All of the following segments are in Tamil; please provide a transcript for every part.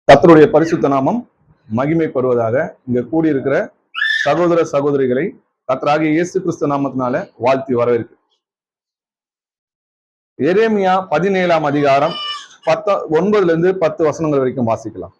கர்த்தருடைய பரிசுத்த நாமம் மகிமைப்படுவதாக. இங்க கூடியிருக்கிற சகோதர சகோதரிகளை கர்த்தராகிய இயேசு கிறிஸ்து நாமத்தினால வாழ்த்தி வரவேற்கு. எரேமியா 17ஆம் அதிகாரம் 9-10 வசனங்கள் வரைக்கும் வாசிக்கலாம்.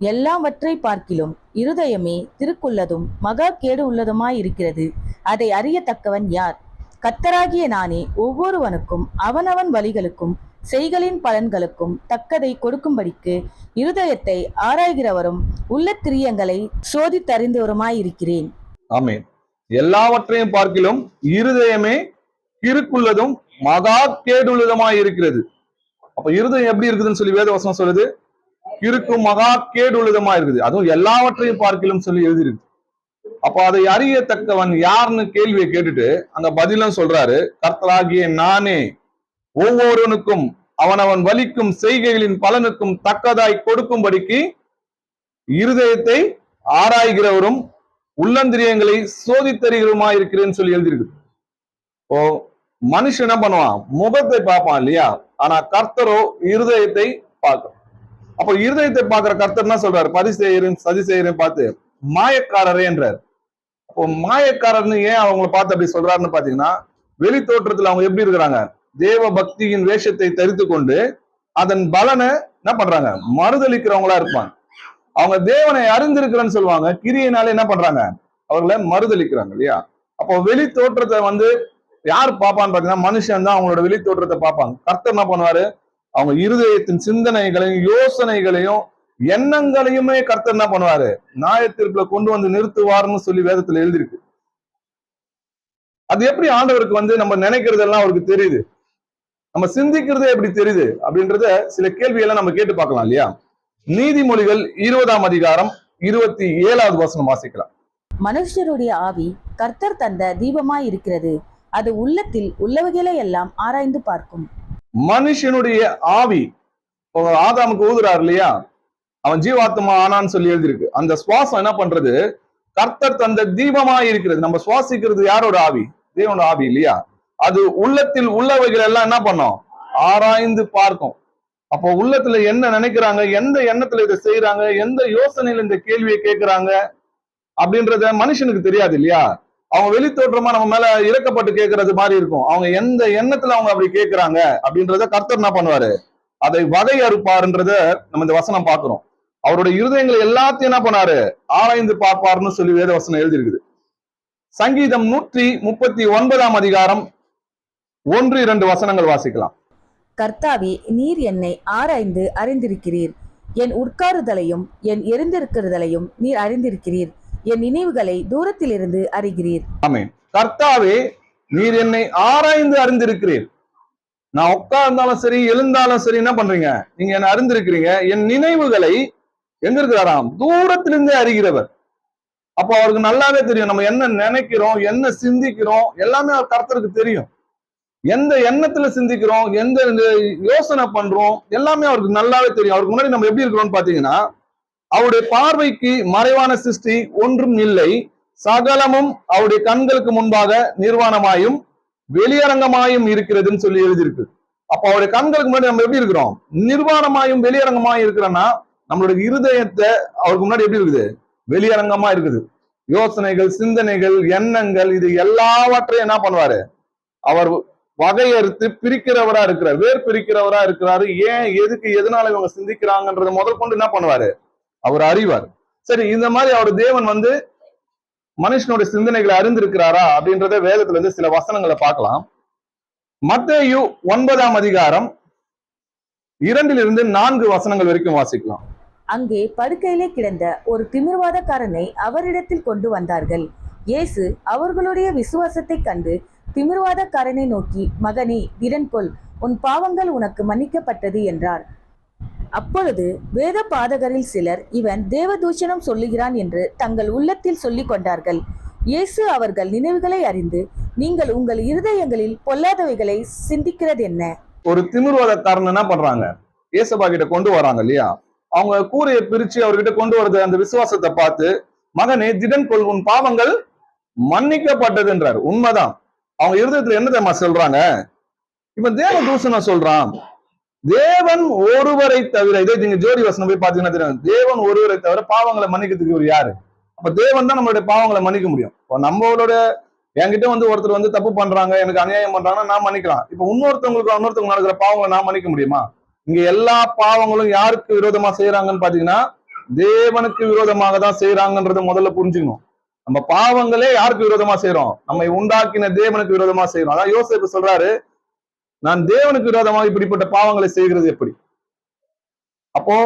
எல்லாவற்றை பார்க்கிலும் இருதயமே திருக்குள்ளதும் மகா கேடு உள்ளதுமாய் இருக்கிறது. அதை அறியத்தக்கவன் யார்? கர்த்தராகிய நானே ஒவ்வொருவனுக்கும் அவனவன் வழிகளுக்கும் செய்களின் பலன்களுக்கும் தக்கதை கொடுக்கும்படிக்கு இருதயத்தை ஆராய்கிறவரும் உள்ளத்திரியங்களை சோதித்தறிந்தவருமாயிருக்கிறேன். ஆமென். எல்லாவற்றையும் பார்க்கிலும் இருதயமே கிறுக்குள்ளதும் மகா கேடுள்ளதுமாய் இருக்கிறது. அப்ப இருதயம் எப்படி இருக்குதுன்னு சொல்லி வேதவசனம் சொல்லுது, கிறுக்கும் மகா கேடுள்ளதுமா இருக்குது. அதுவும் எல்லாவற்றையும் பார்க்கிலும் சொல்லி எழுதியிருக்கு. அப்ப அதை அறியத்தக்கவன் யாருன்னு கேள்வியை கேட்டுட்டு அங்க பதிலும் சொல்றாரு, கர்த்தராகிய நானே ஒவ்வொருவனுக்கும் அவனவன் வலிக்கும் செய்கைகளின் பலனுக்கும் தக்கதாய் கொடுக்கும்படிக்கு இருதயத்தை ஆராய்கிறவரும் உள்ளந்திரியங்களை சோதித்தறிகிறவருமாய் இருக்கிறேன்னு சொல்லி எழுதியிருக்கு. ஓ, மனுஷன் என்ன பண்ணுவான்? முகத்தை பார்ப்பான் இல்லையா? ஆனா கர்த்தரோ இருதயத்தை பார்க்கும். அப்ப இருதயத்தை பார்க்கிற கர்த்தர் என்ன சொல்றாரு? பரிசேயரும் சதிசேயரையும் பார்த்து மாயக்காரரே என்றார். அப்போ மாயக்காரர்னு ஏன் அவங்களை பார்த்து அப்படி சொல்றாருன்னு பாத்தீங்கன்னா, வெளி தோற்றத்துல அவங்க எப்படி இருக்கிறாங்க? தேவ பக்தியின் வேஷத்தை தரித்து கொண்டு அதன் பலனை என்ன பண்றாங்க? மறுதளிக்கிறவங்களா இருப்பாங்க. அவங்க தேவனை அறிந்திருக்கிறேன்னு சொல்லுவாங்க, கிரியினால என்ன பண்றாங்க? அவர்களை மறுதளிக்கிறாங்க இல்லையா? அப்போ வெளி தோற்றத்தை யார் பார்ப்பான்னு பாத்தீங்கன்னா, மனுஷன் தான் அவங்களோட வெளி தோற்றத்தை பார்ப்பாங்க. கர்த்தர் என்ன பண்ணுவாரு? அவங்க இருதயத்தின் சிந்தனைகளையும் யோசனைகளையும் எண்ணங்களையுமே கர்த்தர் என்ன பண்ணுவாரு? நியாயத்தீர்ப்புல கொண்டு வந்து நிறுத்துவார்னு சொல்லி வேதத்துல எழுதியிருக்கு. அது எப்படி ஆண்டவருக்கு நம்ம நினைக்கிறதெல்லாம் அவருக்கு தெரியுது, நம்ம சிந்திக்கிறதே எப்படி தெரியுது அப்படின்றத சில கேள்வியெல்லாம் நம்ம கேட்டு பார்க்கலாம் இல்லையா? நீதிமொழிகள் 20ஆம் அதிகாரம் 27வது வசனம் வாசிக்கலாம். மனுஷருடைய ஆவி கர்த்தர் தந்த தீபமாய் இருக்கிறது, அது உள்ளத்தில் உள்ளவைகளை எல்லாம் ஆராய்ந்து பார்க்கும். மனுஷனுடைய ஆவி ஆதாமுக்கு ஊதுறாரு இல்லையா? அவன் ஜீவாத்மா ஆனான்னு சொல்லி எழுதியிருக்கு. அந்த சுவாசம் என்ன பண்றது? கர்த்தர் தந்த தீபமாய் இருக்கிறது. நம்ம சுவாசிக்கிறது யாரோட ஆவி? தேவனோட ஆவி இல்லையா? அது உள்ளத்தில் உள்ளவைகள் எல்லாம் என்ன பண்ணும்? ஆராய்ந்து பார்க்கும். அப்போ உள்ளத்துல என்ன நினைக்கிறாங்க, எந்த எண்ணத்துல இதை செய்யறாங்க, எந்த யோசனையில இந்த கேள்வியை கேட்கிறாங்க அப்படின்றத மனுஷனுக்கு தெரியாது இல்லையா? அவங்க வெளி தோற்றமா நம்ம மேல இறக்கப்பட்டு கேட்கறது மாதிரி இருக்கும். அவங்க எந்த எண்ணத்துல அவங்க அப்படி கேட்கிறாங்க அப்படின்றத கர்த்தர் என்ன பண்ணுவாரு? அதை வகை அறுப்பாருன்றத நம்ம இந்த வசனம் பார்க்கிறோம். அவருடைய இருதயங்களை எல்லாத்தையும் என்ன பண்ணாரு? ஆராய்ந்து பார்ப்பாருன்னு சொல்லி வேத வசனம் எழுதியிருக்குது. சங்கீதம் 139ஆம் அதிகாரம் 1-2 வசனங்கள் வாசிக்கலாம். கர்த்தாவே, நீர் என்னை ஆராய்ந்து அறிந்திருக்கிறீர். என் உட்காருதலையும் என் எரிந்திருக்கிறதலையும் நீர் அறிந்திருக்கிறீர். என் நினைவுகளை தூரத்திலிருந்து அறிகிறீர். ஆமென். கர்த்தாவே, நீர் என்னை ஆராய்ந்து அறிந்திருக்கிறீர். நான் உட்கார்ந்தாலும் சரி, எழுந்தாலும் சரி, என்ன பண்றீங்க? நீங்க என்ன அறிந்திருக்கிறீங்க. என் நினைவுகளை எங்க இருக்கிறாராம்? தூரத்திலிருந்தே அறிகிறவர். அப்போ அவருக்கு நல்லாவே தெரியும் நம்ம என்ன நினைக்கிறோம், என்ன சிந்திக்கிறோம், எல்லாமே அவர் கர்த்தருக்கு தெரியும். எந்த எண்ணத்துல சிந்திக்கிறோம், எந்த யோசனை பண்றோம், எல்லாமே அவருக்கு நல்லாவே தெரியும். அவருக்கு முன்னாடி நம்ம எப்படி இருக்கிறோம்னு பாத்தீங்கன்னா, அவருடைய பார்வைக்கு மறைவான சிருஷ்டி ஒன்றும் இல்லை, சகலமும் அவருடைய கண்களுக்கு முன்பாக நிர்வாணமாயும் வெளியரங்கமாயும் இருக்கிறதுன்னு சொல்லி எழுதியிருக்கு. அப்ப அவருடைய கண்களுக்கு முன்னாடி நம்ம எப்படி இருக்கிறோம்? நிர்வாணமாயும் வெளியரங்கமாயும் இருக்கிறோம்னா, நம்மளுடைய இருதயத்தை அவருக்கு முன்னாடி எப்படி இருக்குது? வெளியரங்கமா இருக்குது. யோசனைகள், சிந்தனைகள், எண்ணங்கள், இது எல்லாவற்றையும் என்ன பண்ணுவாரு? அவர் வகையறுத்து பிரிக்கிறவரா இருக்கிறார், வேர் பிரிக்கிறவரா இருக்கிறாரு. ஏன், எதுக்கு, எதனால இவங்க சிந்திக்கிறாங்கன்றத முதல் கொண்டு என்ன பண்ணுவாரு? அவர் அறிவார். சரி, இந்த மாதிரி அவர் தேவன் மனுஷனுடைய சிந்தனைகளை அறிந்திருக்கிறாரா அப்படின்றத வேதத்துல சில வசனங்களை பார்க்கலாம். மத்தேயு 9ஆம் அதிகாரம் 2-4 வசனங்கள் வரைக்கும் வாசிக்கலாம். அங்கே படுக்கையிலே கிடந்த ஒரு திமிர்வாதக்காரனை அவரிடத்தில் கொண்டு வந்தார்கள். இயேசு அவர்களுடைய விசுவாசத்தை கண்டு திமிர்வாதக்காரனை நோக்கி, மகனே, திடன் கொள், உன் பாவங்கள் உனக்கு மன்னிக்கப்பட்டது என்றார். அப்பொழுது வேத பாதகரில் சிலர், இவன் தேவதூஷணம் சொல்லுகிறான் என்று தங்கள் உள்ளத்தில் சொல்லிக் கொண்டார்கள். இயேசு அவர்கள் நினைவுகளை அறிந்து, நீங்கள் உங்கள் இருதயங்களில் பொல்லாதவைகளை சிந்திக்கிறது என்ன? ஒரு திமிர்வாதக்காரன் என்ன பண்றாங்க? இயேசுபா கிட்ட கொண்டு வராங்க இல்லையா? அவங்க கூரையை பிரிச்சு அவர்கிட்ட கொண்டு வரது அந்த விசுவாசத்தை பார்த்து, மகனே, திடன் கொள், உன் பாவங்கள் மன்னிக்கப்பட்டதுன்றார். உண்மைதான். அவங்க இருதயத்துல என்ன தெரியுமா சொல்றாங்க? இவன் தேவ தூஷணம் சொல்றான், தேவன் ஒருவரை தவிர, இதே நீங்க ஜோடி வசனம் போய் பாத்தீங்கன்னா தெரியும், தேவன் ஒருவரை தவிர பாவங்களை மன்னிக்கிறதுக்கு ஒரு யாரு? அப்ப தேவன் தான் நம்மளுடைய பாவங்களை மன்னிக்க முடியும். இப்போ நம்மளோட என்கிட்ட ஒருத்தர் தப்பு பண்றாங்க, எனக்கு அநியாயம் பண்றாங்கன்னா நான் மன்னிக்கலாம். இப்ப இன்னொருத்தவங்க நடக்கிற பாவங்களை நான் மன்னிக்க முடியுமா? இங்க எல்லா பாவங்களும் யாருக்கு விரோதமா செய்யறாங்கன்னு பாத்தீங்கன்னா தேவனுக்கு விரோதமாக தான் செய்யறாங்கன்றத முதல்ல புரிஞ்சுக்கணும். நம்ம பாவங்களே யாருக்கு விரோதமா செய்யறோம்? நம்மை உண்டாக்கின தேவனுக்கு விரோதமா செய்யறோம். அதான் யோசேப்பு சொல்றாரு, நான் தேவனுக்கு விரோதமாக இப்படிப்பட்ட பாவங்களை செய்கிறது எப்படி? அப்போ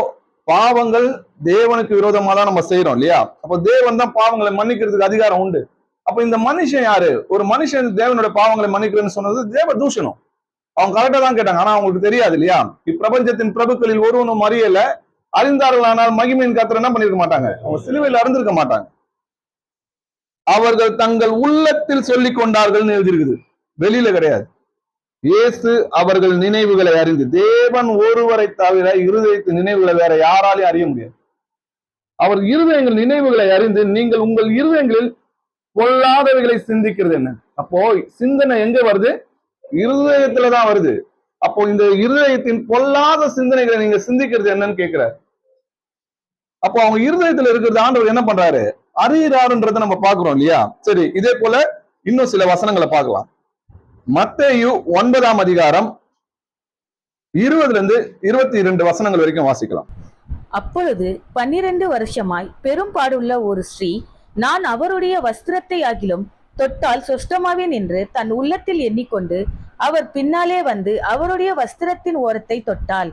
பாவங்கள் தேவனுக்கு விரோதமா தான் நம்ம செய்யறோம் இல்லையா? அப்போ தேவன் தான் பாவங்களை மன்னிக்கிறதுக்கு அதிகாரம் உண்டு. அப்ப இந்த மனுஷன் யாரு? ஒரு மனுஷன் தேவனோட பாவங்களை மன்னிக்கிறேன்னு சொன்னது தேவ தூஷணம். அவங்க கரெக்டா தான் கேட்டாங்க, ஆனா அவங்களுக்கு தெரியாது இல்லையா? இப்பிரபஞ்சத்தின் பிரபுக்களில் ஒருவனும் அறியல, அறிந்தார்கள் ஆனால் மகிமையின் கர்த்தர் என்ன பண்ணிருக்க மாட்டாங்க, அவங்க சிலுவையில் அறிந்திருக்க மாட்டாங்க. அவர்கள் தங்கள் உள்ளத்தில் சொல்லிக் கொண்டார்கள் எழுதியிருக்குது, வெளியில கிடையாது. இயேசு அவர்கள் நினைவுகளை அறிந்து, தேவன் ஒருவரை தவிர இருதயத்தின் நினைவுகளை வேற யாராலையும் அறிய முடியாது. அவர் இருதயங்கள் நினைவுகளை அறிந்து, நீங்கள் உங்கள் இருதயங்களில் பொல்லாதவைகளை சிந்திக்கிறது என்ன? அப்போ சிந்தனை எங்க வருது? இருதயத்துலதான் வருது. அப்போ இந்த இருதயத்தின் பொல்லாத சிந்தனைகளை நீங்க சிந்திக்கிறது என்னன்னு கேட்கிறார். அப்போ அவங்க இருதயத்துல இருக்கிறது ஆண்டவர் என்ன பண்றாரு? அறிகிறாருன்றதை நம்ம பாக்குறோம் இல்லையா? சரி, இதே போல இன்னும் சில வசனங்களை பார்க்கலாம். மத்தேயு 9ஆம் அதிகாரம் 20-22 வசனங்கள் வரைக்கும் வாசிக்கலாம். அப்பொழுது 12 வருஷமாய் பெரும்பாடுள்ள ஒரு ஸ்ரீ, நான் அவருடைய வஸ்திரத்தை ஆகிலும் தொட்டால் சொஸ்டமாவேன் என்று தன் உள்ளத்தில் எண்ணிக்கொண்டு அவர் பின்னாலே வந்து அவருடைய வஸ்திரத்தின் ஓரத்தை தொட்டாள்.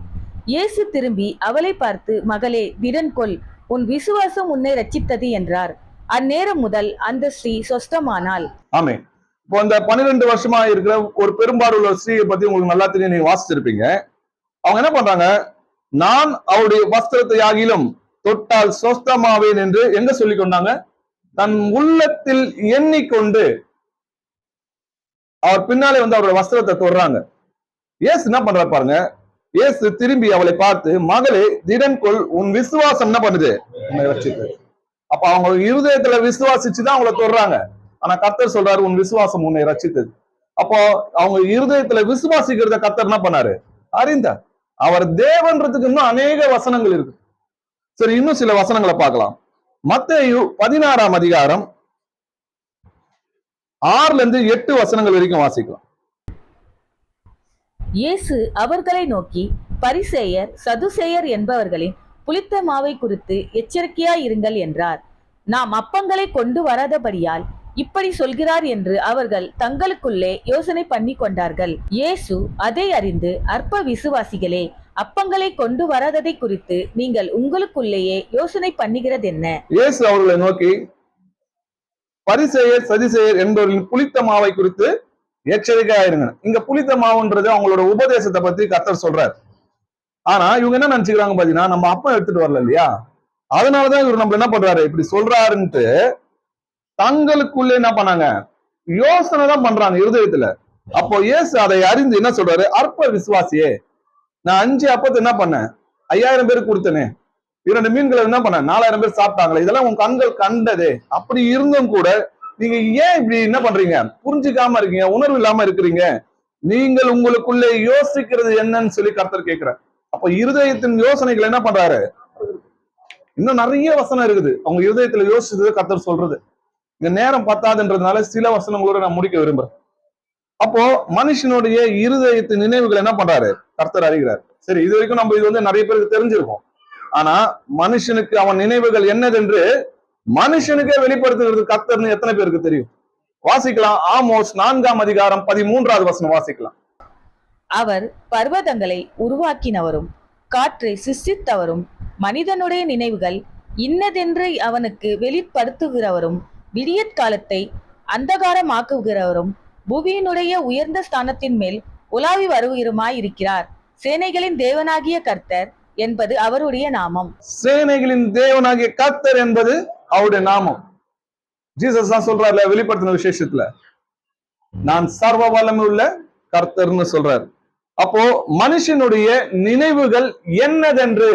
இயேசு திரும்பி அவளை பார்த்து, மகளே, திடன் கொள், உன் விசுவாசம் உன்னை ரட்சித்தது என்றார். அந்நேரம் முதல் அந்த ஸ்ரீ சொஸ்டமானாள். ஆமே. இப்போ அந்த 12 வருஷமா இருக்கிற ஒரு பெரும்பாடு உள்ள ஸ்ரீயை பத்தி உங்களுக்கு நல்லா தெரியும், நீங்க வாசிச்சிருப்பீங்க. அவங்க என்ன பண்றாங்க? நான் அவருடைய வஸ்திரத்தை ஆகிலும் தொட்டால் சொஸ்தமாவேன் என்று எங்க சொல்லி கொண்டாங்க? தன் உள்ளத்தில் எண்ணிக்கொண்டு அவர் பின்னாலே வந்து அவருடைய வஸ்திரத்தை தொடுறாங்க. இயேசு என்ன பண்ற பாருங்க. இயேசு திரும்பி அவளை பார்த்து, மகளே, திடன் கொள், உன் விசுவாசம் என்ன பண்ணுது, உன்னை ரட்சித்தது. அப்ப அவங்க இருதயத்துல விசுவாசிச்சுதான் அவங்கள தொடுறாங்க. ஆனா கர்த்தர் சொல்றாரு, உன் விசுவாசம் உன்னை ரட்சித்தது. அப்போ அவங்க இருதயத்துல விசுவாசிக்கிறத கர்த்தர் என்ன பண்ணாரு? அறிந்தார். அவர் தேவன்றதுக்கு இன்னும் அநேக வசனங்கள் இருக்கு. சரி, இன்னும் சில வசனங்களை பார்க்கலாம். மத்தேயு 16ஆம் அதிகாரம் 6-8 வசனங்கள் வரைக்கும் வாசிக்கலாம். இயேசு அவர்களை நோக்கி, பரிசேயர் சதுசேயர் என்பவர்களின் புளித்த மாவை குறித்து எச்சரிக்கையாய் இருங்கள் என்றார். நாம் அப்பங்களை கொண்டு வராதபடியால் இப்படி சொல்கிறார் என்று அவர்கள் தங்களுக்குள்ளே யோசனை பண்ணி கொண்டார்கள். இயேசு அதை அறிந்து, அற்ப விசுவாசிகளே, அப்பங்களை கொண்டு வராததை குறித்து நீங்கள் உங்களுக்குள்ளேயே யோசனை பண்ணுகிறது என்ன? இயேசு அவர்களை நோக்கி, பரிசேயர் சதுசேயர் என்பவர்களின் புளித்த மாவை குறித்து எச்சரிக்கையாயிருங்க. இங்க புளித்த மாவுன்றது அவங்களோட உபதேசத்தை பத்தி கர்த்தர் சொல்றாரு. ஆனா இவங்க என்ன நினைச்சுக்கிறாங்க பாத்தீங்கன்னா, நம்ம அப்பம் எடுத்துட்டு வரல இல்லையா, அதனாலதான் இவர் நம்ம என்ன பண்றாரு இப்படி சொல்றாருன்ட்டு தங்களுக்குள்ளே என்ன பண்ணாங்க, யோசனை தான் பண்றாங்க இருதயத்துல. அப்போ இயேசு அதை அறிந்து என்ன சொல்றாரு? அற்ப விசுவாசியே, நான் 5 அப்பத்தை என்ன பண்ணேன், 5000 பேருக்கு கொடுத்தனே, 2 மீன்களை என்ன பண்ண, 4000 பேர் சாப்பிட்டாங்களே, இதெல்லாம் உங்க கண்கள் கண்டதே. அப்படி இருந்தும் கூட நீங்க ஏன் இப்படி என்ன பண்றீங்க, புரிஞ்சுக்காம இருக்கீங்க, உணர்வு இல்லாம இருக்கிறீங்க, நீங்கள் உங்களுக்குள்ளே யோசிக்கிறது என்னன்னு சொல்லி கர்த்தர் கேட்கிறார். அப்ப இருதயத்தின் யோசனைகள் என்ன பண்றாரு? இன்னும் நிறைய வசனம் இருக்குது அவங்க இருதயத்துல யோசிச்சது கர்த்தர் சொல்றது. இந்த நேரம் பத்தாதுன்றதுனால சில வசனங்களோட நான் முடிக்க விரும்புறேன். அப்போ மனுஷனுடைய இருதயத்தின் நினைவுகள் என்ன பண்றாரு? கர்த்தர் அறிகிறார். சரி, இது வரைக்கும் நம்ம இது நிறைய பேருக்கு தெரிஞ்சிருக்கும். ஆனா மனுஷனுக்கு அவன் நினைவுகள் என்னதென்று மனுஷனுக்கே வெளிப்படுத்துகிறது கர்த்தர்னு எத்தனை பேருக்கு தெரியும்? வாசிக்கலாம். ஆமோஸ் 4ஆம் அதிகாரம் 13வது வசனம் வாசிக்கலாம். அவர் பர்வதங்களை உருவாக்கினவரும் காற்றை சிருஷ்டித்தவரும் மனிதனுடைய நினைவுகள் இன்னதென்று அவனுக்கு வெளிப்படுத்துகிறவரும் விடியற்காலத்தை அந்தகாரமாக்குகிறவரும் பூமியினுடைய உயர்ந்த ஸ்தானத்தின் மேல் உலாவி வருகிறமாயிருக்கிறார். சேனைகளின் தேவனாகிய கர்த்தர் என்பது அவருடைய நாமம். சேனைகளின் தேவனாகிய கர்த்தர் என்பது அவருடைய நாமம். ஜீசஸ் தான் சொல்றாருல வெளிப்படுத்தின விசேஷத்துல, நான் சர்வ வல்லமை உள்ள கர்த்தர்னு சொல்றாரு. அப்போ மனுஷனுடைய நினைவுகள் என்னதென்று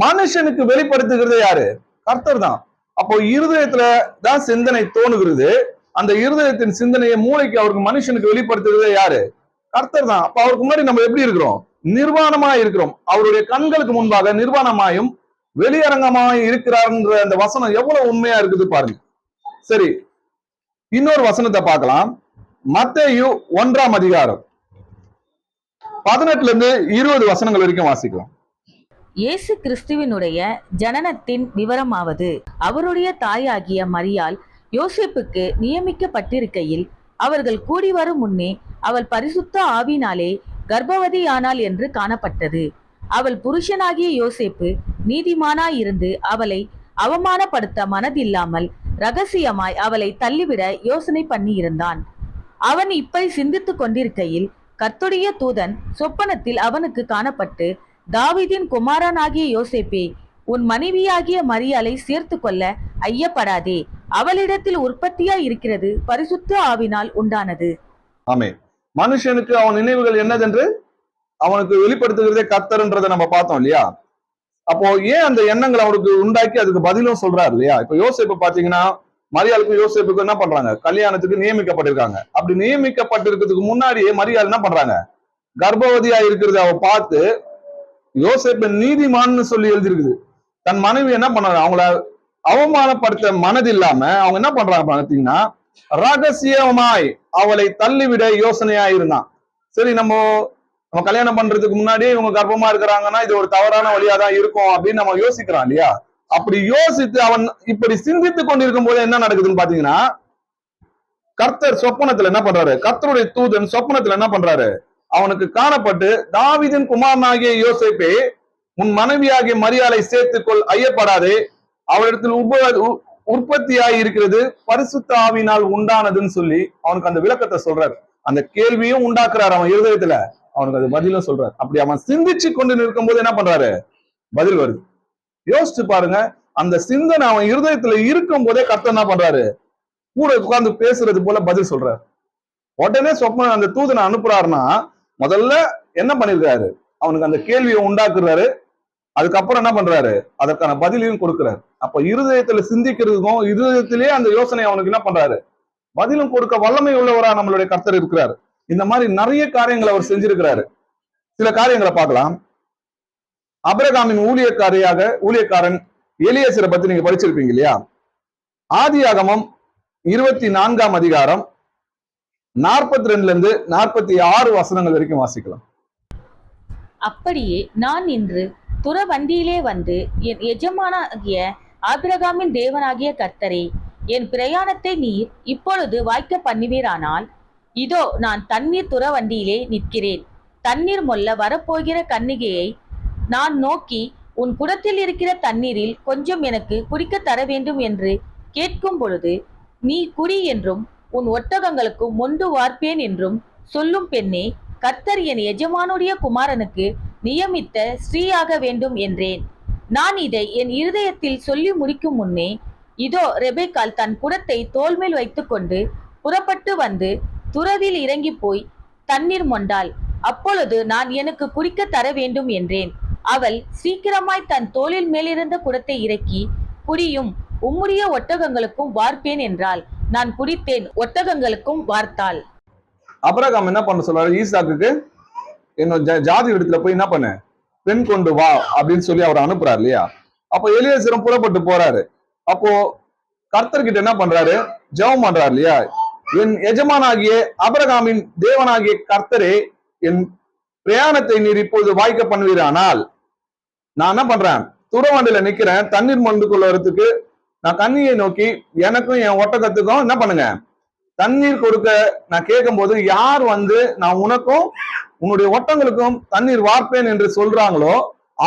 மனுஷனுக்கு வெளிப்படுத்துகிறது யாரு? கர்த்தர் தான். அப்போ இருதயத்துல தான் சிந்தனை தோணுகிறது. அந்த இருதயத்தின் சிந்தனையை மூளைக்கு அவருக்கு மனுஷனுக்கு வெளிப்படுத்துறது யாரு? கர்த்தர் தான். அப்ப அவருக்கு முன்னாடி நம்ம எப்படி இருக்கிறோம்? நிர்வாணமாய் இருக்கிறோம். அவருடைய கண்களுக்கு முன்பாக நிர்வாணமாயும் வெளியரங்கமாய் இருக்கிறார்ன்ற அந்த வசனம் எவ்வளவு உண்மையா இருக்குது பாருங்க. சரி, இன்னொரு வசனத்தை பார்க்கலாம். மத்தேயு 1ஆம் அதிகாரம் 18 இருந்து 20 வசனங்கள் வரைக்கும் வாசிக்கலாம். இயேசு கிறிஸ்துவினுடைய ஜனனத்தின் விவரமாவது, அவருடைய தாயாகிய மரியாள் யோசேப்புக்கு நியமிக்கப்பட்டிருக்கையில் அவர்கள் கூடி வரும் முன்னே அவள் பரிசுத்த ஆவினாலே கர்ப்பவதியானாள் என்று காணப்பட்டது. அவள் புருஷனாகிய யோசேப்பு நீதிமானாயிருந்து அவளை அவமானப்படுத்த மனதில்லாமல் ரகசியமாய் அவளை தள்ளிவிட யோசனை பண்ணி இருந்தான். அவன் இப்படி சிந்தித்துக் கொண்டிருக்கையில் கர்த்தருடைய தூதன் சொப்பனத்தில் அவனுக்கு காணப்பட்டு, தாவீதின் குமாரனாகிய யோசேப்பே, உன் மனைவியாகிய மரியாளை சேர்த்து கொள்ள ஐயப்படாதே, அவளிடத்தில் உற்பத்தியாய் இருக்கிறது பரிசுத்த ஆவினால் உண்டானது. ஆமென். மனுஷனுக்கு அவன் நினைவுகள் என்னதென்று அவனுக்கு வெளிப்படுத்துகிறதே கர்த்தர்ன்றதை நம்ம பார்த்தோம் இல்லையா? அப்போ ஏன் அந்த எண்ணங்களை அவனுக்கு உண்டாக்கி அதுக்கு பதிலும் சொல்றாரு இல்லையா? இப்ப யோசேப்பு பாத்தீங்கன்னா, மரியாளுக்கும் யோசேப்புக்கும் என்ன பண்றாங்க? கல்யாணத்துக்கு நியமிக்கப்பட்டிருக்காங்க. அப்படி நியமிக்கப்பட்டிருக்கிறதுக்கு முன்னாடியே மரியாள் என்ன பண்றாங்க? கர்ப்பவதியா இருக்கிறத அவ பார்த்து, யோசேப்பு நீதிமான்னு சொல்லி எழுதிருக்குது. தன் மனைவி என்ன பண்றாங்க? அவங்கள அவமானப்படுத்த மனதில்லாம அவங்க என்ன பண்றாங்க பாத்தீங்கன்னா, ரகசியமாய் அவளை தள்ளிவிட யோசனையா இருந்தான். சரி, நம்ம கல்யாணம் பண்றதுக்கு முன்னாடியே இவங்க கர்ப்பமா இருக்கிறாங்கன்னா இது ஒரு தவறான வழியாதான் இருக்கும் அப்படின்னு நம்ம யோசிக்கிறோம் இல்லையா? அப்படி யோசித்து அவன் இப்படி சிந்தித்துக் கொண்டிருக்கும் போது என்ன நடக்குதுன்னு பாத்தீங்கன்னா, கர்த்தர் சொப்பனத்துல என்ன பண்றாரு? கர்த்தருடைய தூதன் சொப்பனத்துல என்ன பண்றாரு? அவனுக்கு காணப்பட்டு, தாவீதின் குமாரனாகிய யோசேப்பே, உன் மனைவியாகிய மரியாளை சேர்த்துக்கொள், ஐயப்படாதே, அவளிடத்தில் உற்பத்தியாய் இருக்கிறது பரிசுத்த ஆவியினால் உண்டானதுன்னு சொல்லி அவனுக்கு அந்த விளக்கத்தை சொல்றாரு. அந்த கேள்வியும் உண்டாக்குறாரு அவன் இருதயத்துல, அவனுக்கு அது பதிலும் சொல்றாரு. அப்படி அவன் சிந்திச்சு கொண்டு நிற்கும் போது என்ன பண்றாரு? பதில் வருது. யோசிச்சு பாருங்க, அந்த சிந்தனை அவன் இருதயத்துல இருக்கும் போதே கர்த்தர் என்ன பண்றாரு? கூட உட்கார்ந்து பேசுறது போல பதில் சொல்றாரு. உடனே சொப்பன அந்த தூதனை அனுப்புறாருன்னா முதல்ல என்ன பண்ணிருக்காரு? அவனுக்கு அந்த கேள்வியை உண்டாக்குறாரு. அதுக்கப்புறம் என்ன பண்றாரு? அதற்கான பதிலையும் கொடுக்கிறாரு. அப்ப இருதயத்துல சிந்திக்கிறதுக்கும் இருதயத்திலேயே அந்த யோசனை அவனுக்கு என்ன பண்றாரு? பதிலும் கொடுக்க வல்லமை உள்ளவரா நம்மளுடைய கர்த்தர் இருக்கிறார். இந்த மாதிரி நிறைய காரியங்களை அவர் செஞ்சிருக்கிறாரு. சில காரியங்களை பார்க்கலாம். அபிரகாமின் ஊழியக்காரன் எலியேசரை பத்தி நீங்க படிச்சிருப்பீங்க இல்லையா? ஆதியாகமம் 24ஆம் அதிகாரம் 42 இருந்து 46 வசனங்கள் வரைக்கும் வாசிக்கலாம். அப்படியே நான் இன்று துறவண்டியிலே வந்து, என் எஜமானாகிய ஆபிரகாமின் தேவனாகிய கர்த்தரே, என் பிரயாணத்தை நீர் இப்பொழுது வாய்க்க பண்ணுவீரானால், இதோ நான் தண்ணீர் துறவண்டியிலே நிற்கிறேன். தண்ணீர் மொல்ல வரப்போகிற கன்னிகையை நான் நோக்கி, உன் குடத்தில் இருக்கிற தண்ணீரில் கொஞ்சம் எனக்கு குடிக்க தர வேண்டும் என்று கேட்கும் பொழுது, நீ குடி என்றும் உன் ஒட்டகங்களுக்கு மொண்டு வார்ப்பேன் என்றும் சொல்லும் பெண்ணே, கர்த்தர் என் எஜமானுடைய குமாரனுக்கு நியமித்த ஸ்ரீயாக வேண்டும் என்றேன். நான் இதை என் இருதயத்தில் சொல்லி முடிக்கும் முன்னே, இதோ ரெபெக்காள் தன் குடத்தை தோள்மேல் வைத்துக்கொண்டு புறப்பட்டு வந்து துறவில் இறங்கி போய் தண்ணீர் மொண்டாள். அப்பொழுது நான் எனக்கு குடிக்க தர வேண்டும் என்றேன். அவள் சீக்கிரமாய் தன் தோளில் மேலிருந்த குடத்தை இறக்கி, குடியும், உம்முடைய ஒட்டகங்களுக்கும் வார்ப்பேன் என்றாள். நான் குடித்தேன், ஒட்டகங்களுக்கும் வார்த்தாள். அபிரகாம் என்ன பண்ண சொல்றாரு? ஈசாக்குக்கு என்னோட ஜாதி இடத்துல போய் என்ன பண்ண, பெண் கொண்டு வா அப்படின்னு சொல்லி அவர் அனுப்புறாரு இல்லையா? அப்போ எலியேசரும் புறப்பட்டு போறாரு. அப்போ கர்த்தர்கிட்ட என்ன பண்றாரு? ஜெபம் பண்றாரு இல்லையா? என் எஜமானாகிய அபிரகாமின் தேவனாகிய கர்த்தரே, என் பிரயாணத்தை நீர் இப்போது வாய்க்க பண்ணுவீரானால், நான் என்ன பண்றேன்? துறவண்டில நிக்கிறேன், தண்ணீர் மொண்டு கொள்வதற்கு நான் கண்ணியை நோக்கி எனக்கும் என் ஒட்டகத்துக்கும் என்ன பண்ணுங்க, தண்ணீர் கொடுக்க நான் கேட்கும் போது, யார் வந்து நான் உனக்கும் உன்னுடைய ஒட்டங்களுக்கும் தண்ணீர் வார்ப்பேன் என்று சொல்றாங்களோ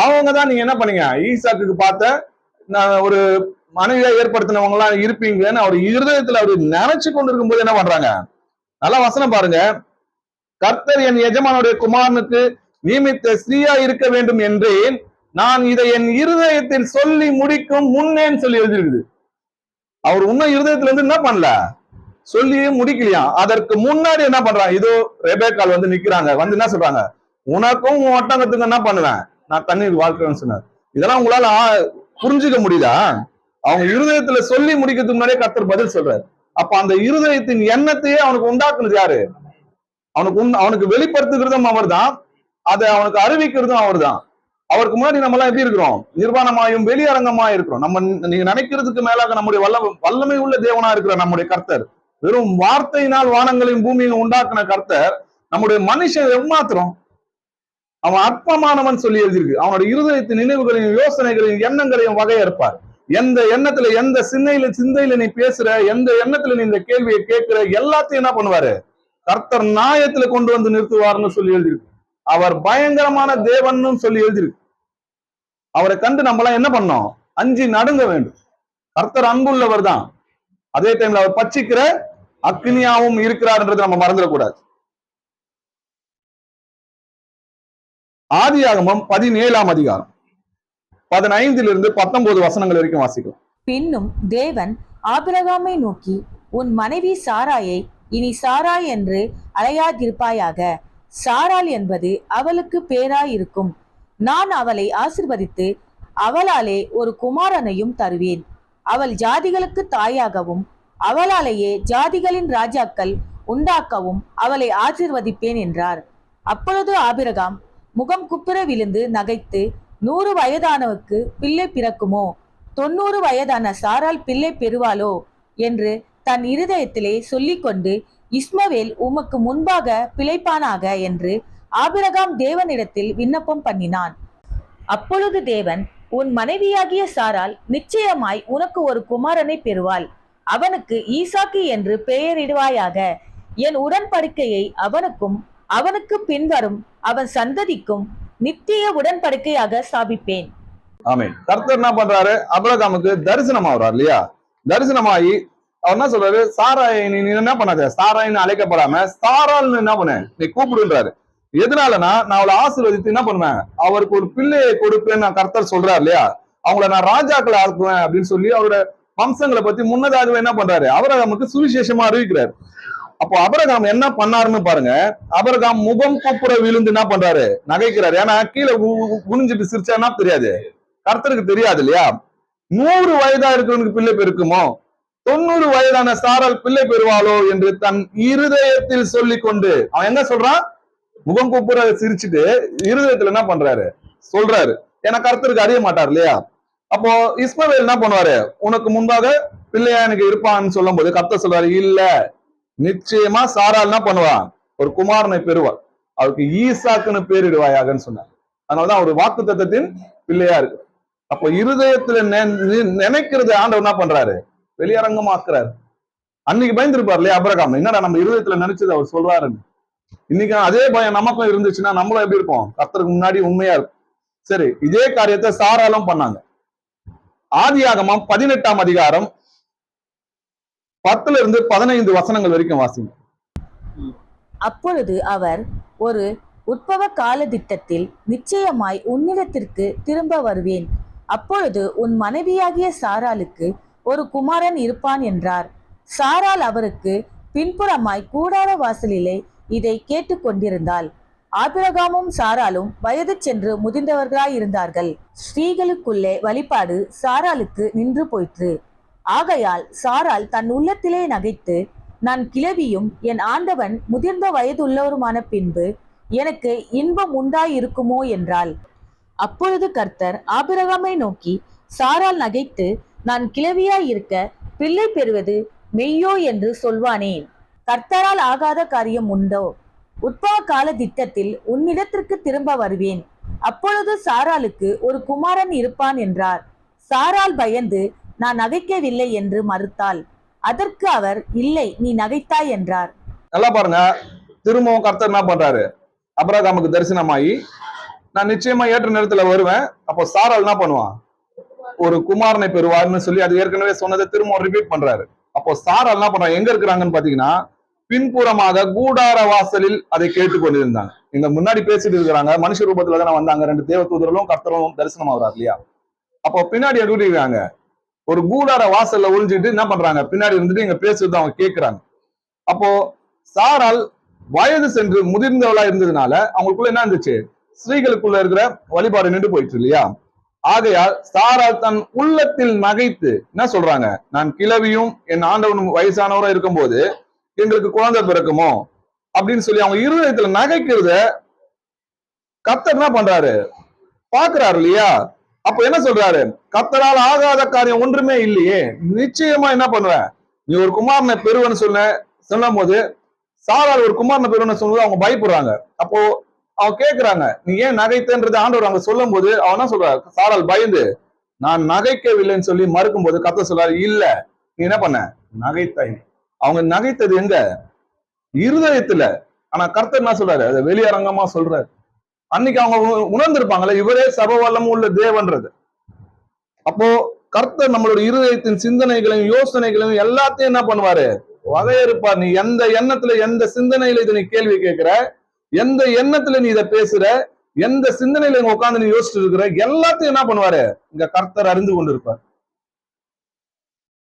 அவங்கதான் நீங்க என்ன பண்ணீங்க, ஈசாக்குக்கு பார்த்த நான் ஒரு மனைவியா ஏற்படுத்தினவங்க எல்லாம் இருப்பீங்கன்னு அவர் இருதயத்துல அவர் நினைச்சு கொண்டிருக்கும் போது என்ன பண்றாங்க? நல்லா வசனம் பாருங்க. கர்த்தர் என் எஜமானுடைய குமாரனுக்கு நியமித்த ஸ்ரீயா இருக்க வேண்டும் என்றேன், நான் இதை என் இருதயத்தில் சொல்லி முடிக்கும் முன்னேன்னு சொல்லி எழுதிருக்குது. அவர் இன்னும் இருதயத்துல இருந்து என்ன பண்ணல, சொல்லியே முடிக்கலையா. அதற்கு முன்னாடி என்ன பண்றாங்க? இதோ ரெபெக்காள் வந்து நிக்கிறாங்க. வந்து என்ன சொல்றாங்க? உனக்கும் உன் ஒட்டகத்துக்கும் என்ன பண்ணுவேன், நான் தண்ணீர் வாழ்க்கைன்னு சொன்னார். இதெல்லாம் உங்களால புரிஞ்சுக்க முடியுதா? அவங்க இருதயத்துல சொல்லி முடிக்கிறதுக்கு முன்னாடியே கர்த்தர் பதில் சொல்றாரு. அப்ப அந்த இருதயத்தின் எண்ணத்தையே அவனுக்கு உண்டாக்குனது யாரு? அவனுக்கு வெளிப்படுத்துகிறதும் அவர் தான். அதை அவனுக்கு அறிவிக்கிறதும் அவர்தான். அவருக்கு முன்னாடி நம்ம எல்லாம் எப்படி இருக்கிறோம்? நிர்வாணமாயும் வெளியரங்கமா இருக்கிறோம். நம்ம நீங்க நினைக்கிறதுக்கு மேலாக நம்முடைய வல்லமை உள்ள தேவனா இருக்கிற நம்முடைய கர்த்தர், வெறும் வார்த்தையினால் வானங்களையும் பூமியையும் உண்டாக்குன கர்த்தர் நம்முடைய மனுஷன் எம்மாத்திரம் அவன் அற்பமானவன் சொல்லி எழுதியிருக்கு. அவனுடைய இருதயத்தின் நினைவுகளையும் யோசனைகளையும் எண்ணங்களையும் வகையறுப்பார். எந்த எண்ணத்துல, எந்த சிந்தையில நீ பேசுற, எந்த எண்ணத்துல நீ இந்த கேள்வியை கேட்கிற, எல்லாத்தையும் என்ன பண்ணுவாரு? கர்த்தர் நியாயத்துல கொண்டு வந்து நிறுத்துவார்னு சொல்லி எழுதியிருக்கு. அவர் பயங்கரமான தேவன் சொல்லி எழுதியிருக்கு. அவரை கண்டு நம்மளாம் என்ன பண்ணோம்? அஞ்சி நடுங்க வேண்டும். கர்த்தர் அன்புள்ளவர் தான், அதே டைம்ல அவர் பட்சிக்கிற அக்னியாவும் இருக்கிறார்ன்றதை நம்ம மறந்துடக்கூடாது. ஆதியாகமம் 17ஆம் அதிகாரம் 15 19 வசனங்கள் வரைக்கும் வாசிக்கலாம். பின்னும் தேவன் ஆபிரகாமை நோக்கி, உன் மனைவி சாராயை இனி சாராய் என்று அழையாதிருப்பாயாக. சாராள் என்பது அவளுக்கு பேராயிருக்கும். நான் அவளை ஆசிர்வதித்து அவளாலே ஒரு குமாரனையும் தருவேன். அவள் ஜாதிகளுக்கு தாயாகவும் அவளாலேயே ஜாதிகளின் ராஜாக்கள் உண்டாக்கவும் அவளை ஆசிர்வதிப்பேன் என்றார். அப்பொழுது ஆபிரகாம் முகம் குப்புற விழுந்து நகைத்து, 100 வயதானவுக்கு பிள்ளை பிறக்குமோ? 90 வயதான சாராள் பிள்ளை பெறுவாளோ என்று தன் இருதயத்திலே சொல்லிக்கொண்டு, இஸ்மவேல் உமக்கு முன்பாக பிழைப்பானாக என்று ஆபிரகாம் தேவனிடத்தில் விண்ணப்பம் பண்ணினான். அப்பொழுது தேவன், உன் மனைவியாகிய சாராள் நிச்சயமாய் உனக்கு ஒரு குமாரனை பெறுவாள். அவனுக்கு ஈசாக்கு என்று பெயரிடுவாயாக. என் உடன்படிக்கையை அவனுக்கும் அவனுக்கு பின்வரும் அவன் சந்ததிக்கும் நித்திய உடன்படிக்கையாக ஸ்தாபிப்பேன். ஆமென். கர்த்தர் என்ன பண்றாரு? ஆபிரகாமுக்கு தரிசனம் ஆகுறார் இல்லையா? தரிசனமாகி அவர் என்ன சொல்றாரு? சாராய் நீ என்ன பண்ணாத, சாராயின்னு அழைக்கப்படாம சாராள்னு என்ன பண்ண நீ கூப்பிடுன்றாரு. எதனாலனா, நான் அவளை ஆசீர்வதித்து என்ன பண்ணுவேன்? அவருக்கு ஒரு பிள்ளையை கொடுப்பேன்னு நான் கர்த்தர் சொல்றாரு இல்லையா? அவங்கள நான் ராஜாக்களை ஆக்குவேன் அப்படின்னு சொல்லி அவரோட வம்சங்களை பத்தி முன்னதாகவே என்ன பண்றாரு? ஆபிரகாமுக்கு சுவிசேஷமா அறிவிக்கிறாரு. அப்போ ஆபிரகாம் என்ன பண்ணாருன்னு பாருங்க. ஆபிரகாம் முகம் குப்புற விழுந்து என்ன பண்றாரு? நகைக்கிறாரு. ஏன்னா கீழே குனிஞ்சிட்டு சிரிச்சான்னா தெரியாது, கர்த்தருக்கு தெரியாது இல்லையா? 100 வயதா இருக்கிறவனுக்கு பிள்ளை பெருக்குமோ? 90 வயதான சாராள் பிள்ளை பெறுவாளோ என்று தன் இருதயத்தில் சொல்லி கொண்டு, அவன் என்ன சொல்றான்? முகம் குப்புற சிரிச்சுட்டு இருதயத்துல என்ன பண்றாரு? சொல்றாரு. ஏன்னா கர்த்தருக்கு அறிய மாட்டார் இல்லையா? அப்போ இஸ்மவேல் என்ன பண்ணுவாரு? உனக்கு முன்பாக பிள்ளையா எனக்கு இருப்பான்னு சொல்லும் போது கர்த்தர் சொல்றாரு, இல்ல, நிச்சயமா சாராள் என்ன பண்ணுவான்? ஒரு குமாரனை பெறுவார். அவருக்கு ஈசாக்குன்னு பேரிடுவாயாகன்னு சொன்னார். அதனாலதான் ஒரு வாக்கு தத்தத்தின் பிள்ளையா இருக்கு. அப்போ இருதயத்துல நினைக்கிறது ஆண்டவர் என்ன பண்றாரு? வெளியரங்கமாக்குறாரு. அன்னைக்கு பயந்துருப்பார் இல்லையா ஆபிரகாம்? என்னடா நம்ம இருதயத்துல நினைச்சது அவர் சொல்றாருன்னு. இன்னைக்கு அதே பயம் நமக்கும் இருந்துச்சுன்னா நம்மளும் எப்படி இருப்போம்? கர்த்தருக்கு முன்னாடி உண்மையா இருக்கும். சரி, இதே காரியத்தை சாராலும் பண்ணாங்க. ஆதியாகமம் 18ஆம் அதிகாரம் 10 15 வசனங்கள் வரைக்கும் வாசிங்க. அப்பொழுது அவர், ஒரு உற்பவ கால திட்டத்தில் நிச்சயமாய் உன்னிடத்திற்கு திரும்ப வருவேன். அப்பொழுது உன் மனைவியாகிய சாராளுக்கு ஒரு குமாரன் இருப்பான் என்றார். சாராள் அவருக்கு பின்புறமாய் கூடார வாசலிலே இதை கேட்டு கொண்டிருந்தாள். ஆபிரகாமும் சாராளும் வயது சென்று முதிர்ந்தவர்களாயிருந்தார்கள். ஸ்ரீகளுக்குள்ளே வழிபாடு சாராளுக்கு நின்று போயிற்று. ஆகையால் சாராள் தன் உள்ளத்திலே நகைத்து, நான் கிழவியும் என் ஆண்டவன் முதிர்ந்த வயதுள்ளவருமான பின்பு எனக்கு இன்பம் உண்டாயிருக்குமோ என்றாள். அப்பொழுது கர்த்தர் ஆபிரகாமை நோக்கி, சாராள் நகைத்து, நான் கிழவியாய் இருக்க பிள்ளை பெறுவது மெய்யோ என்று சொல்வானேன்? கர்த்தரால் ஆகாத காரியம் உண்டோ? உற்பவ கால திட்டத்தில் உன்னிடத்திற்கு திரும்ப வருவேன். அப்பொழுது சாராளுக்கு ஒரு குமாரன் இருப்பான் என்றார். சாராள் பயந்து, நான் நகைக்கவில்லை என்று மறுத்தாள். அதற்கு அவர், இல்லை, நீ நகைத்தாய் என்றார். நல்லா பாருங்க, திரும்பவும் கர்த்தர் என்ன பண்றாரு? ஆபிரகாமுக்கு தரிசனமாயி, நான் நிச்சயமா ஏற்ற நேரத்துல வருவேன், அப்போ சாராள் என்ன பண்ணுவான்? ஒரு குமாரனை பெறுவார்னு சொல்லி அது ஏற்கனவே சொன்னதை திரும்பவும் ரிப்பீட் பண்றாரு. அப்போ சாராள் என்ன பண்றாங்க? எங்க இருக்கிறாங்கன்னு பாத்தீங்கன்னா, பின்புறமாக கூடார வாசலில் அதை கேட்டுக்கொண்டிருந்தாங்க. இங்க முன்னாடி பேசிட்டு இருக்கிறாங்க, மனுஷ ரூபத்துல தானே வந்தாங்க. 2 தேவ தூதர்களும் கர்த்தரும் தரிசனம் ஆகுறாரு இல்லையா? அப்போ பின்னாடி எப்படி இருக்காங்க? ஒரு கூடார வாசல்ல ஒளிஞ்சிட்டு என்ன பண்றாங்க? பின்னாடி இருந்துட்டு இங்க பேசுறது அவங்க கேட்கிறாங்க. அப்போ சாராள் வயது சென்று முதிர்ந்தவளா இருந்ததுனால அவங்களுக்குள்ள என்ன இருந்துச்சு? ஸ்திரீகளுக்குள்ள இருக்கிற வழிபாடு நின்று போயிட்டு இல்லையா? ஆகையால் சாராள் தன் உள்ளத்தில் நகைத்து என்ன சொல்றாங்க? நான் கிழவியும் என் ஆண்டவனும் வயசானவரும் இருக்கும் போது எங்களுக்கு குழந்தை பிறக்குமோ அப்படின்னு சொல்லி அவங்க இருதயத்துல நகைக்கிறத கர்த்தர் என்ன பண்றாரு, பாக்குறாரு இல்லையா? அப்ப என்ன சொல்றாரு, கர்த்தரால் ஆகாத காரியம் ஒன்றுமே இல்லையே. நிச்சயமா என்ன பண்ணுவ, நீ ஒரு குமாரனை பெறுவன்னு சொல்லும் போது, சாராள் ஒரு குமாரனை பெறுவன்னு சொல்லும்போது அவங்க பயப்படுறாங்க. அப்போ அவன் கேட்கிறாங்க, நீ ஏன் நகைத்தன்றது ஆண்டவர் அங்க சொல்லும் போது அவன் என்ன சொல்றாரு, சாராள் பயந்து நான் நகைக்கவில்லைன்னு சொல்லி மறுக்கும் போது கர்த்தர் சொல்றாரு, இல்ல நீ என்ன பண்ண, நகைத்தாய். அவங்க நகைத்தது எங்க, இருதயத்துல. ஆனா கர்த்தர் என்ன சொல்றாரு, அதை வெளியரங்கமா சொல்றாரு. அன்னைக்கு அவங்க உணர்ந்திருப்பாங்கல்ல, இவரே சர்வவல்லமும் உள்ள தேவன்றது. அப்போ கர்த்தர் நம்மளுடைய இருதயத்தின் சிந்தனைகளையும் யோசனைகளையும் எல்லாத்தையும் என்ன பண்ணுவாரு, வகையறுப்பார். நீ எந்த எண்ணத்துல எந்த சிந்தனையில இதை நீ கேள்வி கேட்கிற, எந்த எண்ணத்துல நீ இதை பேசுற, எந்த சிந்தனையில உட்கார்ந்து நீ யோசிச்சுட்டு இருக்கிற, எல்லாத்தையும் என்ன பண்ணுவாரு, இங்க கர்த்தர் அறிந்து கொண்டிருப்பார்.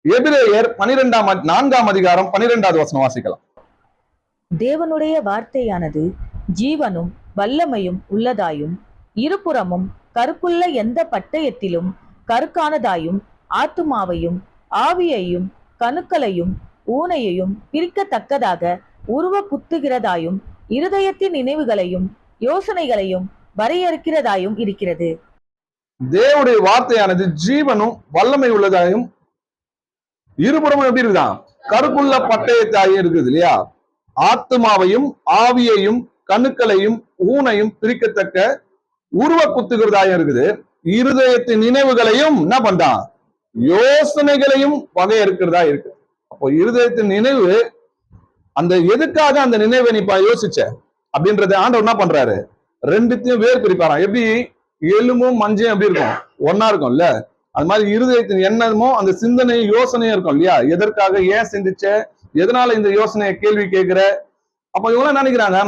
எபிரேயர் 4ஆம் அதிகாரம் 12வது வசனம் வாசிக்கலாம். தேவனுடைய வார்த்தையானது ஜீவனும் வல்லமையும் உள்ளதாயும் இருபுறமும் கருக்குள்ள எந்த பட்டயத்திலும் கருக்கானதாயும் ஆத்துமாவையும் ஆவியையும் கணுக்களையும் ஊனையையும் பிரிக்கத்தக்கதாக உருவ குத்துகிறதாயும் இருதயத்தின் நினைவுகளையும் யோசனைகளையும் வரையறுக்கிறதாயும் இருக்கிறது. தேவனுடைய வார்த்தையானது ஜீவனும் வல்லமை உள்ளதாயும் இருபுறமும் எப்படி இருக்குதான், கருக்குள்ள பட்டயத்தாயும் இருக்குது இல்லையா? ஆத்துமாவையும் ஆவியையும் கணுக்களையும் ஊனையும் பிரிக்கத்தக்க உருவ குத்துகிறதாயும் இருக்குது. இருதயத்தின் நினைவுகளையும் என்ன பண்றான், யோசனைகளையும் வகையறுக்கிறதா இருக்கு. அப்போ இருதயத்தின் நினைவு, அந்த எதுக்காக அந்த நினைவை நீ யோசிச்ச அப்படின்றத ஆண்டவர் என்ன பண்றாரு, ரெண்டுத்தையும் வேறு பிரிப்பாராம். எப்படி எலும்பும் மஞ்சையும் எப்படி இருக்கும், ஒன்னா இருக்கும்ல, அது மாதிரி இருதயத்தின் எண்ணமும் அந்த சிந்தனையும் யோசனையும் இருக்கும் இல்லையா? எதற்காக, ஏன் சிந்திச்ச, எதனால இந்த யோசனையை கேள்வி கேட்கிற. அப்ப இவங்க நினைக்கிறாங்க,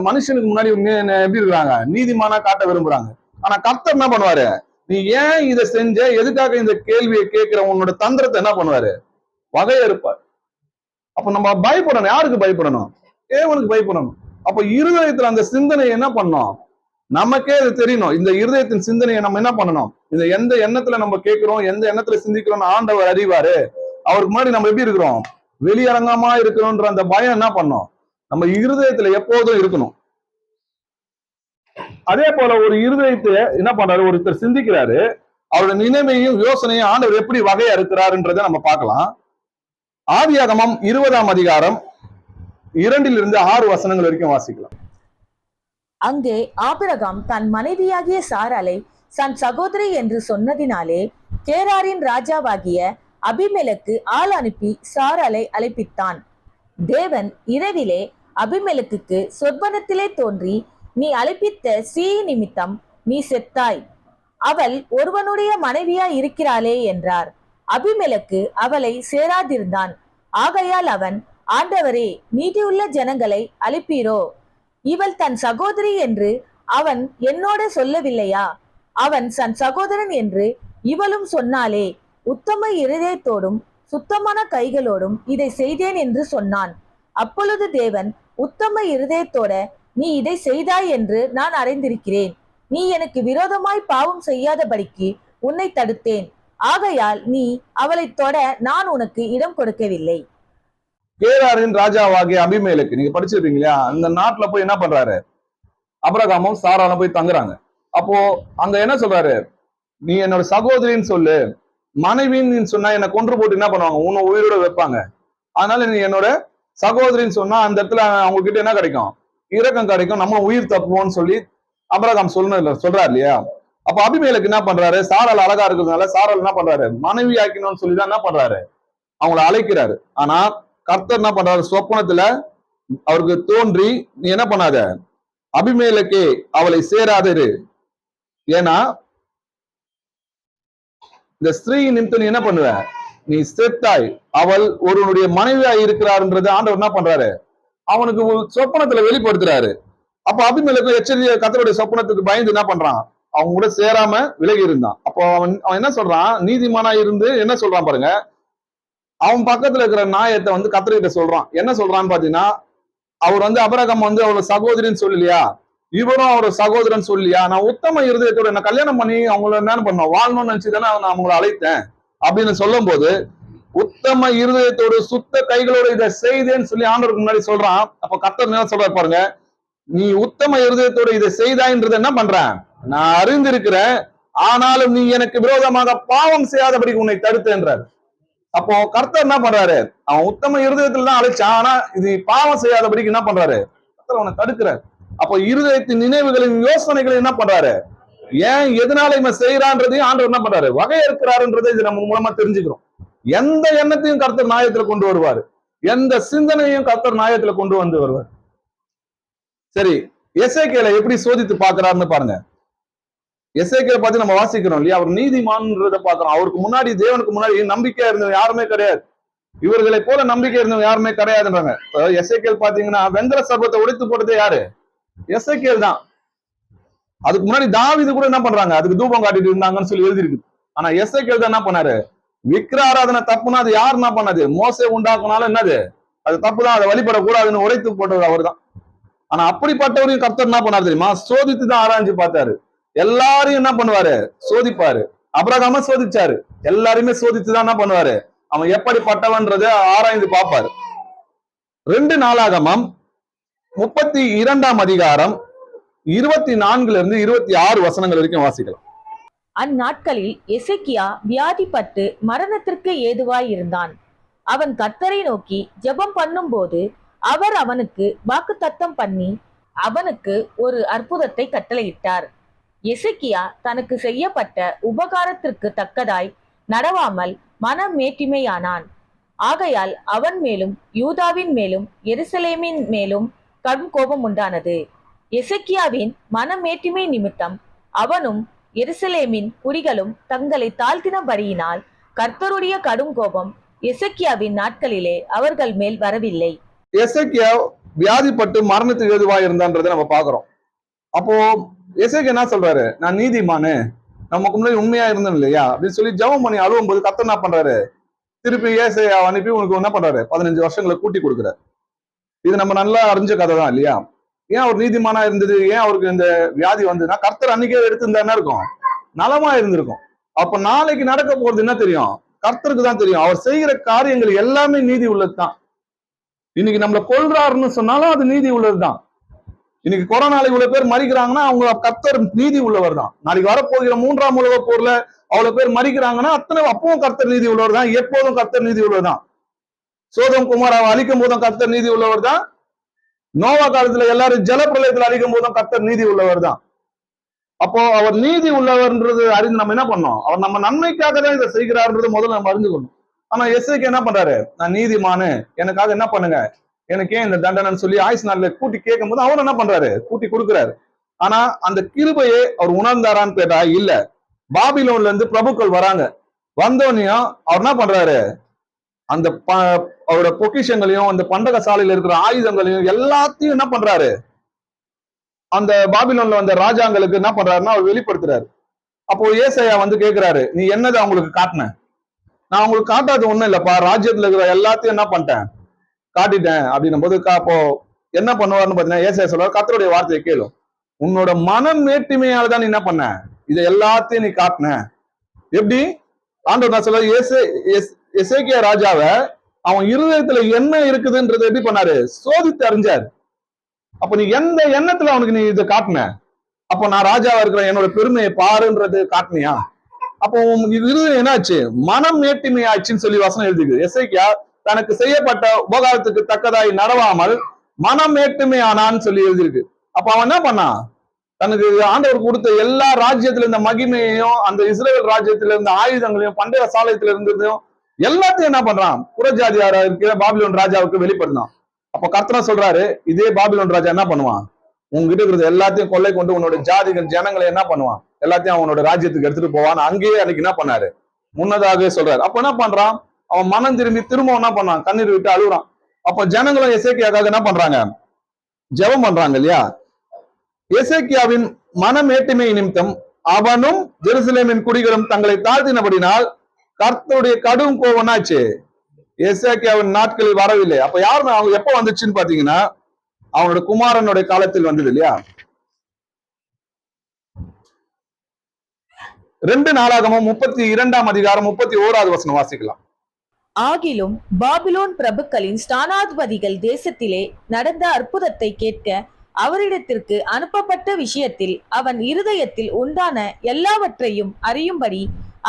மனுஷனுக்கு முன்னாடி எப்படி இருக்கிறாங்க, நீதிமானா காட்ட விரும்புறாங்க. ஆனா கர்த்தர் என்ன பண்ணுவாரு, நீ ஏன் இதை செஞ்ச, எதுக்காக இந்த கேள்வியை கேட்கிற, உன்னோட தந்திரத்தை என்ன பண்ணுவாரு, வகையறுப்பார். அப்ப நம்ம பயப்படணும். யாருக்கு பயப்படணும், தேவனுக்கு பயப்படணும். அப்ப இருதயத்துல அந்த சிந்தனையை என்ன பண்ணணும், நமக்கே அது தெரியணும். இந்த இருதயத்தின் சிந்தனையை நம்ம என்ன பண்ணணும், இந்த எந்த எண்ணத்துல நம்ம கேட்கிறோம், எந்த எண்ணத்துல சிந்திக்கிறோம் ஆண்டவர் அறிவாரு. அவருக்கு முன்னாடி நம்ம எப்படி இருக்கிறோம், வெளியரங்கமா இருக்கிறோன்ற அந்த பயம் என்ன பண்ணணும், நம்ம இருதயத்துல எப்போதும் இருக்கணும். அதே போல ஒரு இருதயத்தை என்ன பண்றாரு, ஒருத்தர் சிந்திக்கிறாரு, அவருடைய நினைவையும் யோசனையும் ஆண்டவர் எப்படி வகையா இருக்கிறாருன்றதை நம்ம பார்க்கலாம். ஆதியாகமம் 20ஆம் அதிகாரம் 2 to 6 வசனங்கள் வரைக்கும் வாசிக்கலாம். அங்கே ஆபிரகாம் தன் மனைவியாகிய சாராளை தன் சகோதரி என்று சொன்னதினாலே கேராரின் ராஜாவாகிய அபிமெலக்கு ஆள் அனுப்பி சாராளை அழைப்பித்தான். தேவன் இரவிலே அபிமெலக்குக்கு சொப்பனத்திலே தோன்றி, நீ அழைப்பித்த ஸ்ரீ நிமித்தம் நீ செத்தாய், அவள் ஒருவனுடைய மனைவியாய் இருக்கிறாளே என்றார். அபிமெலக்கு அவளை சேராதிருந்தான். ஆகையால் அவன், ஆண்டவரே, நீதியுள்ள ஜனங்களை அழைப்பீரோ, இவள் தன் சகோதரி என்று அவன் என்னோட சொல்லவில்லையா, அவன் தன் சகோதரன் என்று இவளும் சொன்னாலே, உத்தம இருதயத்தோடும் சுத்தமான கைகளோடும் இதை செய்தேன் என்று சொன்னான். அப்பொழுது தேவன், உத்தம இருதயத்தோட நீ இதை செய்தாய் என்று நான் அறிந்திருக்கிறேன். நீ எனக்கு விரோதமாய் பாவம் செய்யாதபடிக்கு உன்னை தடுத்தேன். ஆகையால் நீ அவளை தொட நான் உனக்கு இடம் கொடுக்கவில்லை. கேராரின் ராஜாவாகிய அபிமெலக்கு, நீங்க படிச்சிருப்பீங்களா, அந்த நாட்டுல போய் என்ன பண்றாரு, ஆபிரகாமும் சாராளும் போய் தங்குறாங்க. அப்போ அங்க என்ன சொல்றாரு, நீ என்னோட சகோதரின்னு சொல்லு, மனைவின்னு சொன்னா என்னை கொன்று போட்டு என்ன பண்ணுவாங்க, உன்னை உயிரோட வைப்பாங்க. அதனால நீ என்னோட சகோதரின்னு சொன்னா அந்த இடத்துல அவங்க கிட்ட என்ன கிடைக்கும், இரக்கம் கிடைக்கும், நம்ம உயிர் தப்புவோம்னு சொல்லி ஆபிரகாம் சொல்றாரு இல்லையா? அப்ப அபிமெலக்கு என்ன பண்றாரு, சாராள் அழகா இருக்கிறதுனால சாராள் என்ன பண்றாரு, மனைவி ஆக்கணும்னு சொல்லிதான் என்ன பண்றாரு, அவங்களை அழைக்கிறாரு. ஆனா கர்த்தர் என்ன பண்றாரு, சொப்பனத்துல அவருக்கு தோன்றி, நீ என்ன பண்ணாத, அபிமெலக்கே அவளை சேராதிரு, ஏன்னா இந்த ஸ்திரீ நிமித்தம் நீ என்ன பண்ணுவ, நீ செத்தாய், அவள் ஒருவனுடைய மனைவியாய் இருக்கிறார்ன்றது ஆண்டவர் என்ன பண்றாரு, அவனுக்கு சொப்பனத்துல வெளிப்படுத்துறாரு. அப்ப அபிமெலக்கு எச்சரிக்கை, கர்த்தருடைய சொப்பனத்துக்கு பயந்து என்ன பண்றான், அவங்க கூட சேராம விலகி இருந்தான். அப்போ அவன் என்ன சொல்றான், நீதிமானா இருந்து என்ன சொல்றான் பாருங்க, அவன் பக்கத்துல இருக்கிற நாயத்தை கர்த்தர்கிட்ட சொல்றான். என்ன சொல்றான்னு பாத்தீங்கன்னா, அவர் ஆபிரகாம் அவரோட சகோதரின்னு சொல்லலையா, இவரும் அவரோட சகோதரன் சொல்லியா, நான் உத்தம இருதயத்தோட என்ன கல்யாணம் பண்ணி அவங்கள என்ன பண்ணோம், வாழணும்னு நினைச்சுதானே நான் அவங்களை அழைத்தேன் அப்படின்னு சொல்லும் போது, உத்தம இருதயத்தோடு சுத்த கைகளோடு இதை செய்தேன்னு சொல்லி ஆண்டவருக்கு முன்னாடி சொல்றான். அப்ப கர்த்தர் என்ன சொல்றாரு பாருங்க, நீ உத்தம இருதயத்தோட இதை செய்தாய்ன்றது என்ன பண்றேன், நான் அறிந்திருக்கிறேன். ஆனாலும் நீ எனக்கு விரோதமாக பாவம் செய்யாதபடிக்கு உன்னை தடுத்தேன்றார். அப்போ கர்த்தர் என்ன பண்றாரு, அவன் உத்தம இருதயத்துல தான் அழைச்சான். ஆனா இது பாவம் செய்யாதபடிக்கு என்ன பண்றாரு, கர்த்தர் அவனை தடுக்கிறார். அப்போ இருதயத்தின் நினைவுகளின் யோசனைகளை என்ன பண்றாரு, ஏன் எதனால இவன் செய்யறான்றதையும் ஆண்டவர் என்ன பண்றாரு, வகையறுக்கிறாருன்றதை இது நம்ம மூலமா தெரிஞ்சுக்கிறோம். எந்த எண்ணத்தையும் கர்த்தர் நியாயத்துல கொண்டு வருவார், எந்த சிந்தனையும் கர்த்தர் நியாயத்துல கொண்டு வந்து வருவார். சரி, எசேக்கியேலை எப்படி சோதித்து பாக்குறாருன்னு பாருங்க. எசேக்கியேலை பத்தி நம்ம வாசிக்கிறோம் இல்லையா, அவர் நீதிமான்றதை பாக்குறோம். அவருக்கு முன்னாடி, தேவனுக்கு முன்னாடி நம்பிக்கையா இருந்தவங்க யாருமே கிடையாது. இவர்களை போல நம்பிக்கை இருந்தவங்க யாருமே கிடையாதுன்றாங்க. எசேக்கியேல் பாத்தீங்கன்னா வெங்கல சர்பத்தை உடைத்து போட்டதே யாரு, எசேக்கியேல் தான். அதுக்கு முன்னாடி தாவீது கூட என்ன பண்றாங்க, அதுக்கு தூபம் காட்டிட்டு இருந்தாங்கன்னு சொல்லி எழுதிருக்கு. ஆனா எசேக்கியேல் தான் என்ன பண்ணாரு, விக்கிர ஆராதனை தப்புனா அது யார் என்ன பண்ணது, மோசே உண்டாக்குனாலும் என்னது அது தப்புதான், அதை வழிபடக்கூடாதுன்னு உடைத்து போட்டது அவர் தான். ஆனா அப்படிப்பட்டவரையும் கர்த்தர் என்ன பண்ணாரு தெரியுமா, சோதித்து தான் ஆராய்ஞ்சு பார்த்தாரு. எல்லாரையும் என்ன பண்ணுவாரு, சோதிப்பாரு. அபிரகாம சோதிச்சாரு, எல்லாருமே சோதித்துதான் என்ன பண்ணுவாரு, அவன் எப்படிப்பட்டவன்றதை ஆராய்ந்து பார்ப்பாரு. 2 நாளாகமம் 32ஆம் அதிகாரம் 24 இருந்து 26 வசனங்கள் வரைக்கும் வாசிக்கலாம். அந்நாட்களில் எசேக்கியா வியாதிப்பட்டு மரணத்திற்கு ஏதுவாயிருந்தான். அவன் கர்த்தரை நோக்கி ஜெபம் பண்ணும்போது அவர் அவனுக்கு வாக்குத்தத்தம் பண்ணி அவனுக்கு ஒரு அற்புதத்தை கட்டளையிட்டார். எசேக்கியா தனக்கு செய்யப்பட்ட உபகாரத்திற்கு தக்கதாய் நடவாமல் மனம் மேட்டிமையானான். ஆகையால் அவன் மேலும் யூதாவின் மேலும் எருசலேமின் மேலும் கடும் கோபம் உண்டானது. எசேக்கியாவின் மனமேட்டிமை நிமித்தம் அவனும் எருசலேமின் குடிகளும் தங்களை தாழ்த்தினபடியினால் கர்த்தருடைய கடும் கோபம் எசேக்கியாவின் நாட்களிலே அவர்கள் மேல் வரவில்லை. எசேக்கியா வியாதிப்பட்டு மரணத்துக்கு ஏதுவாக இருந்தான்றதை நம்ம பாக்குறோம். அப்போ எசேக்கியா என்ன சொல்றாரு, நான் நீதிமானு, நமக்கு முன்னாடி உண்மையா இருந்தேன் இல்லையா அப்படின்னு சொல்லி ஜெபம் பண்ணி அழுவும் போது கர்த்தர் என்ன பண்றாரு, திருப்பி ஏசாயா அனுப்பி உனக்கு என்ன பண்றாரு, 15 வருஷங்களை கூட்டி கொடுக்குறாரு. இது நம்ம நல்லா அறிஞ்ச கதை தான் இல்லையா. ஏன் அவர் நீதிமானா இருந்தது, ஏன் அவருக்கு இந்த வியாதி வந்ததுன்னா, கர்த்தர் அன்னைக்கே எடுத்திருந்தா என்ன இருக்கும், நலமா இருந்திருக்கும். அப்ப நாளைக்கு நடக்க போறது என்ன தெரியும், கர்த்தருக்கு தான் தெரியும். அவர் செய்கிற காரியங்கள் எல்லாமே நீதி உள்ளதுதான். இன்னைக்கு நம்மள கொல்றாருன்னு சொன்னாலும் அது நீதி உள்ளதுதான். இன்னைக்கு கொரோனால இவ்வளவு பேர் மறிக்கிறாங்கன்னா அவங்க கர்த்தர் நீதி உள்ளவர் தான். நாளைக்கு வரப்போகிற 3ஆம் உலக போர்ல அவ்வளவு பேர் மறிக்கிறாங்கன்னா அத்தனை அப்பவும் கர்த்தர் நீதி உள்ளவர் தான். எப்போதும் கர்த்தர் நீதி உள்ளவர் தான். சோதம் குமாராவை அழிக்கும் போதும் கர்த்தர் நீதி உள்ளவர் தான். நோவா காலத்துல எல்லாரும் ஜலப்பிரளயத்துல அழிக்கும் போதும் கர்த்தர் நீதி உள்ளவர் தான். அப்போ அவர் நீதி உள்ளவர்ன்றது அறிந்து நம்ம என்ன பண்ணோம், அவர் நம்ம நன்மைக்காக தான் இதை செய்கிறார்ன்றது முதல்ல நம்ம அறிஞ்சுக்கணும். ஆனா எஸ்ஐக்கு என்ன பண்றாரு, நான் நீதிமானு, எனக்காக என்ன பண்ணுங்க, எனக்கு ஏன் இந்த தண்டனைன்னு சொல்லி ஆயுசு நாள்ல கூட்டி கேட்கும் போது அவர் என்ன பண்றாரு, கூட்டி கொடுக்குறாரு. ஆனா அந்த கிருபையை அவர் உணர்ந்தாரான்னு கேட்டா இல்ல. பாபிலோன்ல இருந்து பிரபுக்கள் வராங்க, வந்தோன்னையும் அவர் என்ன பண்றாரு, அந்த அவரோட பொக்கிஷங்களையும் அந்த பண்டக சாலையில இருக்கிற ஆயுதங்களையும் எல்லாத்தையும் என்ன பண்றாரு, அந்த பாபிலோன்ல வந்த ராஜாங்களுக்கு என்ன பண்றாருன்னா அவர் வெளிப்படுத்துறாரு. அப்போ ஏசாயா வந்து கேட்கிறாரு, நீ என்னது அவங்களுக்கு காட்டின, நான் உங்களுக்கு காட்டாது ஒண்ணும் இல்லப்பா, ராஜ்யத்துல இருக்கிற எல்லாத்தையும் என்ன பண்ணிட்டேன், காட்டிட்டேன் அப்படின்னும் போது அப்போ என்ன பண்ணுவாருன்னு பாத்தீங்கன்னா ஏசாயா சொல்றாரு, கர்த்தருடைய வார்த்தையை கேளு, உன்னோட மனம் மேட்டிமையால தான் நீ என்ன பண்ண, இதை எல்லாத்தையும் நீ காட்டின. எப்படி ஆண்டவர் நான் சொல்ற, எசேக்கியா ராஜாவை அவன் இருதயத்துல என்ன இருக்குதுன்றது எப்படி பண்ணாரு, சோதித்து அறிஞ்சாரு. அப்ப நீ எந்த எண்ணத்துல அவனுக்கு நீ இதை காட்டின, அப்போ நான் ராஜாவா இருக்கிற என்னோட பெருமையை பாருன்றது காட்டினியா, அப்போ இருதயம் என்னாச்சு, மனம் மேட்டிமை ஆச்சுன்னு சொல்லி வசனம் எழுதிருக்கு. எசேக்கியா தனக்கு செய்யப்பட்ட உபகாரத்துக்கு தக்கதாய் நடவாமல் மனம் மேட்டுமை ஆனான்னு சொல்லி எழுதிருக்கு. அப்ப அவன் என்ன பண்ணான், தனக்கு ஆண்டவர் கொடுத்த எல்லா ராஜ்யத்துல இருந்த மகிமையையும் அந்த இஸ்ரேல் ராஜ்யத்துல இருந்த ஆயுதங்களையும் பண்டைய சாலையத்துல இருந்ததையும் எல்லாத்தையும் என்ன பண்றான், புறஜாதியாரா இருக்கிற பாபிலோன் ராஜாவுக்கு வெளிப்படுத்தான். அப்ப கர்த்தர் சொல்றாரு, இதே பாபிலோன் ராஜா என்ன பண்ணுவான், உங்ககிட்ட இருக்கிறது எல்லாத்தையும் கொள்ளை கொண்டு உன்னோட ஜாதிகள் ஜனங்களை என்ன பண்ணுவான், எல்லாத்தையும் அவனோட ராஜ்யத்துக்கு எடுத்துட்டு போவான். அங்கேயே அன்னைக்கு என்ன பண்ணாரு, முன்னதாகவே சொல்றாரு. அப்ப என்ன பண்றான், அவன் மனம் திரும்பி திரும்ப என்ன பண்ணான், கண்ணீர் விட்டு அழுகுறான். அப்ப ஜனங்களும் எசேக்கியாக்காக என்ன பண்றாங்க, ஜெபம் பண்றாங்க இல்லையா. எசேக்கியாவின் மனமேட்டிமை நிமித்தம் அவனும் ஜெருசலேமின் குடிகளும் தங்களை தாழ்த்தினபடினால் கர்த்தருடைய கடும் கோவனாச்சு எசேக்கியாவின் நாட்களில் வரவில்லை. அப்ப யாருமே அவங்க எப்ப வந்துச்சுன்னு பாத்தீங்கன்னா அவனோட குமாரனுடைய காலத்தில் வந்தது இல்லையா. 2 நாளாகமும் 32ஆம் அதிகாரம் 31வது வசனம் வாசிக்கலாம். ஆகிலும் பாபிலோன் பிரபுக்களின் ஸ்தானாதிபதிகள் தேசத்திலே நடந்த அற்புதத்தை கேட்க அவரிடத்திற்கு அனுப்பப்பட்ட விஷயத்தில் அவன் இருதயத்தில் உண்டான எல்லாவற்றையும் அறியும்படி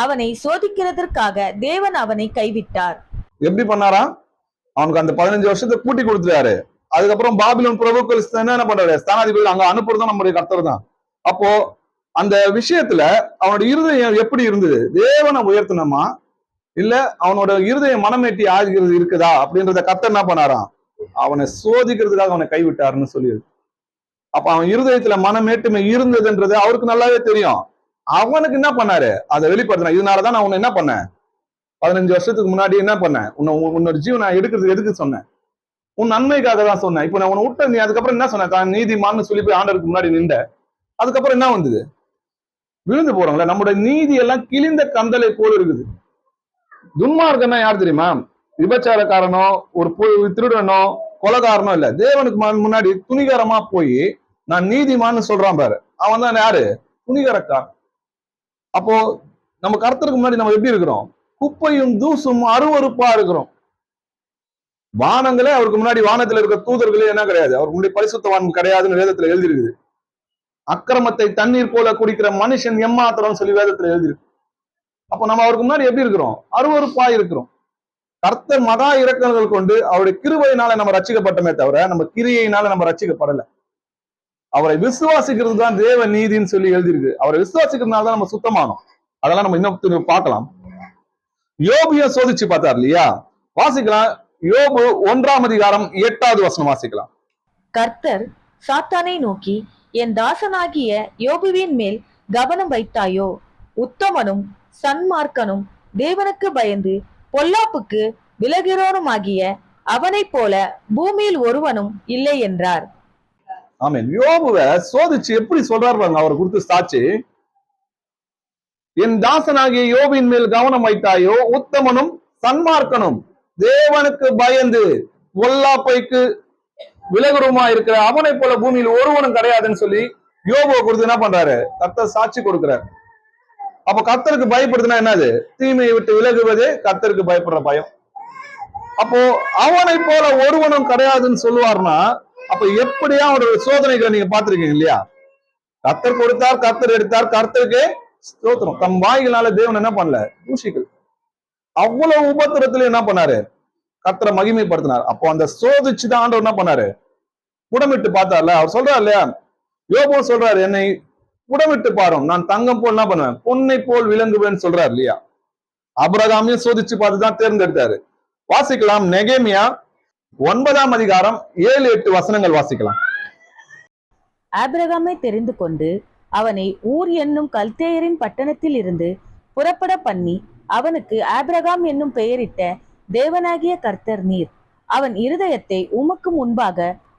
அவனை சோதிக்கிறதற்காக தேவன் அவனை கைவிட்டார். எப்படி பண்ணாரா? அவனுக்கு அந்த 15 வருஷத்தை கூட்டி கொடுத்துட்டாரு. அதுக்கப்புறம் பாபிலோன் பிரபுக்கள் என்ன பண்றாரு? ஸ்தானாதிபதிகள் அங்க அனுப்புறதும் நம்முடைய கர்த்தர் தான். அப்போ அந்த விஷயத்துல அவனோட இருதயம் எப்படி இருந்தது? தேவனை உயர்த்தணுமா இல்ல அவனோட இருதய மனமேட்டி ஆகிறது இருக்குதா அப்படின்றத கர்த்தர் என்ன பண்ணாராம்? அவனை சோதிக்கிறதுக்காக அவனை கைவிட்டாருன்னு சொல்லியிருக்கு. அப்ப அவன் இருதயத்துல மனமேட்டுமை இருந்ததுன்றது அவருக்கு நல்லாவே தெரியும். அவனுக்கு என்ன பண்ணாரு? அதை வெளிப்படுத்தினா. இதனாலதான் நான் உன்னை என்ன பண்ணேன்? 15 வருஷத்துக்கு முன்னாடி என்ன பண்ணேன்? உன்னோட ஜீவன் நான் எடுக்கிறது எதுக்கு சொன்னேன்? உன் நன்மைக்காக தான் சொன்னேன். இப்ப நான் உன்னை விட்ட நீ அதுக்கப்புறம் என்ன சொன்ன? தான் நீதிமான்னு சொல்லி போய் ஆண்டருக்கு முன்னாடி நின்ற. அதுக்கப்புறம் என்ன வந்தது? விழுந்து போறோம்ல. நம்முடைய நீதி எல்லாம் கிழிந்த கந்தலை போல இருக்குது. துன்மார்க்கன்னா யார் தெரியுமா? விபச்சாரக்காரனோ ஒரு திருடனோ கொலைகாரனோ இல்ல. தேவனுக்கு முன்னாடி துணிகரமா போய் நான் நீதிமான்னு சொல்றான் பாரு, அவன் தான் யாரு? துணிகரக்காரன். அப்போ நம்ம கர்த்தருக்கு முன்னாடி நம்ம எப்படி இருக்கிறோம்? குப்பையும் தூசும் அருவருப்பா இருக்கிறோம். வானங்களே அவருக்கு முன்னாடி, வானத்துல இருக்க தூதர்களே என்ன கிடையாது, அவருக்கு முன்னாடி பரிசுத்தவான் கிடையாதுன்னு வேதத்துல எழுதிருக்குது. அக்கிரமத்தை தண்ணீர் போல குடிக்கிற மனுஷன் எம்மாத்திரம் சொல்லி வேதத்துல எழுதிருக்கு. அப்போ நம்ம அவருக்கு முன்னாடி எப்படி இருக்கிறோம்? அருவருப்பா இருக்கிறோம். கர்த்தர் மகா இரக்கங்கள் கொண்டு அவருடைய கிருபையினால நம்ம ரட்சிக்கப்பட்டமே தவிர நம்ம கிரியையினால நம்ம ரட்சிக்கப்படல. அவரை விசுவாசிக்கிறது தான் தேவ நீதின்னு சொல்லி எழுதியிருக்கு. அவரை விசுவாசிக்கிறதுனால தான் நம்ம சுத்தமானோம். அதெல்லாம் நம்ம இன்னும் பார்க்கலாம். யோபிய சோதிச்சு பார்த்தார் இல்லையா? வாசிக்கலாம். யோபு 1ஆம் அதிகாரம் 8வது வசனம் வாசிக்கலாம். கர்த்தர் சாத்தானை நோக்கி, என் தாசனாகிய யோபுவின் மேல் கவனம் வைத்தாயோ? உத்தமனும் சன்மார்க்கனும் தேவனுக்கு பயந்து பொல்லாப்புக்கு விலகிறோனுமாகிய அவனைப் போல பூமியில் ஒருவனும் இல்லை என்றார். ஆமென். யோபுவை சோதிச்சு எப்படி சொல்றாரு பாருங்க அவர் குறித்து சாட்சி. என் தாசனாகிய யோபின் மேல் கவனம் வைத்தாயோ? உத்தமனும் சன்மார்க்கனும் தேவனுக்கு பயந்து பொல்லாப்பைக்கு விலகுறமா இருக்கிற அவனை போல பூமியில் ஒருவனும் கிடையாதுன்னு சொல்லி யோபுவை குறித்து என்ன பண்றாரு? கர்த்தர் சாட்சி கொடுக்கிறார். அப்ப கர்த்தருக்கு பயப்படுதுன்னா என்னது? தீமையை விட்டு விலகுவதே கர்த்தருக்கு பயப்படுற பயம். அப்போ அவனை போல ஒருவனும் கிடையாதுன்னு சொல்லுவார்னா அப்ப எப்படியா ஒரு சோதனைகளை நீங்க பாத்திருக்கீங்க இல்லையா? கர்த்தர் கொடுத்தார், கர்த்தர் எடுத்தார், கர்த்தருக்கே ஸ்தோத்திரம். தம் வாய்களால தேவன் என்ன பண்ணல? தூஷிகள். அவ்வளவு உபத்திரத்துல என்ன பண்ணாரு? கர்த்தரை மகிமைப்படுத்தினார். அப்போ அந்த சோதிச்சுதான் ஆண்டவர் என்ன பண்ணாரு? புடமிட்டு பார்த்தார்ல. அவர் சொல்றாரு இல்லையா? யோபு சொல்றாரு, என்னை புடமிட்டு பாரும், நான் தங்கம் போல் என்ன பண்ணுவேன்? பொன்னை போல் விளங்குவேன்னு சொல்றாரு இல்லையா? ஆபிரகாமையும் சோதிச்சு பார்த்துதான் தேர்ந்தெடுத்தாரு. வாசிக்கலாம். நெகேமியா 9ஆம் அதிகாரம் 7-8 வசனங்கள் வாசிக்கலாம். ஆபிரகாமை தெரிந்து கொண்டு அவனை ஊர் என்னும் கல்தேயரின் பட்டணத்தில் இருந்து புறப்பட பண்ணி அவனுக்கு ஆபிரகாம் என்னும் பெயரிட்ட தேவனாகிய கர்த்தர் நீர். அவன் இருதயத்தை உமக்கு முன்பாக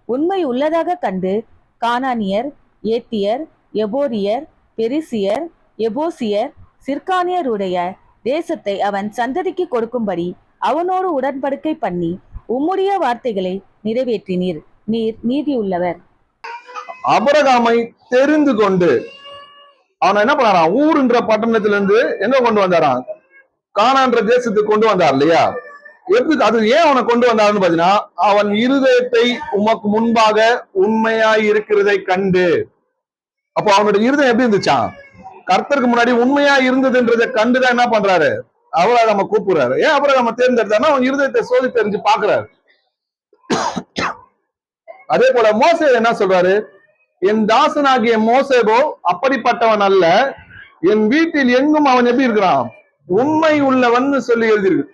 உண்மை உள்ளதாக கண்டு கானானியர், ஏத்தியர், எபோரியர், பெரிசியர், எபோசியர், சிற்கானியருடைய தேசத்தை அவன் சந்ததிக்கு கொடுக்கும்படி அவனோடு உடன்படிக்கை பண்ணி உம்முடைய வார்த்தைகளை நிறைவேற்றினீர். நீர் நீதியுள்ளவர். ஆபிரகாமை தெரிந்து கொண்டு அவனை என்ன பண்ணாராம்? ஊர்ன்ற பட்டணத்துல இருந்து எங்க கொண்டு வந்தாராம்? கானான்ற தேசத்துக்கு கொண்டு வந்தார் இல்லையா? எப்படி அது ஏன் அவனை கொண்டு வந்தாருன்னு பாத்தீங்கன்னா, அவன் இருதயத்தை உமக்கு முன்பாக உண்மையாய் இருக்கிறதை கண்டு. அப்போ அவனோட இருதயம் எப்படி இருந்துச்சான்? கர்த்தருக்கு முன்னாடி உண்மையா இருந்ததுன்றதை கண்டுதான் என்ன பண்றாரு? ஆபிரகாமை கூப்பிடுறாரு. ஏன் ஆபிரகாமை தேர்ந்தெடுத்தாருன்னா அவன் இருதயத்தை சோதி தெரிஞ்சு பாக்குறாரு. அதே போல மோசே என்ன சொல்றாரு? என் தாசனாகிய மோசேபோ அப்படிப்பட்டவன் அல்ல, என் வீட்டில் எங்கும் அவன் எப்படி இருக்கிறான்? உண்மை உள்ளவன் சொல்லி எழுதியிருக்கு.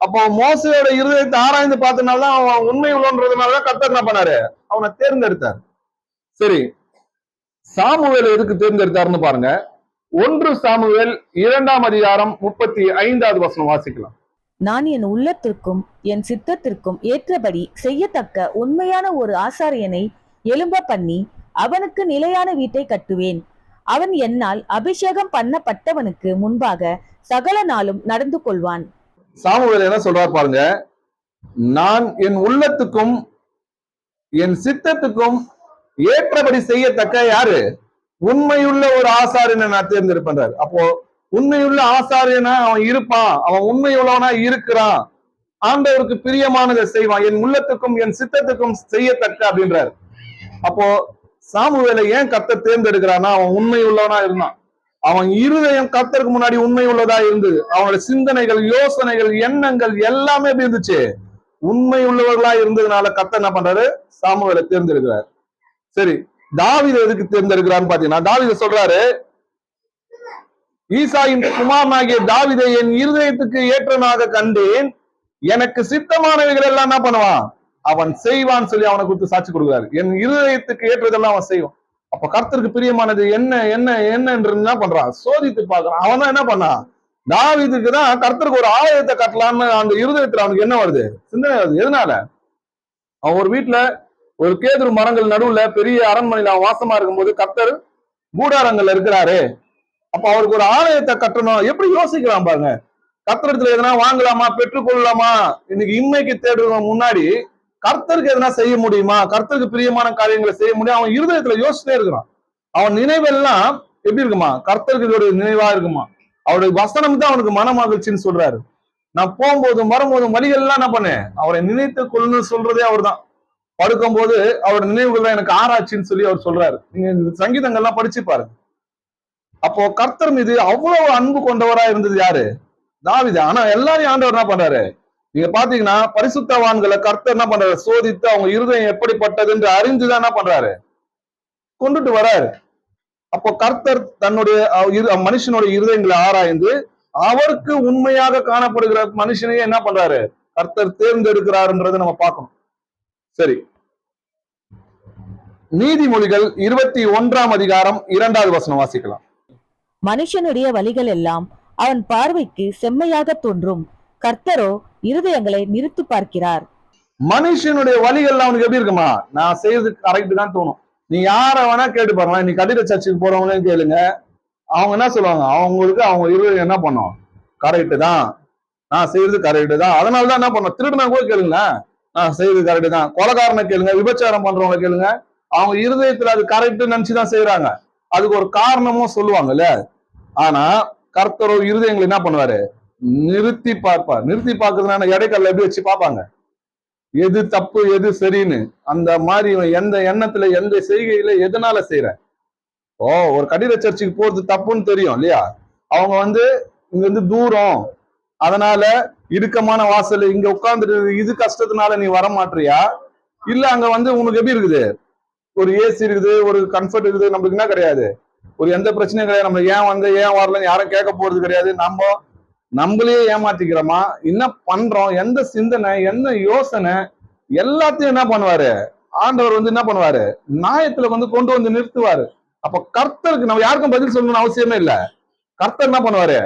அப்போ மோசையோட இருதயத்தை ஆராய்ந்து பார்த்தனால்தான் அவன் உண்மை உள்ளன்றதுனாலதான் கர்த்தர் என்ன பண்ணாரு? அவனை தேர்ந்தெடுத்தார். சரி, சாமுவேல் எதுக்கு தேர்ந்தெடுத்தாருன்னு பாருங்க. 1 சாமுவேல் 2ஆம் அதிகாரம் 35வது வசனம் வாசிக்கலாம். நான் என் உள்ளத்திற்கும் என் சித்தத்திற்கும் ஏற்றபடி செய்யத்தக்க உண்மையான ஒரு ஆசாரியனை எழும்ப பண்ணி அவனுக்கு நிலையான வீட்டை கட்டுவேன். அவன் என்னால் அபிஷேகம் பண்ணப்பட்டவனுக்கு முன்பாக சகல நாளும் நடந்து கொள்வான். சாமுவேல் என்ன சொல்றார் பாருங்க. நான் என் உள்ளத்துக்கும் என் சித்தத்துக்கும் ஏற்றபடி செய்யத்தக்க யாரு? உண்மையுள்ள ஒரு ஆசாரியனை நான் தேர்ந்தெடுப்பேன். அப்போ உண்மையுள்ள ஆசாரியனா அவன் இருப்பான், அவன் உண்மையுள்ளவனா இருக்கிறான், ஆண்டவருக்கு பிரியமானதை செய்வான், என் உள்ளத்துக்கும் என் சித்தத்துக்கும் செய்யத்தக்க அப்படின்றார். அப்போ சாமுவேலை ஏன் கர்த்தர் தேர்ந்தெடுக்கிறான்னா அவன் உண்மை உள்ளவனா இருந்தான். அவன் இருதயம் கர்த்தருக்கு முன்னாடி உண்மை உள்ளதா இருந்தது. அவனோட சிந்தனைகள், யோசனைகள், எண்ணங்கள் எல்லாமே எப்படி இருந்துச்சு? உண்மை உள்ளவர்களா இருந்ததுனால கர்த்தர் என்ன பண்றாரு? சாமுவேலை தேர்ந்தெடுக்கிறார். சரி, தாவீதை எதுக்கு தேர்ந்தெடுக்கிறான்னு பாத்தீங்கன்னா, தாவீது சொல்றாரு, ஈசாயின் குமாரனாகிய தாவீதை என் இருதயத்துக்கு ஏற்றனாக கண்டேன், எனக்கு சித்தமானவைகள் எல்லாம் என்ன பண்ணுவான்? அவன் செய்வான்னு சொல்லி அவனை குறித்து சாட்சி கொடுக்கிறாரு. என் இருதயத்துக்கு ஏற்றதெல்லாம் அவன் செய்வான். அப்ப கர்த்தருக்கு பிரியமானது என்ன என்ன என்ன என்று என்ன பண்றான்? சோதித்து பார்க்கறான். அவன் தான் என்ன பண்ணான்? தாவீதுக்கு தான் கர்த்தருக்கு ஒரு ஆலயத்தை கட்டலாம்னு அந்த இருதயத்துல அவனுக்கு என்ன வருது? சிந்தனை வருது. எதனால? அவன் ஒரு வீட்டுல ஒரு கேதுரு மரங்கள் நடுவுல பெரிய அரண்மனையில அவன் வாசமா இருக்கும்போது கர்த்தர் கூடாரங்கள்ல இருக்கிறாரு. அப்ப அவருக்கு ஒரு ஆலயத்தை கட்டணும். எப்படி யோசிக்கிறான் பாருங்க. கர்த்தரிடத்துல எதனா வாங்கலாமா, பெற்றுக்கொள்ளலாமா, இன்னைக்கு இன்மைக்கு தேடுறவங்க முன்னாடி கர்த்தருக்கு எதனா செய்ய முடியுமா, கர்த்தருக்கு பிரியமான காரியங்களை செய்ய முடியும், அவன் இருதயத்துல யோசிச்சுட்டே இருக்கிறான். அவன் நினைவெல்லாம் எப்படி இருக்குமா? கர்த்தருக்கு நினைவா இருக்குமா? அவருடைய வசனம் தான் அவனுக்கு மன மகிழ்ச்சின்னு சொல்றாரு. நான் போகும்போதும் வரும்போதும் வழிகள் என்ன பண்ணேன்? அவரை நினைத்து கொள்ளணும்னு சொல்றதே அவர் தான். படுக்கும் போது அவரோட நினைவுகள் தான் எனக்கு ஆராய்ச்சின்னு சொல்லி அவர் சொல்றாரு. நீங்க சங்கீதங்கள்லாம் படிச்சு பாருங்க. அப்போ கர்த்தர் மீது அவ்வளவு அன்பு கொண்டவரா இருந்தது யாரு? தாவீது. ஆனா எல்லாரையும் ஆண்டவர் என்ன பண்றாரு? நீங்க பாத்தீங்கன்னா பரிசுத்தவான்களை கர்த்தர் என்ன பண்றாரு? சோதித்து அவங்க இருதயம் எப்படிப்பட்டது என்று அறிந்துதான் என்ன பண்றாரு? கொண்டுட்டு வராரு. அப்போ கர்த்தர் தன்னுடைய மனுஷனுடைய இருதயங்களை ஆராய்ந்து அவருக்கு உண்மையாக காணப்படுகிற மனுஷனையே என்ன பண்றாரு? கர்த்தர் தேர்ந்தெடுக்கிறாருன்றதை நம்ம பார்க்கணும். சரி, நீதிமொழிகள் 21ஆம் அதிகாரம் 2வது வசனம் வாசிக்கலாம். மனுஷனுடைய வழிகள் எல்லாம் அவன் பார்வைக்கு செம்மையாக தோன்றும், கர்த்தரோ இருதயங்களை நிறுத்து பார்க்கிறார். மனுஷனுடைய வழிகள் அவனுக்கு எப்படி இருக்குமா? நான் செய்யறது கரெக்ட் தான் தோணும். நீ யார வேணா கேட்டு பாருங்க. நீ கட்டிட சர்ச்சுக்கு போறவங்களையும் கேளுங்க, அவங்க என்ன சொல்லுவாங்க? அவங்களுக்கு அவங்க இருதயம் என்ன பண்ணும்? கரெக்ட் தான், நான் செய்யறது கரெக்ட் தான். அதனாலதான் என்ன பண்ணும்? திருடனா கூட கேளுங்களேன், நான் செய்யறது கரெக்ட் தான். கொலைகாரனை கேளுங்க, விபச்சாரம் பண்றவங்க கேளுங்க, அவங்க இருதயத்துல அது கரெக்ட் நினைச்சுதான் செய்யறாங்க. அதுக்கு ஒரு காரணமும் சொல்லுவாங்கல்ல. ஆனா கர்த்தரோ இருதயங்களை என்ன பண்ணுவாரு? நிறுத்தி பார்ப்பார். நிறுத்தி பார்க்கறதுனா இடைக்கல்ல எப்படி வச்சு பார்ப்பாங்க, எது தப்பு எது சரின்னு. அந்த மாதிரி எந்த எண்ணத்துல எந்த செய்கையில எதனால செய்யற? ஒரு கட்டிட சர்ச்சுக்கு போறது தப்புன்னு தெரியும் இல்லையா? அவங்க இங்க தூரம், அதனால இடுக்கமான வாசல், இங்க உட்கார்ந்துட்டு இது கஷ்டத்தினால நீ வர மாட்டியா? இல்ல அங்க உனக்கு எப்படி இருக்குது? ஒரு ஏசி இருக்குது, ஒரு கம்ஃபர்ட் இருக்குது, நம்மளுக்கு என்ன கிடையாது, ஒரு எந்த பிரச்சனையும் கிடையாது. நம்ம ஏன் வரலன்னு யாரும் கேட்க போறது கிடையாது. நம்மளே ஏமாத்திக்கிறோமா, என்ன பண்றோம், எந்த சிந்தனை, என்ன யோசனை, எல்லாத்தையும் என்ன பண்ணுவாரு? ஆண்டவர் என்ன பண்ணுவாரு? நியாயத்துல கொண்டு வந்து நிறுத்துவாரு. அப்ப கர்த்தருக்கு நம்ம யாருக்கும் பதில் சொல்லணும்னு அவசியமே இல்லை. கர்த்தர் என்ன பண்ணுவாரு?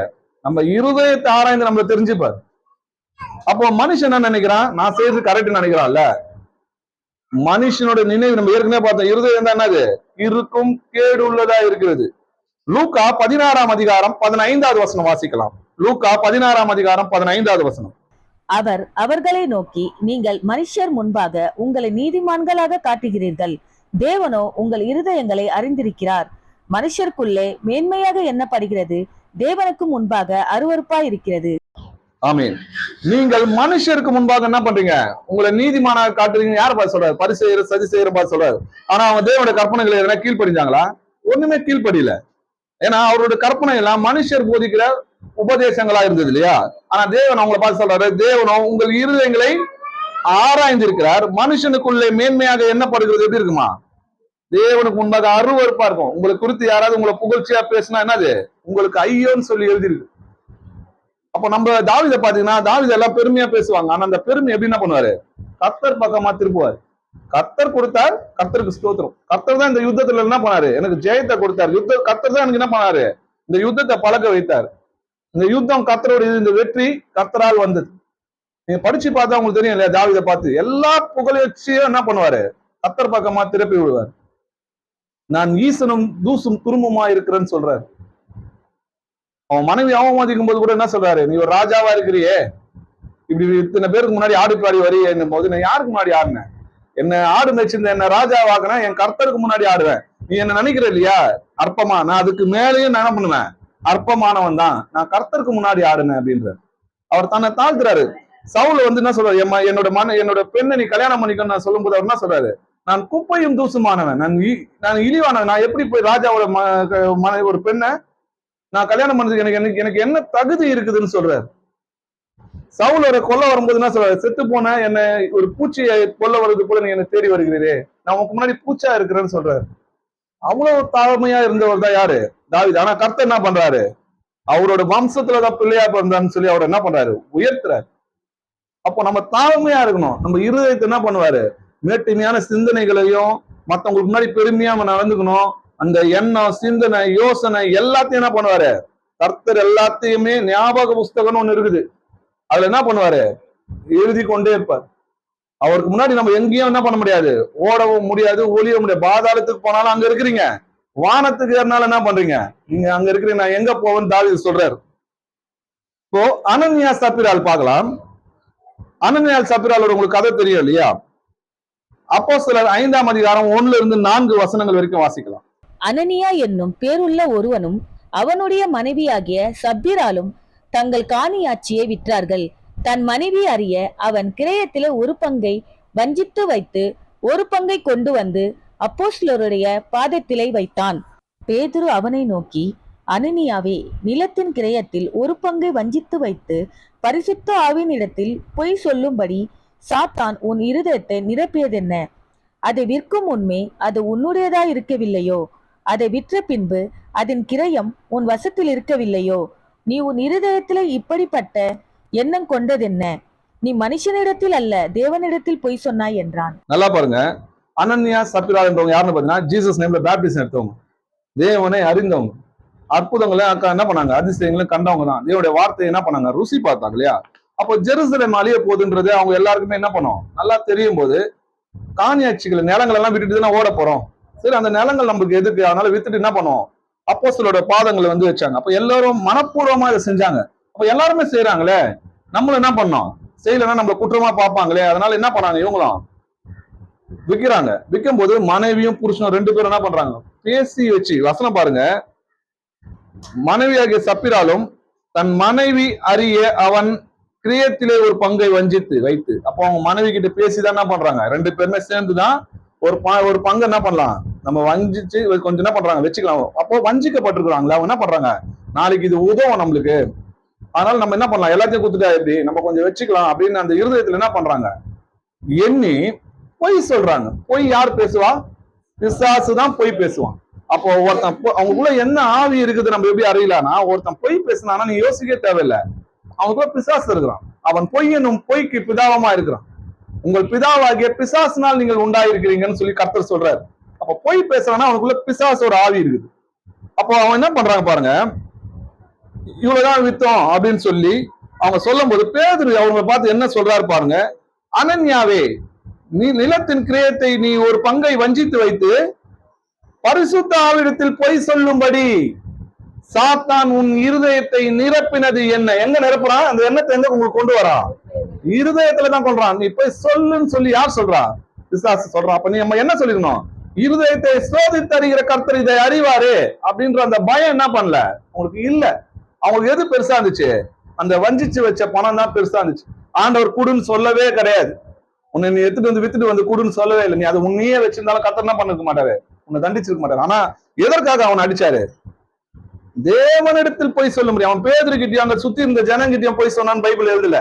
நம்ம இருதயத்தை ஆராய்ந்து நம்மள தெரிஞ்சுப்பாரு. அப்போ மனுஷன் என்ன நினைக்கிறான்? நான் செய்யறது கரெக்ட் நினைக்கிறான்ல. மனுஷனோட நினைவு நம்ம ஏற்கனவே பார்த்தோம். இருதயம் தான் என்னது? இருக்கும் கேடு உள்ளதா இருக்கிறது. லூக்கா 16ஆம் அதிகாரம் 15வது வசனம் வாசிக்கலாம். லூக்கா 16ஆம் அதிகாரம் 15வது வசனம். அவர் அவர்களை நோக்கி, நீங்கள் மனுஷர் முன்பாக உங்களை நீதிமான்களாக காட்டுகிறீர்கள், தேவனோ உங்கள் இருதயங்களை அறிந்திருக்கிறார். மனுஷருக்குள்ளே மேன்மையாக எண்ணப்படுகிறது, தேவனுக்கு முன்பாக அருவருப்பாய் இருக்கிறது. ஆமீன். நீங்கள் மனுஷருக்கு முன்பாக என்ன பண்றீங்க? உங்களை நீதிமானாக காட்டுறீங்க. யார் பார்த்து சொல்றாரு? பரிசேயர் சதுசேயர் பார்த்து சொல்றாரு. ஆனா அவங்க தேவனுடைய கற்பனைகளை எதனா கீழ்ப்படிஞ்சாங்களா? ஒண்ணுமே கீழ்ப்படியில. ஏன்னா அவருடைய கற்பனை எல்லாம் மனுஷர் போதிக்கிற உபதேசங்களா இருந்தது இல்லையா? ஆனா தேவன் அவங்களை பார்த்து சொல்றாரு, தேவனோ உங்கள் இருதயங்களை ஆராய்ந்திருக்கிறார், மனுஷனுக்குள்ளே மேன்மையாக எண்ணப்படுகிறது எப்படி இருக்குமா? தேவனுக்கு முன்பாக அருவருப்பா இருக்கும். உங்களை குறித்து யாராவது உங்களை புகழ்ச்சியா பேசினா என்னது? உங்களுக்கு ஐயோன்னு சொல்லி எழுதிருக்கு. அப்ப நம்ம தாவீதை பாத்தீங்கன்னா, தாவீது எல்லாம் பெருமையா பேசுவாங்க. ஆனா அந்த பெருமை எப்படி என்ன பண்ணுவாரு? கர்த்தர் பக்கமா திருப்புவார். கர்த்தர் கொடுத்தார், கர்த்தருக்கு ஸ்தோத்திரம். கர்த்தர் தான் இந்த யுத்தத்துல என்ன பண்ணாரு? எனக்கு ஜெயத்தை கொடுத்தார். கர்த்தர் தான் எனக்கு என்ன பண்ணாரு? இந்த யுத்தத்தை பழக்க வைத்தார். இந்த யுத்தம் கர்த்தருடைய, இந்த வெற்றி கர்த்தரால் வந்தது. நீங்க படிச்சு பார்த்தா உங்களுக்கு தெரியும் இல்லையா? தாவீதை பார்த்து எல்லா புகழ்ச்சியும் என்ன பண்ணுவாரு? கர்த்தர் பக்கமா திருப்பி விடுவார். நான் ஈசனும் தூசும் துரும்புமா இருக்கிறேன்னு சொல்றாரு. அவன் மனைவி அவமதிக்கும் போது கூட என்ன சொல்றாரு? நீ ஒரு ராஜாவா இருக்கிறியே, இப்படி இத்தனை பேருக்கு முன்னாடி ஆடு பாடி வரி என்னும் போது நான் யாருக்கு முன்னாடி ஆடுனேன்? என்ன ஆடு மேய்ச்சிருந்த என்ன ராஜாவாக்குனா என் கர்த்தருக்கு முன்னாடி ஆடுவேன். நீ என்ன நினைக்கிற இல்லையா அற்பமா? நான் அதுக்கு மேலேயும் நான் என்ன பண்ணுவேன்? அற்பமானவன் தான். நான் கர்த்தருக்கு முன்னாடி ஆடுனேன் அப்படின்ற அவர் தன்னை தாழ்த்துறாரு. சவுல் என்ன சொல்றாரு? என்னோட பெண்ணை நீ கல்யாணம் பண்ணிக்கன்னு நான் சொல்லும் போது அவர் என்ன சொல்றாரு? நான் குப்பையும் தூசுமானவன், நான் இழிவானவன். நான் எப்படி போய் ராஜாவோட ஒரு பெண்ணை நான் கல்யாணம் பண்ணதுக்கு எனக்கு என்ன தகுதி இருக்குதுன்னு சொல்றாரு. சவுலோட கொல்ல வரும்போது என்ன சொல்றாரு? செத்து போன என்ன ஒரு பூச்சியை கொல்ல வருது போல நீ என்ன தேடி வருகிறீரே, நான் உனக்கு முன்னாடி பூச்சா இருக்கிறேன்னு சொல்றாரு. அவ்வளவு தாழ்மையா இருந்தவர் தான் யாரு? தாவீது. ஆனா கர்த்தர் என்ன பண்றாரு? அவரோட வம்சத்துலதான் பிள்ளையா பிறந்தான்னு சொல்லி அவர் என்ன பண்றாரு? உயர்த்துறாரு. அப்போ நம்ம தாழ்மையா இருக்கணும். நம்ம இருதயத்தை என்ன பண்ணுவாரு? மேட்டுமையான சிந்தனைகளையும் மத்தவங்களுக்கு முன்னாடி பெருமையா நம்ம நடந்துக்கணும். அந்த எண்ணம், சிந்தனை, யோசனை எல்லாத்தையும் என்ன பண்ணுவாரு? கர்த்தர் எல்லாத்தையுமே ஞாபக புஸ்தகம்னு ஒண்ணு இருக்குது, அதுல என்ன பண்ணுவாரு? எழுதி கொண்டே இருப்பார். அவருக்கு முன்னாடி நம்ம எங்கேயும் என்ன பண்ண முடியாது, ஓடவும் முடியாது, ஒளியவும் முடியாது. பாதாளத்துக்கு போனாலும் அங்க இருக்கிறீங்க, வானத்துக்கு ஏறினாலும் என்ன பண்றீங்க, நீங்க அங்க இருக்கிறீங்க. நான் எங்க போவேன்னு தாவீது சொல்றாரு. இப்போ அனனியா சப்பிரால் பார்க்கலாம். அனனியால் சப்பிராலோட உங்களுக்கு கதை தெரியும் இல்லையா? அப்போஸ்தலர் 5ஆம் அதிகாரம் 1-4 வசனங்கள் வரைக்கும் வாசிக்கலாம். அனனியா என்னும் பேருள்ள ஒருவனும் அவனுடைய மனைவியாகிய சப்பிராலும் தங்கள் காணியாட்சியை விற்றார்கள். தன் மனைவி அறிய அவன் கிரயத்திலே ஒரு பங்கை வஞ்சித்து வைத்து ஒரு பங்கை கொண்டு வந்து அப்போஸ்தலருடைய பாதத்திலே வைத்தான். பேதுரு அவனை நோக்கி, அனனியாவே, நிலத்தின் கிரயத்தில் ஒரு பங்கை வஞ்சித்து வைத்து பரிசுத்த ஆவியினிடத்தில் பொய் சொல்லும்படி சாத்தான் உன் இருதயத்தை நிரப்பியதென்ன? அதை விற்கும் உண்மை அது உன்னுடையதா இருக்கவில்லையோ? அதை விற்ற பின்பு அதன் கிரயம் உன் வசத்தில் இருக்கவில்லையோ? நீ உன் இருதயத்திலே இப்படிப்பட்ட எண்ணம் கொண்டதென்ன? நீ மனுஷனிடத்தில் அல்ல தேவனிடத்தில் பொய் சொன்னாய் என்றான். நல்லா பாருங்க, அனன்யா சப்பிரால் என்றவங்க யாருன்னு பாத்தீங்கன்னா, ஜீசஸ் நேம்ல பேப்டிசம் எடுத்தவங்க, தேவனை அறிந்தவங்க, அற்புதங்களை என்ன பண்ணாங்க, அதிசயங்களும் கண்டவங்க தான். தேவனுடைய வார்த்தையை என்ன பண்ணாங்க, ருசி பார்த்தாங்க இல்லையா? அப்போ ஜெருசலேம் அழிய போகுதுன்றது அவங்க எல்லாருக்குமே என்ன பண்ணும், நல்லா தெரியும் போது, காணியாட்சிகள் நிலங்கள் எல்லாம் விட்டுட்டு ஓட போறோம், சரி அந்த நிலங்கள் நம்மளுக்கு எதுக்கு, அதனால வித்துட்டு என்ன பண்ணுவோம், அப்போஸ்தலரோட பாதங்களை வந்து வச்சாங்க. அப்ப எல்லாரும் மனப்பூர்வமா இதை செஞ்சாங்க. அப்ப எல்லாருமே செய்யறாங்களே, நம்மளும் என்ன பண்ணோம், செய்யலன்னா நம்மள குற்றமா பார்ப்பாங்களே, அதனால என்ன பண்ணாங்க, இவங்களும் விற்கிறாங்க. விற்கும் போது மனைவியும் புருஷனும் 2 பேரும் என்ன பண்றாங்க, பேசி வச்சு, வசனம் பாருங்க, மனைவியாகிய சப்பிராலும் தன் மனைவி அறிய அவன் கிரியத்திலே ஒரு பங்கை வஞ்சித்து வைத்து. அப்போ அவங்க மனைவி கிட்ட பேசிதான் என்ன பண்றாங்க, 2 பேருமே சேர்ந்துதான் ஒரு பங்கு என்ன பண்ணலாம், நம்ம வஞ்சிச்சு கொஞ்சம் என்ன பண்றாங்க வச்சுக்கலாம். அப்போ வஞ்சிக்கப்பட்டிருக்கிறாங்களா, அவங்க என்ன பண்றாங்க, நாளைக்கு இது உதவும் நம்மளுக்கு, அதனால நம்ம என்ன பண்ணலாம், எல்லாத்தையும் கொடுத்துட்டா எப்படி, நம்ம கொஞ்சம் வச்சுக்கலாம் அப்படின்னு அந்த இருதயத்துல என்ன பண்றாங்க, எண்ணி பொய் சொல்றாங்க. பொய் யார் பேசுவா? பிசாசு தான் பொய் பேசுவான். அப்போ ஒருத்தன் அவங்களுக்குள்ள என்ன ஆவி இருக்குது நம்ம எப்படி அறியலாம்னா, ஒருத்தன் பொய் பேசினானா நீ யோசிக்க தேவையில்லை, அவனுக்குள்ள பிசாசு இருக்கிறான். அவன் பொய் என்னும் பொய்க்கு பிதாவமா இருக்கிறான். உங்கள் பிதாவாகிய பிசாசினால் நீங்கள் உண்டாயிருக்கிறீங்கன்னு சொல்லி கர்த்தர் சொல்றாரு. அப்ப பொய் பேசுறான்னா அவனுக்குள்ள பிசாசோட ஆவி இருக்குது. அப்போ அவன் என்ன பண்றாங்க பாருங்க, இவ்வளவுதான் வித்தோம் அப்படின்னு சொல்லி அவங்க சொல்லும் போது பேதுரு அவங்க பார்த்து என்ன சொல்றாரு பாருங்க, அனன்யாவே, நீ நிலத்தின் கிரயத்தை நீ ஒரு பங்கை வஞ்சித்து வைத்து பரிசுத்த ஆவிடத்தில் பொய் சொல்லும்படி சாத்தான் உன் இருதயத்தை நிரப்பினது என்ன? எங்க நிரப்புறான்? அந்த எண்ணத்தை எங்க உங்களுக்கு கொண்டு வரா? இருதயத்துலதான் கொள்றான். நீ போய் சொல்லுன்னு சொல்லி யார் சொல்றா? பிசாசு சொல்றான். அப்ப நீ நம்ம என்ன சொல்லிக்கணும், இருதயத்தை சோதித்தறிகிற கர்த்தர் இதை அறிவாரு அப்படின்ற அந்த பயம் என்ன பண்ணல உங்களுக்கு இல்ல. அவங்களுக்கு எது பெருசா இருந்துச்சு, அந்த வஞ்சிச்சு வச்ச பணம் தான் பெருசா இருந்துச்சு. ஆண்டவர் குடுன்னு சொல்லவே கிடையாது. உன்னை நீ எடுத்துட்டு வந்து வித்துட்டு வந்து குடுன்னு சொல்லவே இல்லை. நீ அதை உன்னையே வச்சிருந்தாலும் கர்த்தர் என்ன பண்ணிருக்க மாட்டாரு, உன்னை தண்டிச்சிருக்க மாட்டாரு. ஆனா எதற்காக அவன் அடிச்சாரு? தேவனிடத்தில் போய் சொல்ல முடியும். அவன் பேதுருக்கிட்டயும் அங்க சுத்தி இருந்த ஜனங்கிட்டயும் போய் சொன்னான்னு பைபிள் எழுதல.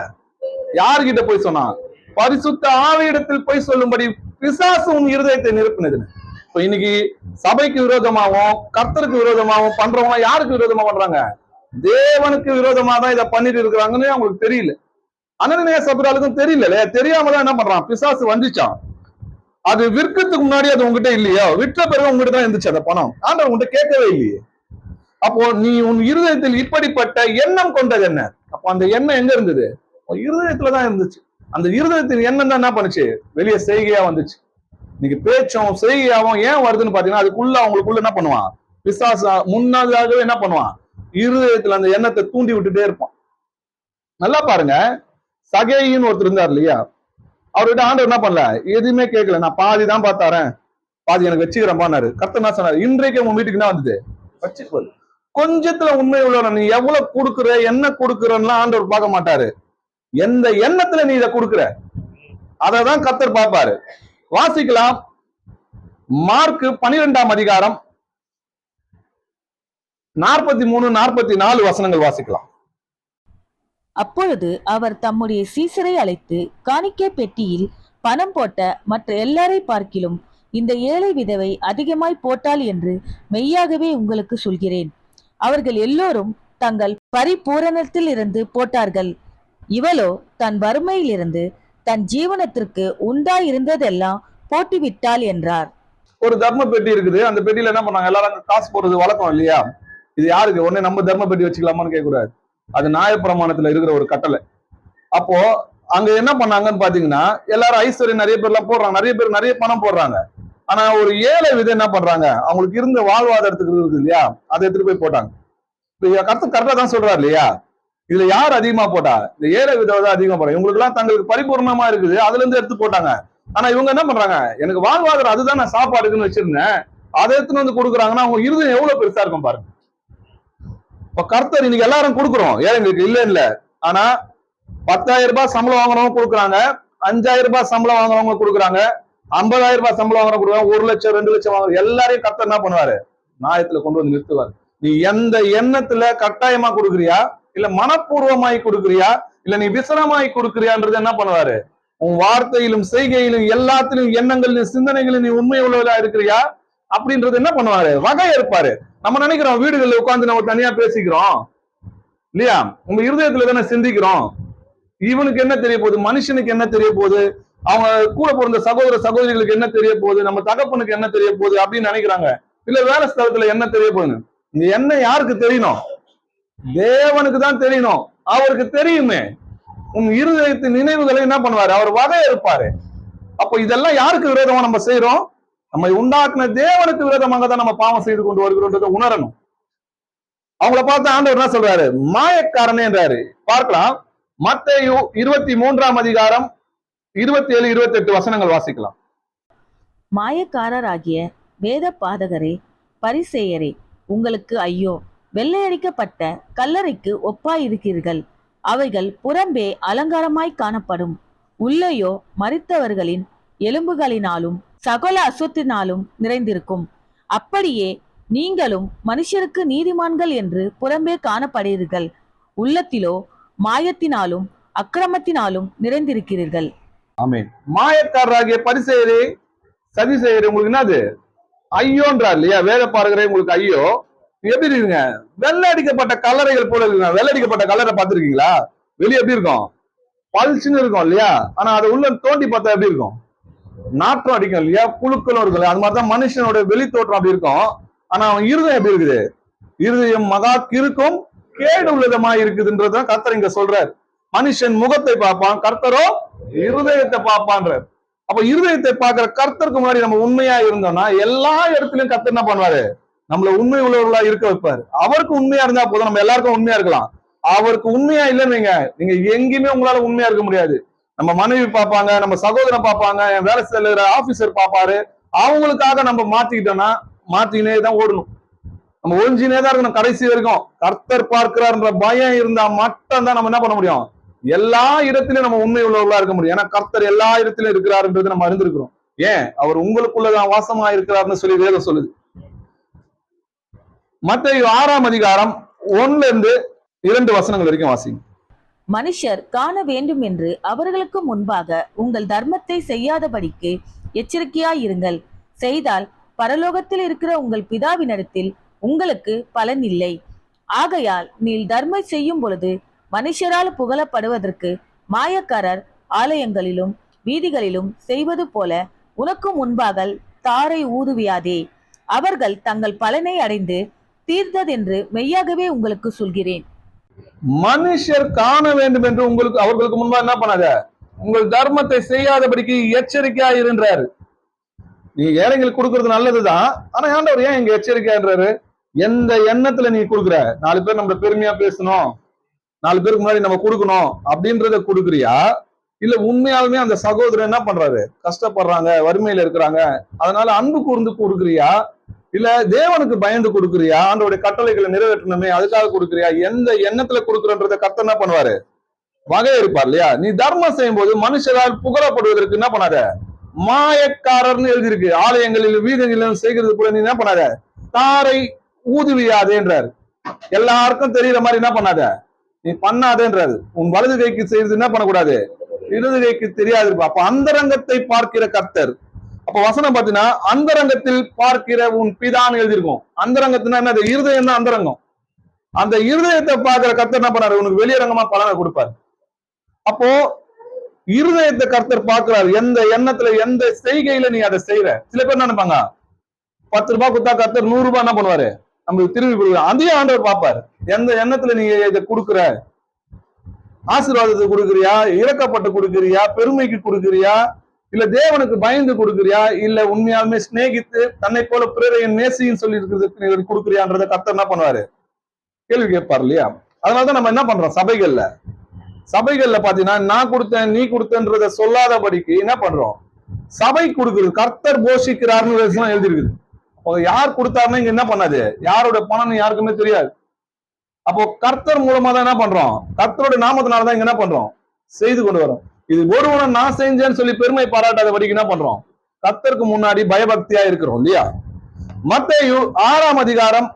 யாருகிட்ட போய் சொன்னான்? பரிசுத்த ஆவியிடத்தில் போய் சொல்லும்படி பிசாசு உன் இருதயத்தை நிரப்பினது. இப்ப இன்னைக்கு சபைக்கு விரோதமாவும் கர்த்தருக்கு விரோதமாவும் பண்றவங்க யாருக்கு விரோதமா பண்றாங்க? தேவனுக்கு விரோதமா தான் இதை பண்ணிட்டு இருக்கிறாங்கன்னு அவங்களுக்கு தெரியல. அனனியா சப்பிராலுக்கும் தெரியல. தெரியாமதான் என்ன பண்றான், பிசாசு வந்துச்சான். அது விற்கிறதுக்கு முன்னாடி அது உங்ககிட்ட இல்லையா, விற்ற பிறகு உங்ககிட்ட தான் இருந்துச்சு அந்த பணம். ஆண்டவர் உங்ககிட்ட கேட்கவே இல்லையே. அப்போ நீ உன் இருதயத்தில் இப்படிப்பட்ட எண்ணம் கொண்டது என்ன? அப்போ அந்த எண்ணம் எங்க இருந்தது? இருதயத்துலதான் இருந்துச்சு. அந்த இருதயத்தின் எண்ணம் தான் என்ன பண்ணுச்சு, வெளியே செய்கையா வந்துச்சு. இன்னைக்கு பேச்சும் செய்கையாவும் ஏன் வருதுன்னு பாத்தீங்கன்னா, அதுக்குள்ள அவங்களுக்குள்ள என்ன பண்ணுவான், பிசாசு முன்னதாகவே என்ன பண்ணுவான், இருதயத்துல அந்த எண்ணத்தை தூண்டி விட்டுட்டே இருப்பான். நல்லா பாருங்க, சகேயின்னு ஒருத்தர் இருந்தார் இல்லையா, அவர்கிட்ட ஆண்டவர் என்ன பண்ணல, எதுவுமே கேட்கல, நான் பாதி தான் பார்த்தாரேன், பாதி எனக்கு வச்சுக்கிறேன்பாரு. கர்த்தர் என்ன சொன்னாரு, இன்றைக்கு உங்க வீட்டுக்கு என்ன வந்தது, வச்சுக்கோள். கொஞ்சத்துல உண்மை உள்ள நீ எவ்வளவு கொடுக்குற, என்ன கொடுக்குறன்னா ஆண்டவர் பார்க்க மாட்டாரு, எந்த எண்ணத்துல நீ இதை கொடுக்குற, அதான் கர்த்தர் பார்ப்பாரு. வாசிக்கலாம், மார்க் 12ஆம் அதிகாரம் 43, 44 வசனங்கள் வாசிக்கலாம். அப்பொழுது அவர் தம்முடைய சீசரை அழைத்து, காணிக்கை பெட்டியில் பணம் போட்ட மற்ற எல்லாரை பார்க்கிலும் இந்த ஏழை விதவை அதிகமாய் போட்டாள் என்று மெய்யாகவே உங்களுக்கு சொல்கிறேன். அவர்கள் எல்லோரும் தங்கள் பரிபூரணத்தில் இருந்து போட்டார்கள். இவளோ தன் வறுமையிலிருந்து தன் ஜீவனத்திற்கு உண்டாயிருந்ததெல்லாம் போட்டுவிட்டாள் என்றார். ஒரு தர்ம பெட்டி இருக்குது. அந்த பெட்டியில என்ன பண்ணாங்க, எல்லாரும் காசு போடுறது வழக்கம் இல்லையா? இது யாருக்கு? உடனே நம்ம தர்ம பெட்டி வச்சுக்கலாமான்னு கேட்கக்கூடாது. அது நியாயப்பிரமாணத்துல இருக்கிற ஒரு கட்டளை. அப்போ அங்க என்ன பண்ணாங்கன்னு பாத்தீங்கன்னா, எல்லாரும் ஐஸ்வர்யம் நிறைய பேர் எல்லாம் போடுறாங்க, நிறைய பேர் நிறைய பணம் போடுறாங்க. ஆனா ஒரு ஏழை விதை என்ன பண்றாங்க, அவங்களுக்கு இருந்த வாழ்வாதாரத்துக்கு இருக்கு இல்லையா, அதை எடுத்துட்டு போய் போட்டாங்க. கருத்து கரெக்டா தான் சொல்றாரு இல்லையா? இதுல யார் அதிகமா போட்டா? இந்த ஏழை விதவை தான் அதிகமா போறாங்க. இவங்களுக்கு எல்லாம் தங்களுக்கு பரிபூர்ணமா இருக்குது, அதுல இருந்து எடுத்து போட்டாங்க. ஆனா இவங்க என்ன பண்றாங்க, எனக்கு வாழ்வாதாரம் அதுதான், நான் சாப்பாடுக்குன்னு வச்சிருந்தேன், அதை எடுத்துன்னு வந்து கொடுக்குறாங்கன்னா அவங்க இருதயம் எவ்வளவு பெருசா இருக்கும் பாருங்க. இப்ப கர்த்தர் இன்னைக்கு எல்லாரும் கொடுக்குறோம், ஏழைங்களுக்கு இல்ல இல்ல. ஆனா 10,000 ரூபாய் சம்பளம் வாங்குறவங்க கொடுக்குறாங்க, 5,000 ரூபாய் சம்பளம் வாங்குறவங்க கொடுக்குறாங்க, 50,000 ரூபாய் சம்பளம் வாங்குறவங்க கொடுக்குறாங்க, 1 லட்சம் 2 லட்சம் வாங்குற எல்லாரையும் கர்த்தர் என்ன பண்ணுவாரு, நியாயத்துல கொண்டு வந்து நிறுத்துவார். நீ எந்த எண்ணத்துல கட்டாயமா கொடுக்குறியா, இல்ல மனப்பூர்வமாய் கொடுக்குறியா, இல்ல நீ விசனமாய் கொடுக்குறியான்றது என்ன பண்ணுவாரு, உன் வார்த்தையிலும் செய்கையிலும் எல்லாத்திலும் எண்ணங்களிலும் சிந்தனைகளும் நீ உண்மை உள்ளவரா இருக்கிறியா அப்படின்றது என்ன பண்ணுவாரு, வகை இருப்பாரு. நம்ம நினைக்கிறோம் வீடுகளில் உட்கார்ந்து நம்ம தனியா பேசிக்கிறோம் இல்லையா, உங்க இருதயத்துல தானே சிந்திக்கிறோம். இவனுக்கு என்ன தெரிய போகுது, மனுஷனுக்கு என்ன தெரிய போகுது, அவங்க கூட பிறந்த சகோதர சகோதரிகளுக்கு என்ன தெரிய போகுது, நம்ம தகப்பனுக்கு என்ன தெரிய போகுது அப்படின்னு நினைக்கிறாங்க. இல்ல வேலை ஸ்தலத்துல என்ன தெரிய போகுது, இந்த எண்ணம் யாருக்கு தெரியணும், தேவனுக்கு தான் தெரியணும். அவருக்கு தெரியுமே உன் இருதயத்தின் நினைவுகளை என்ன பண்ணுவாரு, அவர் வகை இருப்பாரு. அப்போ இதெல்லாம் யாருக்கு விரோதமா நம்ம செய்யறோம், நம்ம உண்டாக்குன தேவனுக்கு விரோதமாக தான் நம்ம பாவம் செய்து கொண்டு வருகிறோன்றதை உணரணும். அவங்கள பார்த்து ஆண்டவர் என்ன சொல்றாரு, மாயக்காரனே என்றாரு. பார்க்கலாம், மத்தேயு 23ஆம் அதிகாரம் 27, 28 வசனங்கள் வாசிக்கலாம். மாயக்காரராகிய வேத பாதகரே, பரிசேயரே, உங்களுக்கு ஐயோ! வெள்ளையடிக்கப்பட்ட கல்லறைக்கு ஒப்பாயிருக்கிறீர்கள். அவைகள் புறம்பே அலங்காரமாய் காணப்படும், உள்ளேயோ மரித்தவர்களின் எலும்புகளினாலும் சகல அசுத்தினாலும் நிறைந்திருக்கும். அப்படியே நீங்களும் மனுஷருக்கு நீதிமான்கள் என்று புறம்பே காணப்படுகிறீர்கள், உள்ளத்திலோ மாயத்தினாலும் அக்கிரமத்தினாலும் நிறைந்திருக்கிறீர்கள். ஆமென். மாயக்காரராகிய பரிசேயரே, சதிசேயரே, உங்களுக்கு என்னது ஐயோன்றார் இல்லையா? வேத பாருகிறே உங்களுக்கு ஐயோ. எப்படி இருக்குங்க, வெள்ளை அடிக்கப்பட்ட கல்லறைகள் போல இருக்குங்க. வெள்ளை அடிக்கப்பட்ட கல்லறை பார்த்திருக்கீங்களா? வெளியே எப்படி இருக்கும், பளிச்சுன்னு இருக்கும் இல்லையா? ஆனா அதை உள்ள தோண்டி பார்த்தா எப்படி இருக்கும், நாற்றம் அடிக்கும் இல்லையா, புழுக்களும் இருக்கும். அது மாதிரிதான் மனுஷனோட வெளி தோற்றம் அப்படி இருக்கும். ஆனா அவன் இருதயம் எப்படி இருக்குது, இருதயம் மகா கிறுக்கும் கேடு உள்ளதமா இருக்குதுன்றதான் கர்த்தர் இங்க சொல்றாரு. மனுஷன் முகத்தை பார்ப்பான், கர்த்தரோ இருதயத்தை பார்ப்பான்றார். அப்ப இருதயத்தை பார்க்கிற கர்த்தருக்கு முன்னாடி நம்ம உண்மையா இருந்தோம்னா எல்லா இடத்துலயும் கர்த்தர் என்ன பண்ணுவாரு, நம்மள உண்மை உள்ளவர்களா இருக்க வைப்பாரு. அவருக்கு உண்மையா இருந்தா போதும், நம்ம எல்லாருக்கும் உண்மையா இருக்கலாம். அவருக்கு உண்மையா இல்லைன்னு நீங்க எங்கேயுமே உங்களால உண்மையா இருக்க முடியாது. நம்ம மனைவி பார்ப்பாங்க, நம்ம சகோதரன் பார்ப்பாங்க, என் வேலை செய்யற ஆபீசர் பார்ப்பாரு. அவங்களுக்காக நம்ம மாத்திக்கிட்டோம்னா மாத்தினே தான் ஓடணும், நம்ம ஒழிஞ்சினே தான் இருக்கணும் கடைசி வரைக்கும். கர்த்தர் பார்க்கிறார்ன்ற பயம் இருந்தா மட்டும் தான் நம்ம என்ன பண்ண முடியும், எல்லா இடத்திலும் நம்ம உண்மை உள்ளவர்களா இருக்க முடியும். ஏன்னா கர்த்தர் எல்லா இடத்திலும் இருக்கிறாருன்றது நம்ம அறிந்திருக்கிறோம். ஏன், அவர் உங்களுக்குள்ளதான் வாசமா இருக்கிறாருன்னு சொல்லி வேதம் சொல்லுது. மத்தேயு 6ஆம் அதிகாரம் 1 இருந்து 2 வசனங்கள் வரைக்கும் வாசிங்க. மனுஷர் காண வேண்டும் என்று அவர்களுக்கு முன்பாக உங்கள் தர்மத்தை செய்யாதபடிக்கு எச்சரிக்கையாயிருங்கள். செய்தால் பரலோகத்தில் இருக்கிற உங்கள் பிதாவினிடத்தில் உங்களுக்கு பலன் இல்லை. ஆகையால் நீ தர்மம் செய்யும் பொழுது மனுஷரால் புகழப்படுவதற்கு மாயக்காரர் ஆலயங்களிலும் வீதிகளிலும் செய்வது போல உனக்கு முன்பாக தாரை ஊதுவியாதே. அவர்கள் தங்கள் பலனை அடைந்து தீர்ந்ததென்று மெய்யாகவே உங்களுக்கு சொல்கிறேன். மனுஷர் காண வேண்டும் என்று அவர்களுக்கு முன்பா என்ன பண்ணாத, உங்கள் தர்மத்தை செய்யாதபடிக்கு எச்சரிக்கையா இருன்றாரு. நீ ஏழைங்களுக்கு கொடுக்கறது நல்லதுதான். ஆனா ஆண்டவர் ஏன் இங்க எச்சரிக்கையான்றாரு, எந்த எண்ணத்துல நீ கொடுக்குற, 4 பேர் நம்ம பெருமையா பேசணும், 4 பேருக்கு முன்னாடி நம்ம கொடுக்கணும் அப்படின்றத கொடுக்குறியா, இல்ல உண்மையாலுமே அந்த சகோதரர் என்ன பண்றாரு, கஷ்டப்படுறாங்க, வறுமையில இருக்கிறாங்க, அதனால அன்பு கூர்ந்து கொடுக்குறியா, இல்ல தேவனுக்கு பயந்து கொடுக்குறியா, ஆண்டவருடைய கட்டளைகளை நிறைவேற்றணுமே அதுக்காக கொடுக்குறியா, எந்த எண்ணத்துல கொடுக்குறன்றத கர்த்தர் என்ன பண்ணுவாரு, வகை இருப்பார் இல்லையா? நீ தர்மம் செய்யும் போது மனுஷரால் புகழப்படுவதற்கு என்ன பண்ணாத, மாயக்காரர்னு எழுதியிருக்கு. ஆலயங்களில் வீதங்களிலும் செய்கிறது போல நீ என்ன பண்ணாத, தாரை ஊதுவியாதேன்றாரு. எல்லாருக்கும் தெரியுற மாதிரி என்ன பண்ணாத, நீ பண்ணாதேன்றாரு. உன் வலது கைக்கு செய்யறது என்ன பண்ணக்கூடாது, இடது கைக்கு தெரியாது. அப்ப அந்தரங்கத்தை பார்க்கிற கர்த்தர். அப்ப வசனம் பாத்தீங்கன்னா அந்தரங்கத்தில் பார்க்கிற உன் பிதான்னு எழுதியிருக்கும். அந்தரங்கத்தினா என்ன, இருதயம் தான் அந்தரங்கம். அந்த இருதயத்தை பார்க்கிற கர்த்தர் என்ன பண்ணாரு, உனக்கு வெளியரங்கமா பலனை கொடுப்பாரு. அப்போ இருதயத்தை கர்த்தர் பார்க்கிறாரு. எந்த எண்ணத்துல எந்த செய்கையில நீ அதை செய்யற. சில பேர் என்ன நினைப்பாங்க, 10 ரூபாய் கொடுத்தா கர்த்தர் 100 ரூபாய் என்ன பண்ணுவாரு, நம்மளுக்கு திரும்பி கொடுக்குறாரு. அதையும் ஆண்டவர் பார்ப்பாரு. எந்த எண்ணத்துல நீங்க இதை கொடுக்குற, ஆசீர்வாதத்தை கொடுக்குறியா, இறக்கப்பட்டு கொடுக்குறியா, பெருமைக்கு கொடுக்குறியா, இல்ல தேவனுக்கு பயந்து கொடுக்குறியா, இல்ல உண்மையாலுமே சிநேகித்து தன்னை போல பிறரையின் நேசின்னு சொல்லி இருக்கிறதுக்கு கொடுக்குறியான்றத கர்த்தர் என்ன பண்ணுவாரு, கேள்வி கேட்பாரு இல்லையா. அதனாலதான் நம்ம என்ன பண்றோம், சபைகள்ல பாத்தீங்கன்னா நான் கொடுத்தேன் நீ கொடுத்தன்றத சொல்லாதபடிக்கு என்ன பண்றோம், சபை கொடுக்குறது. கர்த்தர் போஷிக்கிறார்னு எழுதிருக்குது. யார் கொடுத்தாருன்னு இங்க என்ன பண்ணாது, யாரோட பணம் யாருக்குமே தெரியாது. அப்போ கர்த்தர் மூலமா தான் என்ன பண்றோம், கர்த்தரோட நாமத்தினாலதான் இங்க என்ன பண்றோம், செய்து கொண்டு வரோம். இது ஒருவனை நான் செஞ்சேன்னு சொல்லி பெருமை பாராட்டாதபடிக்கு என்ன பண்றோம், கர்த்தருக்கு முன்னாடி பயபக்தியா இருக்கிறோம் இல்லையா. மத்தேயு 6ஆம் அதிகாரம்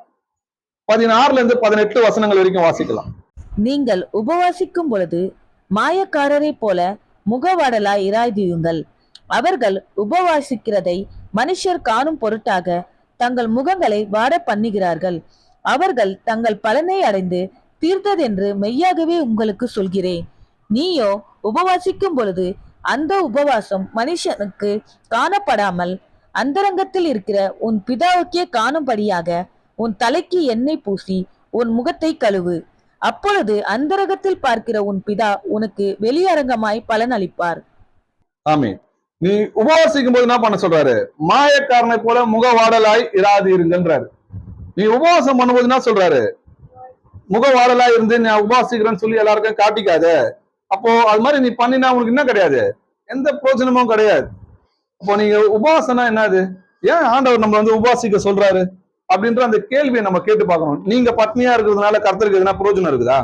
16 வசனங்கள் வரைக்கும் வாசிக்கலாம். நீங்கள் உபவாசிக்கும் பொழுது மாயக்காரரை போல முகவாடலாய் இராதியுங்கள். அவர்கள் உபவாசிக்கிறதை மனுஷர் காணும் பொருட்டாக தங்கள் முகங்களை வாட பண்ணுகிறார்கள். அவர்கள் தங்கள் பலனை அடைந்து தீர்த்ததென்று மெய்யாகவே உங்களுக்கு சொல்கிறேன். நீயோ உபவாசிக்கும் பொழுது அந்த உபவாசம் மனுஷனுக்கு காணப்படாமல் அந்தரங்கத்தில் இருக்கிற உன் பிதாவுக்கே காணும்படியாக உன் தலைக்கு எண்ணெய் பூசி உன் முகத்தை கழுவு. அப்பொழுது அந்தரங்கத்தில் பார்க்கிற உன் பிதா உனக்கு வெளியரங்கமாய் பலன் அளிப்பார். ஆமென். நீ உபவாசிக்கும் போது என்ன பண்ண சொல்றாரு, மாயக்காரனை போல முகவாடலாய் இராதீருங்கன்றாரு. நீ உபவாசம் பண்ணும்போது என்ன சொல்றாரு, முகவாடலாய் இருந்து நான் உபவாசிக்கிறேன்னு சொல்லி எல்லாருக்கும் காட்டிக்காத. அப்போ அது மாதிரி நீ பண்ணினா உனக்கு என்ன கிடையாது, எந்த பிரயோஜனமும் கிடையாது. அப்போ நீங்க உபவாசம்னா என்னது, ஏன் ஆண்டவர் நம்ம உபவாசிக்க சொல்றாரு அப்படின்ற அந்த கேள்வியை நம்ம கேட்டு பார்க்கணும். நீங்க பட்னியா இருக்கிறதுனால கர்த்தருக்கு எதுனா பிரயோஜனம் இருக்குதா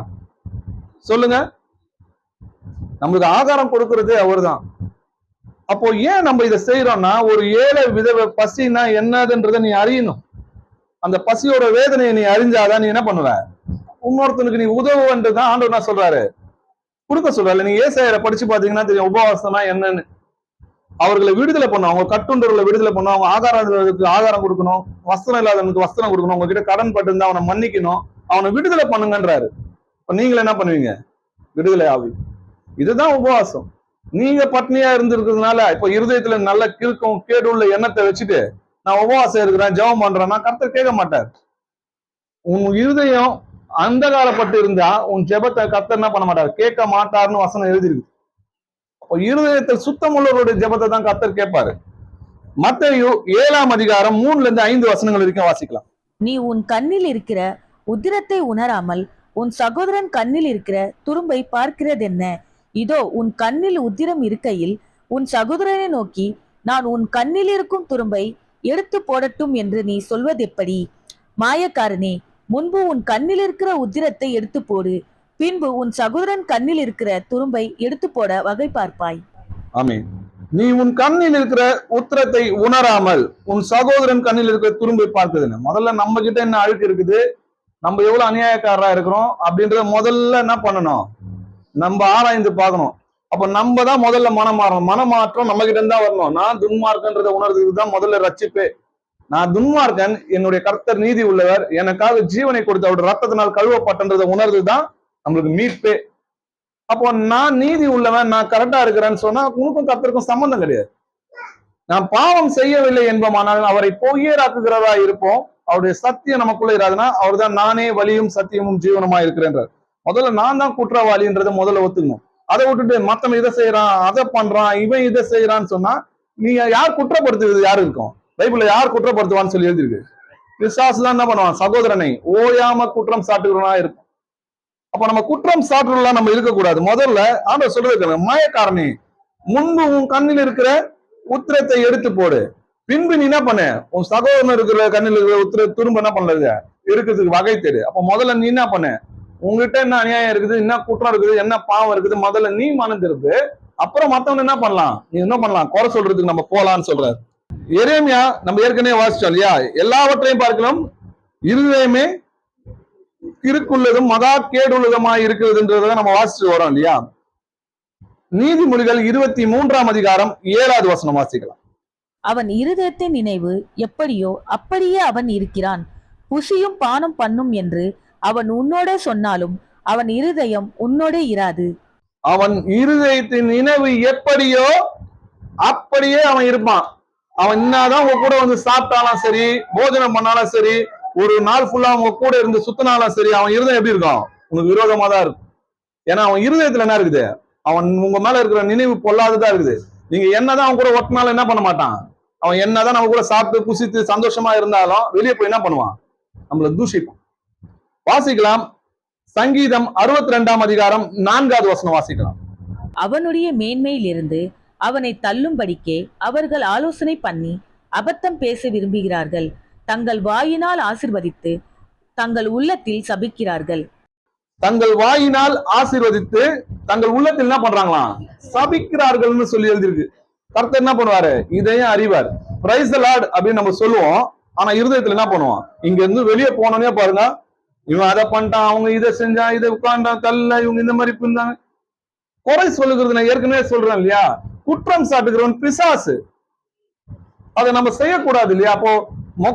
சொல்லுங்க. நம்மளுக்கு ஆகாரம் கொடுக்கறது அவர்தான். அப்போ ஏன் நம்ம இதை செய்யறோம்னா, ஒரு ஏழை விதவை பசினா என்னதுன்றதை நீ அறியணும். அந்த பசியோட வேதனையை நீ அறிஞ்சாதான் நீ என்ன பண்ணுவ, இன்னொருத்தனுக்கு நீ உதவுன்றதுதான் ஆண்டவர் என்ன சொல்றாரு, கொடுக்க சொல்றாரு. நீங்க ஏசாயாரை படிச்சு பாத்தீங்கன்னா தெரியும் உபவாசம்னா என்னன்னு. அவர்களை விடுதலை பண்ணும், அவங்க கட்டுண்டவர்களை விடுதலை பண்ணும், அவங்க ஆகாரம் கொடுக்கணும், வஸ்திரம் இல்லாதவனுக்கு வஸ்திரம் கொடுக்கணும், அவங்க கிட்ட கடன் பட்டு இருந்தா அவனை மன்னிக்கணும், அவனை விடுதலை பண்ணுங்கன்றாரு. இப்ப நீங்க என்ன பண்ணுவீங்க, விடுதலை ஆவி. இதுதான் உபவாசம். நீங்க பட்னியா இருந்திருக்கிறதுனால இப்ப இருதயத்துல நல்ல கிறுக்கம் கேடு உள்ள எண்ணத்தை வச்சுட்டு நான் உபவாசம் இருக்கிறேன் ஜெபம் பண்றேன்னா கர்த்தர் கேட்க மாட்டார். உன் இருதயம் அந்தகாரப்பட்டு இருந்தா உன் ஜெபத்தை கர்த்தர் என்ன பண்ண மாட்டார், கேட்க மாட்டார்னு வசனம் எழுதிருக்கு. அப்போ இருதயத்தில் சுத்தம் உள்ளவருடைய ஜெபத்தை தான் கர்த்தர் கேட்பாரு. மத்தேயு 7ஆம் அதிகாரம் 3-5 வசனங்கள் வரைக்கும் வாசிக்கலாம். நீ உன் கண்ணில் இருக்கிற உத்திரத்தை உணராமல் உன் சகோதரன் கண்ணில் இருக்கிற துரும்பை பார்க்கிறதென்ன? இதோ உன் கண்ணில் உத்திரம் இருக்கையில் உன் சகோதரனை நோக்கி நான் உன் கண்ணில் இருக்கும் துரும்பை எடுத்து போடட்டும் என்று நீ சொல்வதெப்படி? மாயக்காரனே, முன்பு உன் கண்ணில் இருக்கிற உத்திரத்தை எடுத்து போடு, பின்பு உன் சகோதரன் கண்ணில் இருக்கிற துரும்பை எடுத்து போட வகை பார்ப்பாய். ஆமென். நீ உன் கண்ணில் இருக்கிற உத்திரத்தை உணராமல் உன் சகோதரன் கண்ணில் இருக்கிற துரும்பை பார்க்குதுன்னு. முதல்ல நம்ம கிட்ட என்ன அழுக்கு இருக்குது, நம்ம எவ்வளவு அநியாயக்காரரா இருக்கிறோம் அப்படின்றத முதல்ல என்ன பண்ணணும், நம்ம ஆராய்ந்து பார்க்கணும். அப்ப நம்ம தான் முதல்ல மனமாற்றம் நம்ம கிட்ட இருந்தா வரணும். நான் துன்மார்க்கன்றதை உணர்றதுக்கு தான் முதல்ல ரட்சிப்பே. நான் துன்மார்க்கன், என்னுடைய கர்த்தர் நீதி உள்ளவர், எனக்காக ஜீவனை கொடுத்து அவருடைய ரத்தத்தினால் கழுவப்பட்டன்றதை உணர்றதுதான் நம்மளுக்கு மீட்பே. அப்போ நான் நீதி உள்ளவன், நான் கரெக்டா இருக்கிறேன்னு சொன்னா உனக்கும் கர்த்தருக்கும் சம்பந்தம் கிடையாது. நான் பாவம் செய்யவில்லை என்பமானால் அவரை பொய்யராக்குகிறதா இருப்போம், அவருடைய சத்தியம் நமக்குள்ள இராதுன்னா அவர் தான் நானே வழியும் சத்தியமும் ஜீவனமா இருக்கிறேன்றார். முதல்ல நான் தான் குற்றவாளின்றதை முதல்ல ஒத்துக்கணும். அதை விட்டுட்டு மத்தவன் இதை செய்யறான் அதை பண்றான் இவன் இதை செய்யறான்னு சொன்னா நீங்க யார் குற்றப்படுத்துறது, யாரு இருக்கும் பைபிள்ல யார் குற்றப்படுத்துவான்னு சொல்லி எழுதிருக்கு, பிசாசு தான் என்ன பண்ணுவான், சகோதரனை ஓயாம குற்றம் சாட்டுகிறவனா இருக்கும். அப்ப நம்ம குற்றம் சாட்டுறதுலாம் நம்ம இருக்கக்கூடாது. முதல்ல ஆண்டவர் சொல்றது, மாயக்காரனே முன்பு உன் கண்ணில் இருக்கிற உத்திரத்தை எடுத்து போடு, பின்பு நீ என்ன பண்ண உன் சகோதரன் இருக்கிற கண்ணில் இருக்கிற உத்திர திரும்ப என்ன பண்ணல இருக்கிறதுக்கு வகை தேடு. அப்ப முதல்ல நீ என்ன பண்ண, உங்ககிட்ட என்ன அநியாயம் இருக்குது, என்ன குற்றம் இருக்குது, என்ன பாவம் இருக்குது, முதல்ல நீ மனம் திருப்பு. அப்புறம் மத்தவன் என்ன பண்ணலாம், நீ என்ன பண்ணலாம், குறை சொல்றதுக்கு நம்ம போலான்னு சொல்றாரு. எரேமியா நம்ம ஏற்கனவே வாசிச்சோம் இல்லையா, எல்லாவற்றையும் பார்க்கலாம் இருதயமே கிறுக்குள்ளதும் மகா கேடுள்ளதுமாய் இருக்கிறதுன்றத நம்ம வாசிச்சு வரோம் இல்லையா. நீதிமொழிகள் 23ஆம் அதிகாரம் 7வது வசனம் வாசிக்கலாம். அவன் இருதயத்தின் நினைவு எப்படியோ அப்படியே அவன் இருக்கிறான். புசியும் பானம் பண்ணும் என்று அவன் உன்னோட சொன்னாலும் அவன் இருதயம் உன்னோட இராது. அவன் இருதயத்தின் நினைவு எப்படியோ அப்படியே அவன் இருப்பான். அவன் என்னதான் உங்க கூட வந்து சாப்பிட்டாலும் சரி, போஜனம் பண்ணாலும் சரி, ஒரு நாள் ஃபுல்லா அவங்க கூட இருந்து சுத்தினாலும் சரி, அவன் இருதயம் எப்படி இருக்கும், உனக்கு விரோதமா தான் இருக்கும். ஏன்னா அவன் இருதயத்துல என்ன இருக்குது, அவன் உங்க மேல இருக்கிற நினைவு பொல்லாததா இருக்குது. நீங்க என்னதான் அவன் கூட ஒட்டினாலும் என்ன பண்ண மாட்டான், அவன் என்னதான் நம்ம கூட சாப்பிட்டு புசித்து சந்தோஷமா இருந்தாலும் வெளியே போய் என்ன பண்ணுவான், நம்மள தூஷிப்பான். வாசிக்கலாம் சங்கீதம் 62ஆம் அதிகாரம் 4வது வசனம் வாசிக்கலாம். அவனுடைய மேன்மையிலிருந்து அவனை தள்ளும்படிக்கே அவர்கள் ஆலோசனை பண்ணி அபத்தம் பேச விரும்புகிறார்கள். தங்கள் வாயினால் ஆசிர்வதித்து தங்கள் உள்ளத்தில் சபிக்கிறார்கள். தங்கள் வாயினால் ஆசீர்வதித்து தங்கள் உள்ளத்தில் என்ன பண்றாங்களாம், சபிக்கிறார்கள்னு சொல்லி எழுதிருக்கு. கர்த்தர் என்ன பண்ணுவாரு, இதையும் அறிவார். பிரைஸ் தி லார்ட் அப்படின்னு நம்ம சொல்லுவோம், ஆனா இருதயத்துல என்ன பண்ணுவோம், இங்க இருந்து வெளியே போனோன்னே பாருங்க, இவன் அதை பண்ணிட்டான், அவங்க இதை செஞ்சான், இதை உட்காண்டான், தள்ள இவங்க இந்த மாதிரி இருந்தாங்க. குறை சொல்லுகிறது நான் ஏற்கனவே சொல்றேன் இல்லையா, குற்றம் சாட்டுகிறவன் பிசாசு. அதை நம்ம செய்யக்கூடாது இல்லையா. அப்போ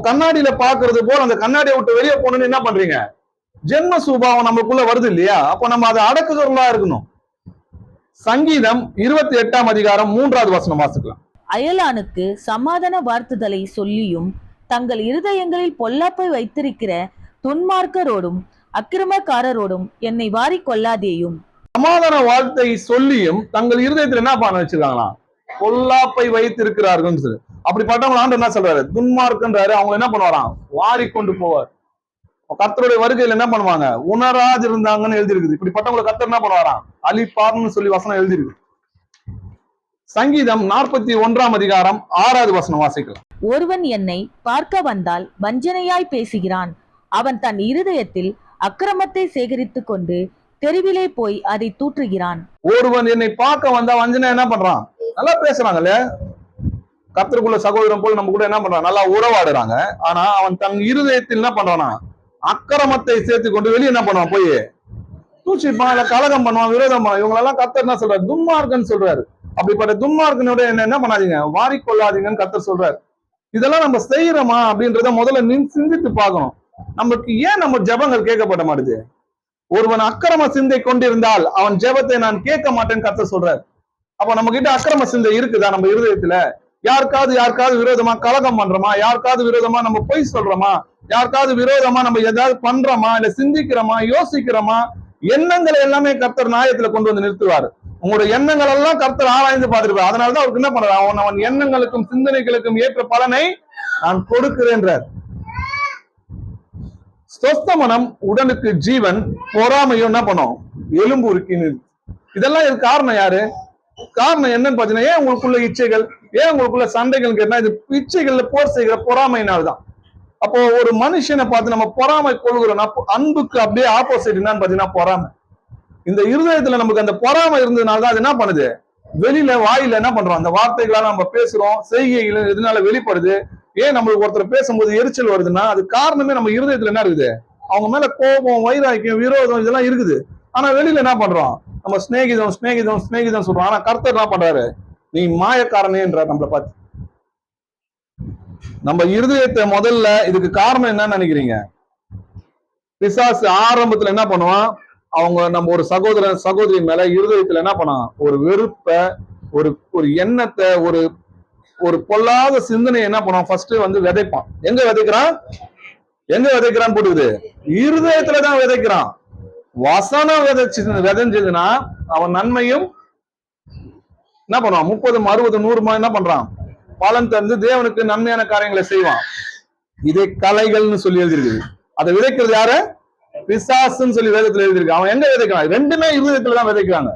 கண்ணாடியில பாக்குறது போல அந்த கண்ணாடியை விட்டு வெளியே போனோன்னு என்ன பண்றீங்க, ஜென்ம சுபாவம் நமக்குள்ள வருது இல்லையா. அப்போ நம்ம அதை அடக்குகிறவங்களா இருக்கணும். சங்கீதம் 28ஆம் அதிகாரம் 3வது வசனம் வாசிக்கலாம். அயலானுக்கு சமாதான வார்த்தைகளை சொல்லியும் தங்கள் இருதயங்களில் பொல்லாப்பை வைத்திருக்கிற துன்மார்க்கரோடும் அக்கிரமக்காரரோடும் என்னை வாரி கொள்ளாதேயும். சமாதான வார்த்தை சொல்லியும் தங்கள் இருதயத்தில் என்ன பண்ண வச்சிருக்காங்களாம், பொல்லாப்பை வைத்திருக்கிறார்கள். அப்படிப்பட்டவங்க ஆண்டு என்ன சொல்றாரு, துன்மார்க்கன்றாரு. அவங்க என்ன பண்ணுவாராம், வாரி கொண்டு போவார். கர்த்தருடைய வருகையில் என்ன பண்ணுவாங்க, உணராது இருந்தாங்கன்னு எழுதிருக்குது. இப்படிப்பட்டவங்களை கர்த்தர் என்ன பண்ணுவாராம், அழிப்பார்னு சொல்லி வசனம் எழுதிருக்கு. சங்கீதம் 41ஆம் அதிகாரம் 6வது வசனம் வாசிக்கலாம். ஒருவன் என்னை பார்க்க வந்தால் வஞ்சனையாய் பேசுகிறான். அவன் தன் இருதயத்தில் அக்கிரமத்தை சேகரித்துக் கொண்டு தெருவிலே போய் அதை தூற்றுகிறான். ஒருவன் என்னை பார்க்க வந்தா வஞ்சனை என்ன பண்றான், நல்லா பேசுறாங்கல்ல, கர்த்தருக்குள்ள சகோதரன் போல் நம்ம கூட என்ன பண்றான், நல்லா உறவாடுறாங்க. ஆனா அவன் தன் இருதயத்தில் என்ன பண்றானா, அக்கிரமத்தை சேர்த்து கொண்டு வெளியே என்ன பண்ணுவான், போய் தூச்சிப்பான், இல்ல கலகம் பண்ணுவான், விரோதம் பண்ணுவான். இவங்களெல்லாம் கர்த்தர் என்ன சொல்றாரு, துன்மார்க்கன்னு சொல்றாரு. அப்படிப்பட்ட துன்மார்க்கனோட என்ன பண்ணாதீங்க, வாரிக்கொள்ளாதீங்கன்னு கர்த்தர் சொல்றாரு. இதெல்லாம் நம்ம செய்யறோமா அப்படின்றத முதல்ல சிந்தித்து பார்க்கணும். நமக்கு ஏன் நம்ம ஜெபங்கள் கேட்கப்பட மாட்டுது. ஒருவன் அக்கிரம சிந்தை கொண்டிருந்தால் அவன் ஜெபத்தை நான் கேட்க மாட்டேன்னு கர்த்தர் சொல்றாரு. அப்ப நம்ம கிட்ட அக்கிரம சிந்தை இருக்குதா நம்ம இருதயத்துல? யாருக்காவது விரோதமா கலகம் பண்றோமா, யாருக்காவது விரோதமா நம்ம பொய் சொல்றோமா, யாருக்காவது விரோதமா நம்ம ஏதாவது பண்றோமா, இல்ல சிந்திக்கிறோமா, யோசிக்கிறோமா? எண்ணங்களை எல்லாமே கர்த்தர் நியாயத்துல கொண்டு வந்து நிறுத்துவாரு. உங்களோட எண்ணங்கள் எல்லாம் கர்த்தர் ஆராய்ந்து பார்த்திருப்பார். அதனாலதான் அவருக்கு என்ன பண்றாரு, அவன் எண்ணங்களுக்கும் சிந்தனைகளுக்கும் ஏற்ற பலனை நான் கொடுக்கிறேன்றார். சொஸ்த மனம் உடலுக்கு ஜீவன், பொறாமையும் என்ன பண்ணும், எலும்பு உருக்கின்னு. இதெல்லாம் இதுக்கு காரணம் யாரு, காரணம் என்னன்னு பாத்தீங்கன்னா, ஏன் உங்களுக்குள்ள இச்சைகள், ஏன் உங்களுக்குள்ள சண்டைகள் கேட்டா, இது இச்சைகள்ல போர் செய்கிற பொறாமையினால்தான். அப்போ ஒரு மனுஷனை பார்த்து நம்ம பொறாமை கொள்கிறோம். அன்புக்கு அப்படியே ஆப்போசிட் என்னன்னு பாத்தீங்கன்னா பொறாமை. இந்த இருதயத்துல நமக்கு அந்த பொறாமை இருந்ததுனாலதான் அது என்ன பண்ணுது, வெளியில வாயில என்ன பண்றோம், அந்த வார்த்தைகளால நம்ம பேசுறோம், செய்கைகள் எதனால வெளிப்படுது. ஏன் நம்மளுக்கு ஒருத்தர் பேசும்போது எரிச்சல் வருதுன்னா அது காரணமே நம்ம இருதயத்துல என்ன இருக்குது, அவங்க மேல கோபம், வைராக்கியம், விரோதம் இதெல்லாம் இருக்குது. ஆனா வெளியில என்ன பண்றோம், நம்ம சிநேகிதம் சொல்றோம். ஆனா கர்த்தர் என்ன பண்றாரு, நீ மாயக்காரனேன்றார் நம்மளை பார்த்து. நம்ம இருதயத்தை முதல்ல, இதுக்கு காரணம் என்னன்னு நினைக்கிறீங்க, பிசாசு ஆரம்பத்துல என்ன பண்ணுவான், அவங்க நம்ம ஒரு சகோதரி மேல இருதயத்துல என்ன பண்ணான், ஒரு வெறுப்ப, ஒரு எண்ணத்தை, ஒரு பொல்லாத சிந்தனை என்ன பண்ணுவான், ஃபர்ஸ்ட் வந்து விதைப்பான். எங்க விதைக்கிறான் போட்டுக்குது, இருதயத்துலதான் விதைக்கிறான். வசனம் விதைஞ்சதுன்னா அவன் நன்மையும் என்ன பண்ணுவான், 30, 60, 100 என்ன பண்றான், பலன் தந்து தேவனுக்கு நன்மையான காரியங்களை செய்வான். இதை கலைகள்னு சொல்லி எழுதிருக்கு. அதை விதைக்கிறது யாரு, பிசாசுன்னு சொல்லி வேதத்துல எழுதிருக்கு. அவன் எங்க விதைக்கிறான், ரெண்டுமே இருதயத்துலதான் விதைக்கிறாங்க.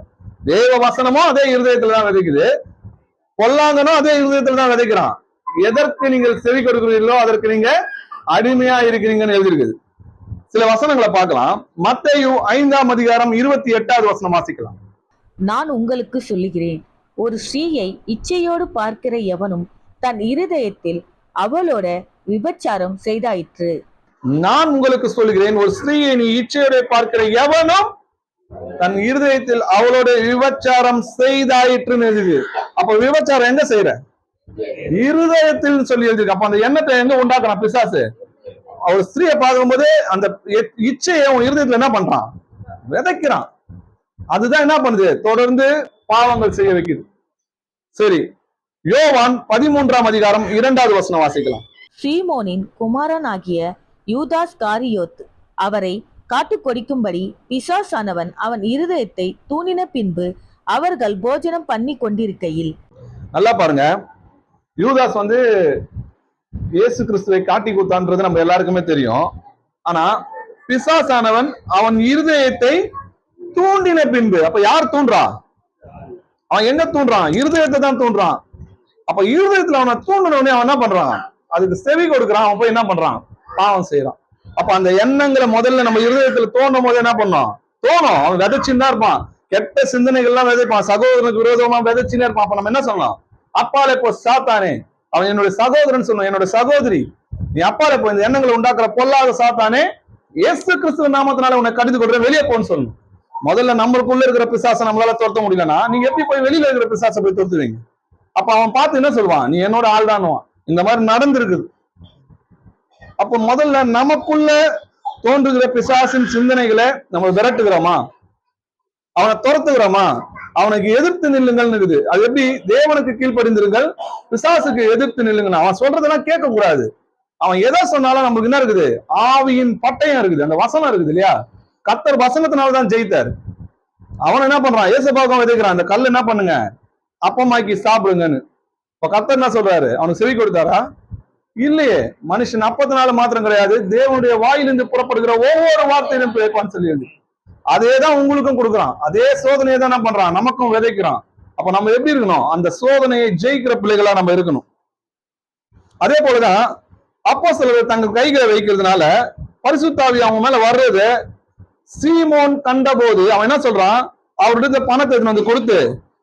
தேவ வசனமும் அதே இருதயத்துலதான் விதைக்குது, பொல்லாங்கனும் அதே இருதயத்துல தான் விதைக்கிறான். எதற்கு நீங்கள் செவி கொடுக்கிறீர்களோ அதற்கு நீங்க அடிமையா இருக்கிறீங்கன்னு எழுதியிருக்குது. சில வசனங்களை பார்க்கலாம். மத்தேயு 5ஆம் அதிகாரம் 28வது வசனம் வாசிக்கலாம். நான் உங்களுக்கு சொல்லுகிறேன், ஒரு ஸ்திரீயை இச்சையோடு பார்க்கிற எவனும் தன் இருதயத்தில் அவளோட விபச்சாரம் செய்தாயிற்று. நான் உங்களுக்கு சொல்கிறேன், ஒரு ஸ்திரீயை நீ இச்சையோட பார்க்கிற எவனும் தன் இருதயத்தில் அவளோட விபச்சாரம் செய்தாயிற்றுன்னு எழுது. அப்ப விபச்சாரம் எங்க செய்யற? இருதயத்தில் சொல்லி எழுதிருக்கு. அப்ப அந்த எண்ணத்தை எங்க உண்டாக்குறான் பிசாசு? அவர் ஸ்திரீயை பார்க்கும்போது அந்த இச்சையை அவன் இருதயத்துல என்ன பண்றான்? விதைக்கிறான். அதுதான் என்ன பண்ணுது? தொடர்ந்து பாவங்கள் செய்ய வைக்குது. சரி, யோவான் 13ஆம் அதிகாரம் 2வது வசனம் வாசிக்கலாம். சீமோனின் குமாரன் ஆகிய யூதாஸ் காரியோத் அவரை காட்டுக் கொடிக்கும்படி பிசாசானவன் அவன் இருதயத்தை தூணின பின்பு அவர்கள் போஜனம் பண்ணி கொண்டிருக்கையில். நல்லா பாருங்க, யூதாஸ் இயேசு கிறிஸ்துவை காட்டி கொடுத்தான்றது நம்ம எல்லாருக்குமே தெரியும். ஆனா பிசாசானவன் அவன் இருதயத்தை தூண்டின பின்பு, அப்ப யார் தூண்டுறா? அவன் எங்க தூண்டுறான்? இருதயத்தை தான் தூண்டுறான். அப்ப இருதயத்துல அவனை தூண்டினோடனே அவன் என்ன பண்றான்? அதுக்கு செவி கொடுக்குறான். அவன் போய் என்ன பண்றான்? பாவம் செய்யறான். அப்ப அந்த எண்ணங்களை முதல்ல நம்ம இருதயத்துல தோண்டும் போது என்ன பண்ணோம்? தோணும். அவன் விதைச்சுன்னு தான் இருப்பான். கெட்ட சிந்தனைகள்லாம் விதைப்பான். சகோதரனுக்கு விரோதமா விதைச்சுன்னு இருப்பான். அப்ப நம்ம என்ன சொல்லலாம்? அப்பாலே போ சாத்தானே, அவன் என்னுடைய சகோதரன் சொல்லணும், என்னோட சகோதரி, நீ அப்பாலே போ, இந்த எண்ணங்களை உண்டாக்குற பொல்லாத சாத்தானே, இயேசு கிறிஸ்துவ நாமத்தினால உன்னை கடிந்து கொடுறேன், வெளியே போன்னு சொல்லணும். முதல்ல நம்மளுக்குள்ள இருக்கிற பிசாசை நம்மளால துரத்த முடியலன்னா நீங்க எப்படி போய் வெளியில இருக்கிற பிசாசை போய் துரத்துவீங்க? அப்ப அவன் பார்த்து என்ன சொல்லுவான்? நீ என்னோட ஆள் தானுவான். இந்த மாதிரி நடந்திருக்குது. அப்ப முதல்ல நமக்குள்ள தோன்றுகிற பிசாசின் சிந்தனைகளை நம்ம விரட்டுகிறோமா? அவனை துரத்துகிறோமா? அவனுக்கு எதிர்த்து நில்லுங்கள் இருக்குது. அது எப்படி? தேவனுக்கு கீழ்ப்படிந்திருங்கள், பிசாசுக்கு எதிர்த்து நில்லுங்க. அவன் சொல்றதெல்லாம் கேட்க கூடாது. அவன் எதை சொன்னாலும் நமக்கு என்ன இருக்குது? ஆவியின் பட்டயம் இருக்குது, அந்த வசனம் இருக்குது இல்லையா? கர்த்தர் வசனத்தினால்தான் ஜெயித்தார். அவன் என்ன பண்றான்? ஏசப்பாக்கம் விதைக்கிறான். அந்த கல் என்ன பண்ணுங்க? அப்பமாக்கி சாப்பிடுங்கன்னு. இப்ப கர்த்தர் என்ன சொல்றாரு? அவனுக்கு செவி கொடுத்தாரா? இல்லையே. மனுஷன் அப்பத்தினால மாத்திரம் கிடையாது, தேவனுடைய வாயிலிருந்து புறப்படுகிற ஒவ்வொரு வார்த்தையிலும் கேட்பான்னு சொல்லியது. அதேதான் உங்களுக்கும் கொடுக்குறான். அதே சோதனையை தான் என்ன பண்றான்? நமக்கும் விதைக்கிறான். அப்ப நம்ம எப்படி இருக்கணும்? அந்த சோதனையை ஜெயிக்கிற பிள்ளைகளா நம்ம இருக்கணும். அதே போலதான் அப்போஸ்தலர்கள் தங்கள் கைகளை வைக்கிறதுனால பரிசுத்த ஆவி அவங்க மேல வர்றது சீமோன் கண்டபோது அவன் என்ன சொல்றான்? அவருடைய பணத்தை கொடுத்து,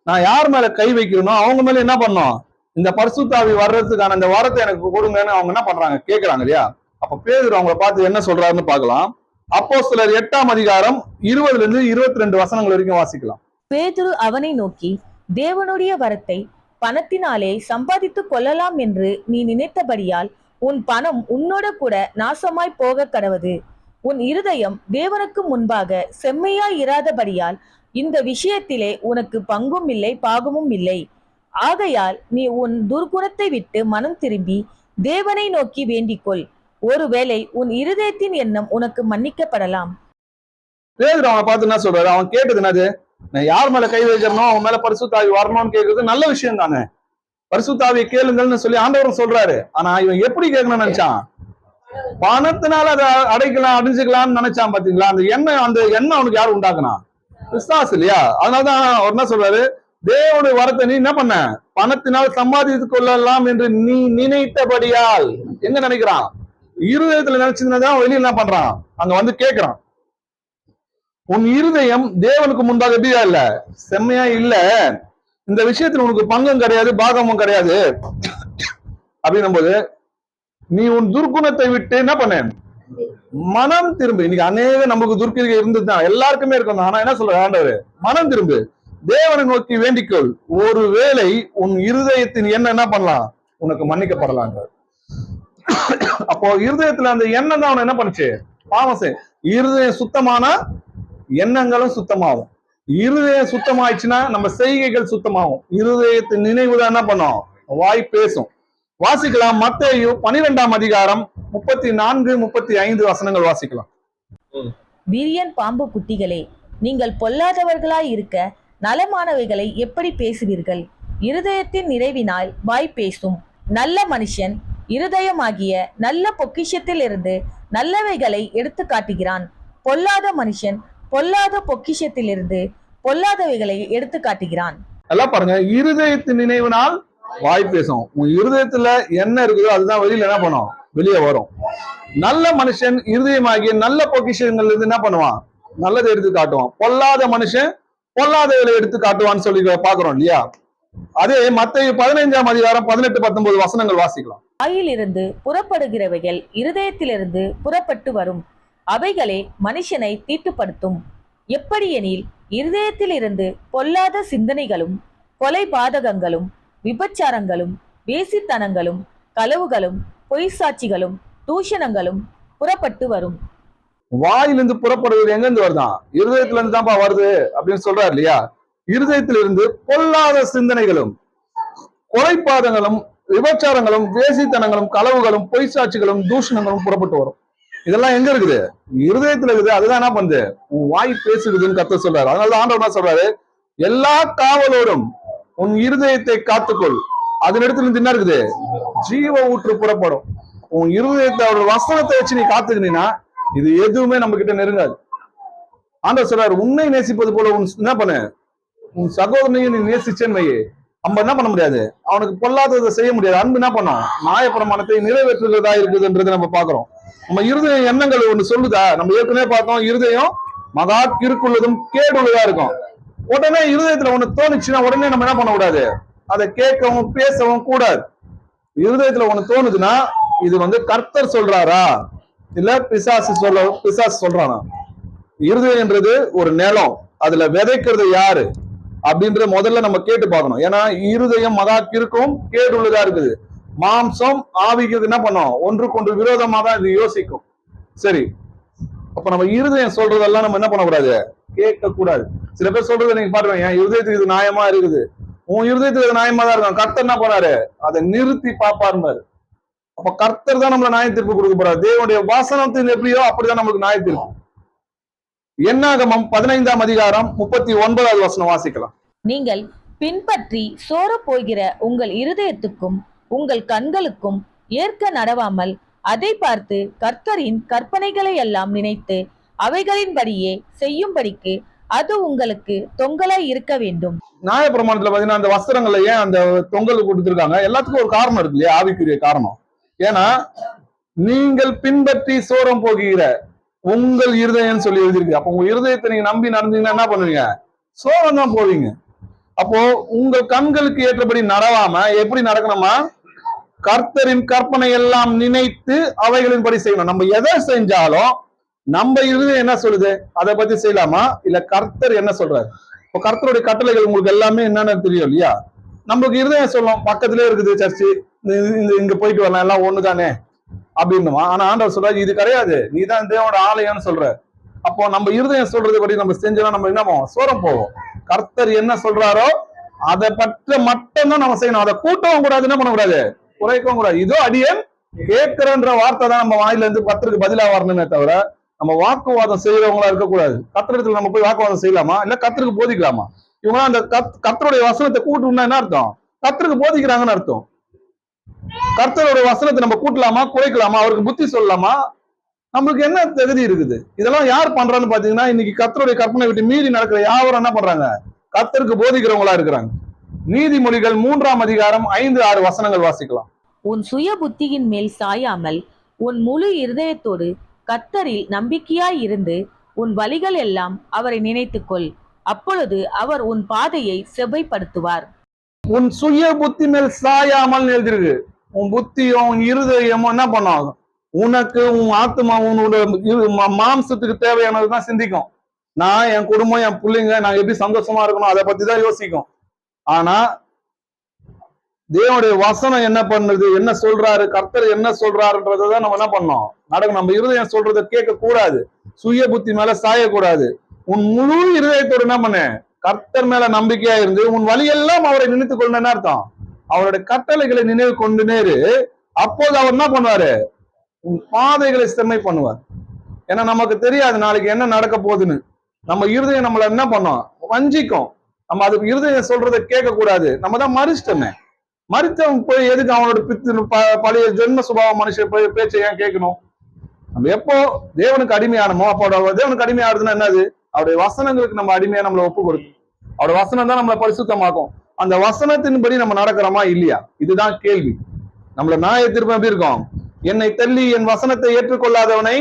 நான் யார் மேல கை வைக்கிறனோ அவங்க மேல என்ன பண்ணோம்? இந்த பரிசுத்த ஆவி வர்றதுக்கான இந்த வரத்தை எனக்கு கொடுங்கன்னு அவங்க என்ன பண்றாங்க? கேட்கிறாங்க இல்லையா? அப்ப பேதுரு அவங்களை பார்த்து என்ன சொல்றாருன்னு பார்க்கலாம். அப்போஸ்தலர் 8ஆம் அதிகாரம் 20 22 வசனங்கள் வரைக்கும் வாசிக்கலாம். பேதுரு அவனை நோக்கி, தேவனுடைய வரத்தை பணத்தினாலே சம்பாதித்துக் கொள்ளலாம் என்று நீ நினைத்தபடியால் உன் பணம் உன்னோட கூட நாசமாய் போக கடவது. உன் இருதயம் தேவனுக்கு முன்பாக செம்மையாய் இராதபடியால் இந்த விஷயத்திலே உனக்கு பங்கும் இல்லை பாகமும் இல்லை. ஆகையால் நீ உன் துர்குணத்தை விட்டு மனம் திரும்பி தேவனை நோக்கி வேண்டிக்கொள். ஒருவேளை உன் இருதயத்தின் எண்ணம் உனக்கு மன்னிக்கப்படலாம். பேதுரு அவனை பார்த்து என்ன சொல்றாரு? அவன் கேட்டது என்னது? நான் யார் மேல கை வைக்கிறனோ அவன் மேல பரிசுத்த ஆவி வரணும்னு கேட்கறது நல்ல விஷயம் தானே. பரிசுத்த ஆவியை கேளுங்கள்னு சொல்லி ஆண்டவரும் சொல்றாரு. ஆனா இவன் எப்படி கேட்கணும்னு நினைச்சான்? பணத்தினால அதை அடைக்கலாம், அடைஞ்சுக்கலாம்னு நினைச்சான். பாத்தீங்களா? அந்த எண்ணம் அவனுக்கு யாரு உண்டாக்குனா? பிசாசு இல்லையா? அதனாலதான் அவர் என்ன சொல்றாரு? தேவனுடைய வரத்தை நீ என்ன பண்ண? பணத்தினால் சம்பாதித்துக் கொள்ளலாம் என்று நீ நினைத்தபடியால். எங்க நினைக்கிறான்? இருதயத்துல நினைச்சிருந்ததான் வெளியில என்ன பண்றான்? அங்க கேட்கிறான். உன் இருதயம் தேவனுக்கு முன்பாக எப்படியா இல்ல? செம்மையா இல்ல. இந்த விஷயத்துல உனக்கு பங்கும் கிடையாது, பாகமும் கிடையாது அப்படின்னும் போது நீ உன் துர்குணத்தை விட்டு என்ன பண்ண? மனம் திரும்பு. இன்னைக்கு அநேக நமக்கு துர்க்கிரிகை இருந்துதான், எல்லாருக்குமே இருக்கும். ஆனா என்ன சொல்ற ஆண்டவர்? மனம் திரும்பு, தேவனை நோக்கி வேண்டிக்கொள், ஒருவேளை உன் இருதயத்தின் எண்ணம் என்ன பண்ணலாம்? உனக்கு மன்னிக்கப்படலாம். அப்போ இருதயத்துல அந்த எண்ணம் தான் அவனை என்ன பண்ணுச்சு? பாவம் செய். இருதயம் சுத்தமான எண்ணங்களும் சுத்தமாகும். இருதயம் சுத்தமாயிடுச்சுன்னா நம்ம செய்கைகள் சுத்தமாகும். இருதயத்தின் நினைவுதான் என்ன பண்ணும்? வாய் பேசும். வாசிக்கலாம். மத்தேயு 12ஆம் அதிகாரம் 34, 35 வசனங்கள் வாசிக்கலாம். விரியன் பாம்பு குட்டிகளே, நீங்கள் பொல்லாதவர்களாய் இருக்க நலமானவைகளை எப்படி பேசுவீர்கள்? இருதயத்தின் நிறைவினால் வாய் பேசும். நல்ல மனுஷன் இருதயமாகிய நல்ல பொக்கிஷத்தில் இருந்து நல்லவைகளை எடுத்து காட்டுகிறான். பொல்லாத மனுஷன் பொல்லாத பொக்கிஷத்திலிருந்து பொல்லாதவைகளை எடுத்து காட்டுகிறான். எல்லாம் பாருங்க, இருதயத்தின் நினைவினால் வாய் பேசும். உன் இருதயத்துல என்ன இருக்குதோ அதுதான் வெளியில என்ன பண்ணும்? வெளியே வரும். நல்ல மனுஷன் இருதயமாகிய நல்ல பொக்கிஷங்கள் இருந்து என்ன பண்ணுவான்? நல்லதை எடுத்து காட்டுவான். பொல்லாத மனுஷன் பொல்லாதவைகளை எடுத்து காட்டுவான்னு சொல்லி பாக்குறோம் இல்லையா? அதே மத்தேயு 15ஆம் அதிகாரம் 18, 19 வசனங்கள் வாசிக்கலாம். வாயிலிருந்து புறப்படுகிறவைகள் இருதயத்திலிருந்து புறப்பட்டு வரும், அவைகளே மனுஷனை தீட்டுப்படுத்தும். எப்படியெனில் இருதயத்திலிருந்து பொல்லாத சிந்தனைகளும், கொலை பாதகங்களும், விபச்சாரங்களும், வேசித்தனங்களும், களவுகளும், பொய் சாட்சிகளும், தூஷணங்களும் புறப்பட்டு வரும். வாயிலிருந்து புறப்படுவது எங்க இருந்து வருதான்? இருதயத்துல இருந்து தான்ப்பா வருது அப்படின்னு சொல்றாரு இல்லையா? இருதயத்திலிருந்து பொல்லாத சிந்தனைகளும், கொலைப்பாதங்களும், விபச்சாரங்களும், வேசித்தனங்களும், களவுகளும், பொய் சாட்சிகளும், தூஷணங்களும் புறப்பட்டு வரும். இதெல்லாம் எங்க இருக்குது? இருதயத்துல இருக்குது. அதுதான் என்ன பண்ணுது? உன் வாய் பேசுகுதுன்னு கர்த்தர் சொல்றாரு. அதனால ஆண்டவர் என்ன சொல்றாரு? எல்லா காவலோடும் உன் இருதயத்தை காத்துக்கொள், அதனிடத்துல இருந்து என்ன இருக்குது? ஜீவ ஊற்று புறப்படும். உன் இருதயத்தை அவரோட வசனத்தை வச்சு நீ காத்துக்கினீன்னா இது எதுவுமே நம்ம கிட்ட நெருங்காது. ஆண்டவர் சொல்றாரு, உன்னை நேசிப்பது போல உன் என்ன பண்ணு, உன் சகோதரனையும் நீ நேசிச்சேன்னு வையே, நம்ம என்ன பண்ண முடியாது, அவனுக்கு பொல்லாததை செய்ய முடியாது. அன்பு என்ன பண்ணும்? நியாயப்பிரமாணத்தை நிறைவேற்றுகிறதா இருக்குதுன்றதை நம்ம பாக்குறோம். நம்ம இருதய எண்ணங்கள் ஒண்ணு சொல்லுதா? நம்ம ஏற்கனவே பார்த்தோம், இருதயம் மகா கிறுக்குள்ளதும் கேடுள்ளதா இருக்கும். உடனே இருதயத்துல ஒண்ணு தோணுச்சுன்னா உடனே நம்ம என்ன பண்ணக்கூடாது? அதை கேட்கவும் பேசவும் கூடாது. இருதயத்துல ஒண்ணு தோணுதுன்னா இது கர்த்தர் சொல்றாரா இல்ல பிசாசு சொல்றானா? இருதயம்ன்றது ஒரு நிலம், அதுல விதைக்கிறது யாரு அப்படின்ற முதல்ல நம்ம கேட்டு பார்க்கணும். ஏன்னா இருதயம் மகா கிறுக்கும் கேடுள்ளதா இருக்குது. மாம்சம் ஆவிக்கு என்ன பண்ணும்? ஒன்றுக்கு ஒன்று விரோதமா தான் இது யோசிக்கும். சரி, அப்ப நம்ம இருதயம் சொல்றதெல்லாம் நம்ம என்ன பண்ணக்கூடாது? கேட்க கூடாது. சில பேர் சொல்றது நீங்க பாருங்க, என் இருதயத்துக்கு இது நியாயமா இருக்குது. உன் இருதயத்துக்கு இது நியாயமா தான் இருக்கும். கர்த்தர் என்ன பண்ணாரு? அதை நிறுத்தி பாப்பாரு. அப்ப கர்த்தர் தான் நம்மள நியாய தீர்ப்பு கொடுக்க போறாரு. தேவனுடைய வாசனத்தின் எப்படியோ அப்படிதான் நம்மளுக்கு நியாய தீர்ப்பு. என்னாகமம் 15ஆம் அதிகாரம் 39வது வசனம் வாசிக்கலாம். நீங்கள் பின்பற்றி சோர போகிற உங்கள் இருதயத்துக்கும் உங்கள் கண்களுக்கும் ஏற்க நடவாமல் அதை பார்த்து கர்த்தரின் கற்பனைகளை எல்லாம் நினைத்து அவைகளின்படியே செய்யும்படிக்கு அது உங்களுக்கு தொங்கலாய் இருக்க வேண்டும். நியாயப்பிரமாணத்துல பாத்தீங்கன்னா அந்த வஸ்திரங்கள்ல ஏன் அந்த தொங்கல் கொடுத்திருக்காங்க? எல்லாத்துக்கும் ஒரு காரணம் இருக்கு இல்லையா? ஆவிக்குரிய காரணம். ஏன்னா நீங்கள் பின்பற்றி சோரம் போகிற உங்கள் இருதயம் சொல்லி எழுதிருக்கு. அப்போ உங்க இருதயத்தை நீங்க நம்பி நடந்தீங்கன்னா என்ன பண்ணுவீங்க? சோரம் தான் போவீங்க. அப்போ உங்கள் கண்களுக்கு ஏற்றபடி நடவாம எப்படி நடக்கணுமா? கர்த்தரின் கற்பனை எல்லாம் நினைத்து அவைகளின்படி செய்யணும். நம்ம எதை செஞ்சாலும் நம்ம இருதயம் என்ன சொல்லுது அதை பத்தி செய்யலாமா, இல்ல கர்த்தர் என்ன சொல்றாரு? இப்போ கர்த்தருடைய கட்டளைகள் உங்களுக்கு எல்லாமே என்னன்னு தெரியும் இல்லையா? நம்மளுக்கு இருதயம் சொல்லும், பக்கத்திலே இருக்குது சர்ச்சு, இங்க போயிட்டு வரலாம், எல்லாம் ஒண்ணுதானே அப்படின்னுமா. ஆனா ஆண்டவர் சொல்றாரு, இது கிடையாது, நீ தான் தேவனோட ஆலயம்னு சொல்ற. அப்போ நம்ம இருதயம் சொல்றது படி நம்ம செஞ்சோம்னா நம்ம என்ன போவோம்? சோரம் போவோம். கர்த்தர் என்ன சொல்றாரோ அதை பற்ற மட்டும்தான் நம்ம செய்யணும். அதை கூட்டவும் கூடாது, என்ன பண்ணக்கூடாது? குறைக்கவும் கூடாது. இதோ அடியேன் கேட்கிறன்ற வார்த்தை தான் நம்ம வாயில இருந்து கர்த்தருக்கு பதிலா வரணுமே தவிர நம்ம வாக்குவாதம் செய்யறவங்களா இருக்கக்கூடாது. கர்த்தரிடத்துல நம்ம போய் வாக்குவாதம் செய்யலாமா, இல்ல கர்த்தருக்கு போதிக்கலாமா? இவங்க அந்த கர்த்தருடைய வசனத்தை கூட்டணும்னா என்ன அர்த்தம்? கர்த்தருக்கு போதிக்கிறாங்கன்னு அர்த்தம். கர்த்தருடைய வசனத்தை நம்ம கூட்டலாமா, குறைக்கலாமா, அவருக்கு புத்தி சொல்லலாமா? நம்மளுக்கு என்ன தகுதி இருக்குது? இதெல்லாம் யார் பண்றான்னு பாத்தீங்கன்னா இன்னைக்கு கர்த்தருடைய கற்பனை விட்டு மீறி நடக்கிற யாரும் என்ன பண்றாங்க? கர்த்தருக்கு போதிக்கிறவங்களா இருக்கிறாங்க. நீதிமொழிகள் 3ஆம் அதிகாரம் 5, 6 வசனங்கள் வாசிக்கலாம். உன் சுய புத்தியின் மேல் சாயாமல் உன் முழு இருதயத்தோடு கர்த்தரில் நம்பிக்கையாய் இருந்து உன் வழிகள் எல்லாம் அவரை நினைத்துக்கொள், அப்பொழுது அவர் உன் பாதையை செவ்வைப்படுத்துவார். உன் சுய புத்தி மேல் சாயாமல் எழுதிருக்கு. உன் புத்தியும் உன் இருதயமும் என்ன பண்ணும்? உனக்கு உன் ஆத்மா உன்னோட மாம்சத்துக்கு தேவையானதுதான் சிந்திக்கும். நான் என் குடும்பம் என் பிள்ளைங்க நான் எப்படி சந்தோஷமா இருக்கணும் அதை பத்தி தான் யோசிக்கும். ஆனா தேவனுடைய வசனம் என்ன பண்ணுது, என்ன சொல்றாரு, கர்த்தர் என்ன சொல்றாருன்றதான் நம்ம என்ன பண்ணோம் நடக்கும். நம்ம இருதயம் சொல்றதை கேட்க கூடாது, சுய புத்தி மேல சாயக்கூடாது. உன் முழு இருதயத்தோடு என்ன பண்ணு? கர்த்தர் மேல நம்பிக்கையா இருந்து உன் வழியெல்லாம் அவரை நினைத்துக் கொள்ள என்ன அர்த்தம்? அவருடைய கட்டளைகளை நினைவு கொண்டு நேரு. அப்போது அவர் என்ன பண்ணுவாரு? உன் பாதைகளை செம்மை பண்ணுவார். ஏன்னா நமக்கு தெரியாது நாளைக்கு என்ன நடக்க போகுதுன்னு. நம்ம இருதயம் நம்மள என்ன பண்ணோம்? வஞ்சிக்கும். நம்ம அதுக்கு இருதயம் சொல்றதை கேட்க கூடாது. நம்ம தான் மறிச்சிட்டோமே. மறித்தவன் போய் எதுக்கு அவனோட பழைய ஜென்ம சுபாவ மனுஷ பேச்சை ஏன் கேட்கணும்? நம்ம எப்போ தேவனுக்கு அடிமையானமோ அப்போ தேவனுக்கு அடிமையாடுதுன்னா என்னது? அவருடைய வசனங்களுக்கு நம்ம அடிமையா நம்மளை ஒப்பு கொடுக்கும். அவருடைய வசனம் தான் நம்மளை பரிசுத்தமாக்கும். அந்த வசனத்தின்படி நம்ம நடக்கிறோமா இல்லையா? இதுதான் கேள்வி. நம்மள நியாய தீர்ப்பு எப்படி இருக்கும்? என்னை தள்ளி என் வசனத்தை ஏற்றுக்கொள்ளாதவனை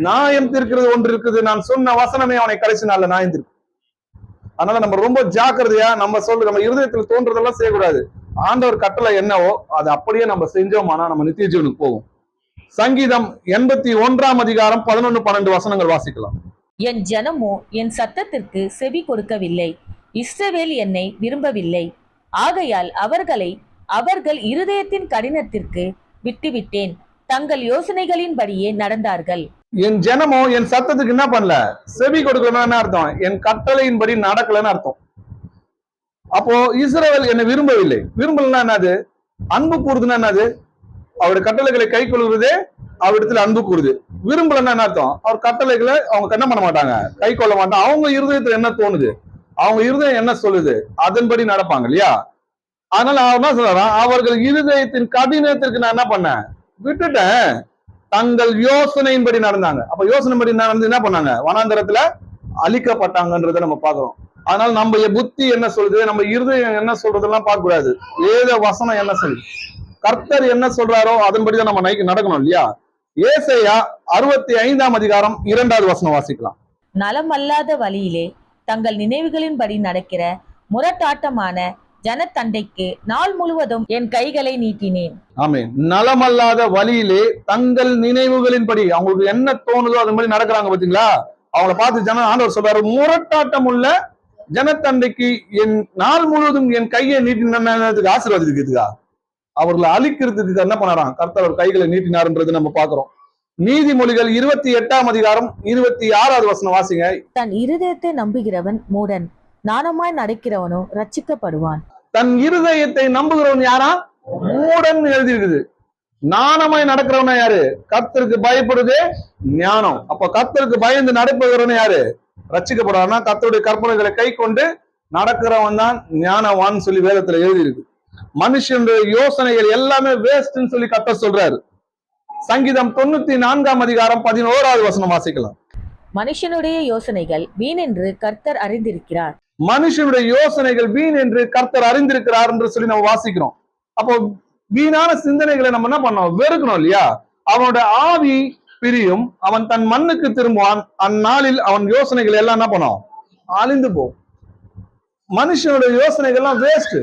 நியாயம் தீர்க்கிறது ஒன்று இருக்குது, நான் சொன்ன வசனமே அவனை கடைசி நாள்ல நியாயம் தீர்க்கும். அதனால நம்ம ரொம்ப ஜாக்கிரதையா நம்ம இருதயத்துல தோன்றதெல்லாம் செய்யக்கூடாது. ஆண்டவர் கட்டளை என்னவோ அதை அப்படியே நம்ம செஞ்சோமானா நம்ம நித்திய ஜீவனுக்கு போகும். சங்கீதம் 81 அதிகாரம் 11, 12 வசனங்கள் வாசிக்கலாம். என் ஜனமோ என் சத்தத்திற்கு செவி கொடுக்கவில்லை, இஸ்ரவேல் என்னை விரும்பவில்லை. ஆகையால் அவர்கள் இருதயத்தின் கடினத்திற்கு விட்டுவிட்டேன், தங்கள் யோசனைகளின்படியே நடந்தார்கள். என் ஜனமோ என் சத்தத்துக்கு என்ன பண்ணல, செவி கொடுக்கலன்னு அர்த்தம், என் கட்டளையின்படி நடக்கலன்னு அர்த்தம். அப்போ இஸ்ரவேல் என்னை விரும்பவில்லை. விரும்பலன்னா என்னது? அன்பு கூறுதுன்னா என்னது? அவருடைய கட்டளைகளை கை கொள்வதே அவரிடத்துல அன்பு கூறுது. விரும்பலன்னா என்ன அர்த்தம்? அவர் கட்டளைகளை அவங்க என்ன பண்ண மாட்டாங்க, கை கொள்ள மாட்டாங்க. அவங்க இருதயத்துல என்ன தோணுது, அவங்க இருதயம் என்ன சொல்லுது, அதன்படி நடப்பாங்க இல்லையா? அதனால அவர் என்ன சொல்றான், அவர்கள் இருதயத்தின் கடினத்திற்கு நான் என்ன பண்ணேன், விட்டுட்டேன், தங்கள் யோசனையின்படி நடந்தாங்க. அப்ப யோசனைப்படி நடந்து என்ன பண்ணாங்க, வனாந்தரத்துல அழிக்கப்பட்டாங்கன்றதை நம்ம பாக்குறோம். அதனால நம்ம புத்தி என்ன சொல்லுது, நம்ம இருதயம் என்ன சொல்றதெல்லாம் பார்க்க கூடாது. வேத வசனம் என்ன சொல்லுது, கர்த்தர் என்ன சொல்றாரோ அதன்படிதான் நம்ம நடக்கணும் இல்லையா? ஏசாயா 65 அதிகாரம் 2வது வசனம் வாசிக்கலாம். நலமல்லாத வழியிலே தங்கள் நினைவுகளின்படி நடக்கிற முரட்டாட்டமான ஜனத்தண்டைக்கு நாள் முழுவதும் என் கைகளை நீட்டினேன். ஆமென். நலமல்லாத வழியிலே தங்கள் நினைவுகளின்படி, அவங்களுக்கு என்ன தோணுதோ அது மாதிரி நடக்கிறாங்க பாத்தீங்களா? அவங்கள பார்த்து ஆண்டவர் சொல்றாரு, முரட்டாட்டம் உள்ள ஜனத்தண்டைக்கு என் நாள் முழுவதும் என் கையை நீட்டினதுக்கு ஆசீர்வாதிக்கிறதுக்கா, அவர்களை அழிக்கிறதுக்கு என்ன பண்ணாராம், கர்த்தர் அவர் கைகளை நீட்டினார்ன்றது நம்ம பாக்குறோம். நீதிமொழிகள் 28 அதிகாரம் 26வது வசனம் வாசிங்க. தன் இருதயத்தை நம்புகிறவன் மூடன், நாணமாய் நடக்கிறவனோ ரட்சிக்கப்படுவான். தன் இருதயத்தை நம்புகிறவன் யாரா? மூடன் எழுதி இருக்குது. நாணமாய் நடக்கிறவனா யாரு? கர்த்தருக்கு பயப்படுதே ஞானம். அப்ப கர்த்தருக்கு பயந்து நடப்பவன் யாரு? ரட்சிக்கப்படுவான்னா கர்த்தருடைய கற்பனைகளை கை கொண்டு நடக்கிறவன் தான் ஞானவான் சொல்லி வேதத்துல எழுதி இருக்கு. மனுஷனுடைய யோசனைகள் எல்லாமே வேஸ்ட்ன்னு சொல்லி கர்த்தர் சொல்றாரு. சங்கீதம் 94 அதிகாரம் 11வது வசனம் வாசிக்கலாம். மனுஷனுடைய யோசனைகள் வீண் என்று கர்த்தர் அறிந்திருக்கிறார். மனுஷனுடைய யோசனைகள் வீண் என்று கர்த்தர் அறிந்திருக்கிறார் என்று சொல்லி நம்ம வாசிக்கிறோம். அப்போ வீணான சிந்தனைகளை நம்ம என்ன பண்ணோம், வெறுக்கணும் இல்லையா? அவனோட ஆவி பிரியும், அவன் தன் மண்ணுக்கு திரும்புவான், அந்நாளில் அவன் யோசனைகள் எல்லாம் என்ன பண்ணும், அழிந்து போகும். மனுஷனுடைய யோசனைகள்லாம் வேஸ்ட்.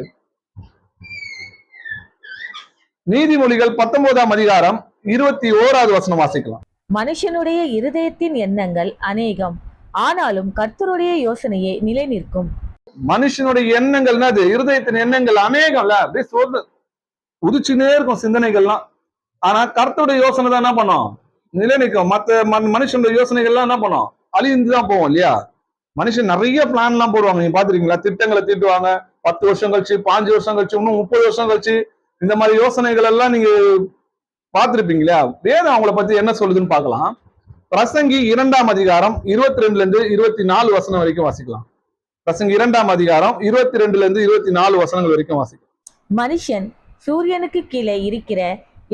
நீதிமொழிகள் 19 அதிகாரம் 21வது வசனம் வாசிக்கலாம். மனுஷனுடைய இருதயத்தின் எண்ணங்கள் அநேகம், ஆனாலும் கர்த்தருடைய யோசனையே நிலை நிற்கும். மனுஷனுடைய எண்ணங்கள் என்னது? இருதயத்தின் எண்ணங்கள் அநேகம்ல, அப்படியே சொல்றது உதிச்சுனே இருக்கும் சிந்தனைகள்லாம். ஆனா கர்த்தருடைய யோசனை தான் என்ன பண்ணும், நிலை நிற்கும். மத்த மனுஷனுடைய யோசனைகள்லாம் என்ன பண்ணும், அழிந்துதான் போவோம் இல்லையா? மனுஷன் நிறைய பிளான் எல்லாம் போடுவாங்க, நீங்க பாத்துருக்கீங்களா? திட்டங்களை தீட்டுவாங்க, 10 வருஷம் கழிச்சு, 5 வருஷம் கழிச்சு, இன்னும் 30 வருஷம் கழிச்சு, இந்த மாதிரி யோசனைகள் எல்லாம் நீங்க பார்த்திருப்பீங்களா? வேதம் அவங்கள பத்தி என்ன சொல்லுதுன்னு பார்க்கலாம். பிரசங்கி 2 அதிகாரம் 22 இருந்து 24 வசனம் வரைக்கும் வாசிக்கலாம். பிரசங்கி 2 அதிகாரம் 22 இருந்து 24 வசனங்கள் வரைக்கும் வாசிக்கலாம். மனுஷன் சூரியனுக்கு கீழே இருக்கிற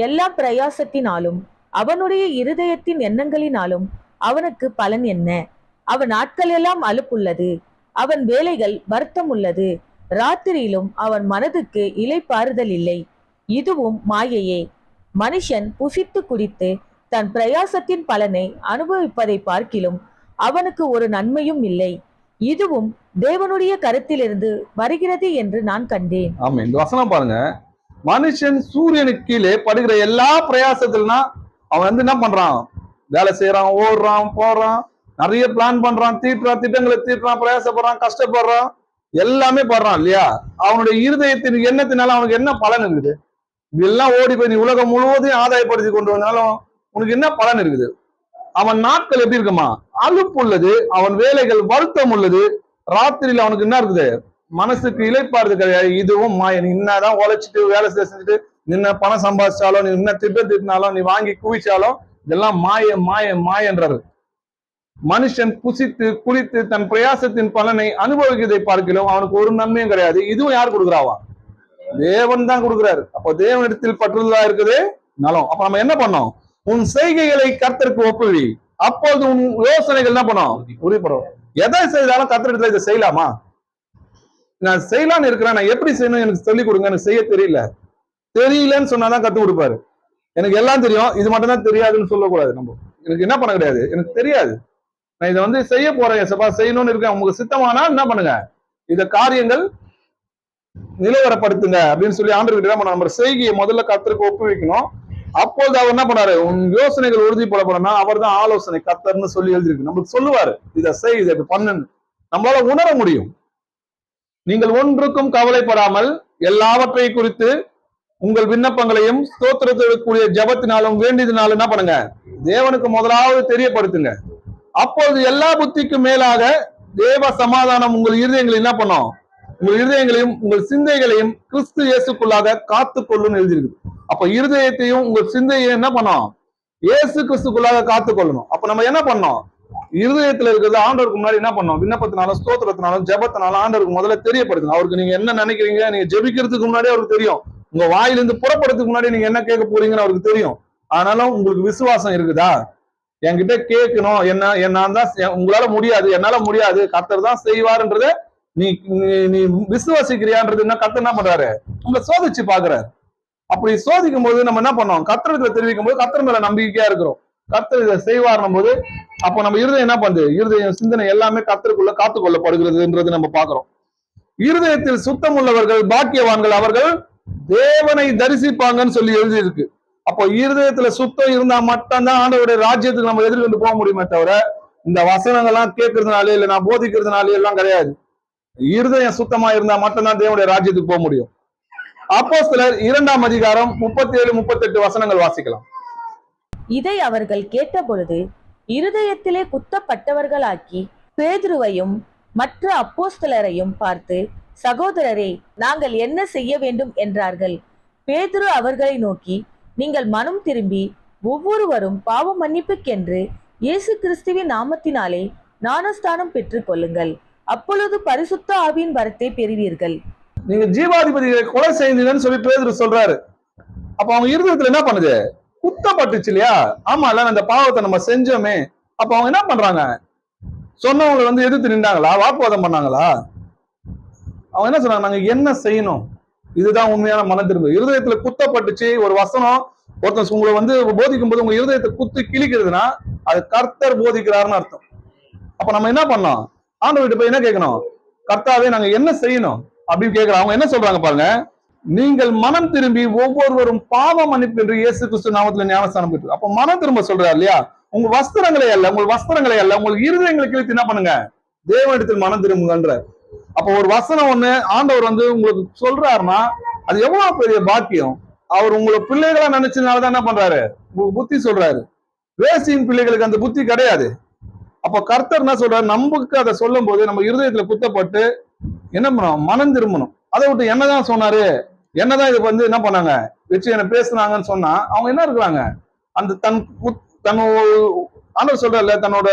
எல்லா பிரயாசத்தினாலும் அவனுடைய இருதயத்தின் எண்ணங்களினாலும் அவனுக்கு பலன் என்ன? அவன் நாட்கள் எல்லாம் அலுப்புள்ளது, அவன் வேலைகள் வருத்தம் உள்ளது, ராத்திரியிலும் அவன் மனதுக்கு இளைப்பாறுதல் இல்லை. இதுவும் மாயையே. மனுஷன் புசித்து குடித்து தன் பிரயாசத்தின் பலனை அனுபவிப்பதை பார்க்கிலும் அவனுக்கு ஒரு நன்மையும் இல்லை. இதுவும் தேவனுடைய கருத்திலிருந்து வருகிறது என்று நான் கண்டேன். ஆமா, இந்த வசனம் பாருங்க. மனுஷன் சூரியனுக்கு கீழே படுகிற எல்லா பிரயாசத்தில்னா அவன் என்ன பண்றான், வேலை செய்யறான், ஓடுறான், போறான், நிறைய பிளான் பண்றான், திட்டங்களை தீட்டுறான், பிரயாசப்படுறான், கஷ்டப்படுறான், எல்லாமே படுறான் இல்லையா? அவனுடைய இருதயத்தின் எண்ணத்தினால அவனுக்கு என்ன பலன் இருக்குது? இதெல்லாம் ஓடி போய் நீ உலகம் முழுவதையும் ஆதாயப்படுத்தி கொண்டு வந்தாலும் உனக்கு என்ன பலன் இருக்குது? அவன் நாட்கள் எப்படி இருக்குமா, அலுப்பு உள்ளது, அவன் வேலைகள் வருத்தம் உள்ளது, ராத்திரியில அவனுக்கு என்ன இருக்குது, மனசுக்கு இளைப்பாறுது கிடையாது. இதுவும் மாய. நீ என்னதான் உழைச்சிட்டு வேலை செஞ்சுட்டு நின்ன பணம் சம்பாதிச்சாலும், நீ என்ன திட்டினாலும், நீ வாங்கி குவிச்சாலும் இதெல்லாம் மாய மாய மாயன்றாரு. மனுஷன் புசித்து குளித்து தன் பிரயாசத்தின் பலனை அனுபவிக்கிறதை பார்க்கலாம், அவனுக்கு ஒரு நன்மையும் கிடையாது. இதுவும் யார் கொடுக்குறாவா? தேவன் தான் கொடுக்குறாரு. அப்போ தேவனிடத்தில் பற்றுதலா இருக்குது நலம். அப்ப நம்ம என்ன பண்ணோம், உன் செய்கைகளை கர்த்தருக்கு ஒப்புவி, அப்போது உன் யோசனைகள் என்ன பண்ணோம், உறுதிப்படும். எதை செய்தாலும் கர்த்தரிடத்துல இதை செய்யலாமா, நான் செய்யலான்னு இருக்கிறேன், நான் எப்படி செய்யணும் எனக்கு சொல்லிக் கொடுங்க, எனக்கு செய்ய தெரியலன்னு சொன்னாதான் கத்து கொடுப்பாரு. எனக்கு எல்லாம் தெரியும், இது மட்டும் தான் தெரியாதுன்னு சொல்லக்கூடாது. நம்ம எனக்கு என்ன பண்ண கிடையாது, எனக்கு தெரியாது, நான் இதை வந்து செய்ய போறேன் ஏசப்பா, செய்யணும்னு இருக்கேன், உங்களுக்கு சித்தமானா என்ன பண்ணுங்க, இத காரியங்கள் நிலவரப்படுத்துங்க அப்படின்னு சொல்லி ஆண்டவர்கிட்ட நம்ம நம்ம செய்கையை முதல்ல கர்த்தருக்கு ஒப்புவிக்கணும். அப்போது அவர் என்ன பண்ணாரு, உன் யோசனைகள் உறுதிப்படப்படனா அவர் தான் ஆலோசனை கர்த்தர்னு சொல்லி எழுதியிருக்கு. நம்மளுக்கு சொல்லுவாரு, இதை செய், இதை பண்ணுன்னு நம்மளால உணர முடியும். நீங்கள் ஒன்றுக்கும் கவலைப்படாமல் எல்லாவற்றை குறித்து உங்கள் விண்ணப்பங்களையும் ஸ்தோத்திரத்திற்குரிய ஜபத்தினாலும் வேண்டியதினாலும் என்ன பண்ணுங்க, தேவனுக்கு முதலாவது தெரியப்படுத்துங்க. அப்போது எல்லா புத்திக்கும் மேலாக தேவ சமாதானம் உங்கள் இருதயங்களை என்ன பண்ணும், உங்கள் இருதயங்களையும் உங்கள் சிந்தைகளையும் கிறிஸ்து இயேசுக்குள்ளாக காத்து கொள்ளும் எழுதியிருக்கு. அப்ப இருதயத்தையும் உங்கள் சிந்தையும் என்ன பண்ணோம், இயேசு கிறிஸ்துக்குள்ளாக காத்து கொள்ளணும். அப்ப நம்ம என்ன பண்ணோம், இருதயத்துல இருக்கிறது ஆண்டவருக்கு முன்னாடி என்ன பண்ணோம், விண்ணப்பத்தினாலும் ஸ்தோத்திரத்தினாலும் ஜபத்தினாலும் ஆண்டவருக்கு முதல்ல தெரியப்படுத்துங்க. அவருக்கு நீங்க என்ன நினைக்கிறீங்க, நீங்க ஜெபிக்கிறதுக்கு முன்னாடி அவருக்கு தெரியும். உங்க வாயிலிருந்து புறப்படுறதுக்கு முன்னாடி நீங்க என்ன கேட்க போறீங்கன்னு அவருக்கு தெரியும். ஆனாலும் உங்களுக்கு விசுவாசம் இருக்குதா, என்கிட்ட கேட்கணும், என்ன தான் உங்களால முடியாது, என்னால முடியாது, கர்த்தர் தான் செய்வாருன்றத நீ நீ விசுவாசிக்கிறியான்றது என்ன கர்த்தர் என்ன பண்றாரு, உங்களை சோதிச்சு பாக்குறாரு. அப்படி சோதிக்கும் போது நம்ம என்ன பண்ணோம், கர்த்தரத்துல தெரிவிக்கும் போது கர்த்தர் மேல நம்பிக்கையா இருக்கிறோம். கர்த்தர் இதை செய்வார்னும் போது அப்போ நம்ம இருதயம் என்ன பண்ணுது, இருதயம் சிந்தனை எல்லாமே கர்த்தருக்குள்ள காத்து கொள்ளப்படுகிறதுன்றது நம்ம பாக்குறோம். இருதயத்தில் சுத்தம் உள்ளவர்கள் பாக்கியவான்கள், அவர்கள் தேவனை தரிசிப்பாங்கன்னு சொல்லி எழுதியிருக்கு. அப்போ இருதயத்துல சுத்தம் இருந்தா மட்டும்தான் ஆண்டவருடைய ராஜ்யத்துக்கு நம்ம எதிர்கொண்டு போக முடியுமே தவிர இந்த வசனங்கள்லாம் கேட்கறதுனாலே இல்ல நான் போதிக்கிறதுனாலே எல்லாம் கிடையாது. இருதயம் சுத்தமா இருந்தா மட்டும்தான் தேவனுடைய ராஜ்யத்துக்கு போக முடியும். அப்போஸ்தலர் 2ஆம் அதிகாரம் 37, 38 வசனங்கள் வாசிக்கலாம். இதை அவர்கள் கேட்டபொழுது இருதயத்திலே குத்தப்பட்டவர்களாக்கி பேதுருவையும் மற்ற அப்போஸ்தலரையும் பார்த்து, சகோதரரே, நாங்கள் என்ன செய்ய வேண்டும் என்றார்கள். பேதுரு அவர்களை நோக்கி, நீங்கள் மனம் திரும்பி ஒவ்வொருவரும் பாவ மன்னிப்புக்கென்று இயேசு கிறிஸ்துவின் நாமத்தினாலே ஞானஸ்தானம் பெற்றுக் கொள்ளுங்கள். அப்பொழுது பரிசுத்த ஆவியின் வரத்தை பெறுவீர்கள். நீங்க ஜீவாதிபதிகளை கொலை செய்தீங்கன்னு சொல்லி பேதுரு சொல்றாரு. அப்ப அவங்க இருதயத்துல என்ன பண்ணுது, குத்தப்பட்டுச்சு இல்லையா, ஆமா இல்ல அந்த பாவத்தை நம்ம செஞ்சோமே. அப்ப அவங்க என்ன பண்றாங்க, சொன்னவங்களை வந்து எதிர்த்து நின்றாங்களா, வாக்குவாதம் பண்ணாங்களா? அவங்க என்ன சொன்னாங்க, நாங்க என்ன செய்யணும், இதுதான் உண்மையான மன திரும்ப. இருதயத்துல குத்தப்பட்டுச்சு ஒரு வசனம், ஒருத்தன் உங்களை வந்து போதிக்கும் போது உங்க இருதயத்தை குத்து கிழிக்கிறதுனா அது கர்த்தர் போதிக்கிறாருன்னு அர்த்தம். அப்ப நம்ம என்ன பண்ணோம், ஆண்டவர்கிட்ட போய் என்ன கேட்கணும், கர்த்தாவே நாங்க என்ன செய்யணும் அப்படின்னு கேட்கிறோம். அவங்க என்ன சொல்றாங்க பாருங்க, நீங்கள் மனம் திரும்பி ஒவ்வொருவரும் பாவ மன்னிப்பு என்று இயேசு கிறிஸ்து நாமத்துல ஞானஸ்தானம் பெற்று. அப்ப மனம் திரும்ப சொல்றாரு இல்லையா, உங்க வஸ்திரங்களை அல்ல, உங்கள் இருதயங்களை கிழித்து என்ன பண்ணுங்க, தேவனிடத்தில் மனம் திரும்புங்கன்ற. அப்ப ஒரு வசனம் ஒண்ணு ஆண்டவர் வந்து உங்களுக்கு சொல்றாருன்னா அது எவ்வளவு பெரிய பாக்கியம். அவர் உங்களை பிள்ளைகளா நினைச்சதுனாலதான் என்ன பண்றாரு, உங்களுக்கு புத்தி சொல்றாரு. வேசியின் பிள்ளைகளுக்கு அந்த புத்தி கிடையாது. அப்ப கர்த்தர் என்ன சொல்றாரு, நமக்கு அதை சொல்லும் போது நம்ம இருதயத்துல குத்தப்பட்டு என்ன பண்ணணும், மனம் திரும்பணும். அதை விட்டு என்னதான் சொன்னாரு, என்னதான் இதுக்கு வந்து என்ன பண்ணாங்க வச்சு என்ன பேசுனாங்கன்னு சொன்னா அவங்க என்ன இருக்கிறாங்க, அந்த ஆண்டவர் சொல்றல, தன்னோட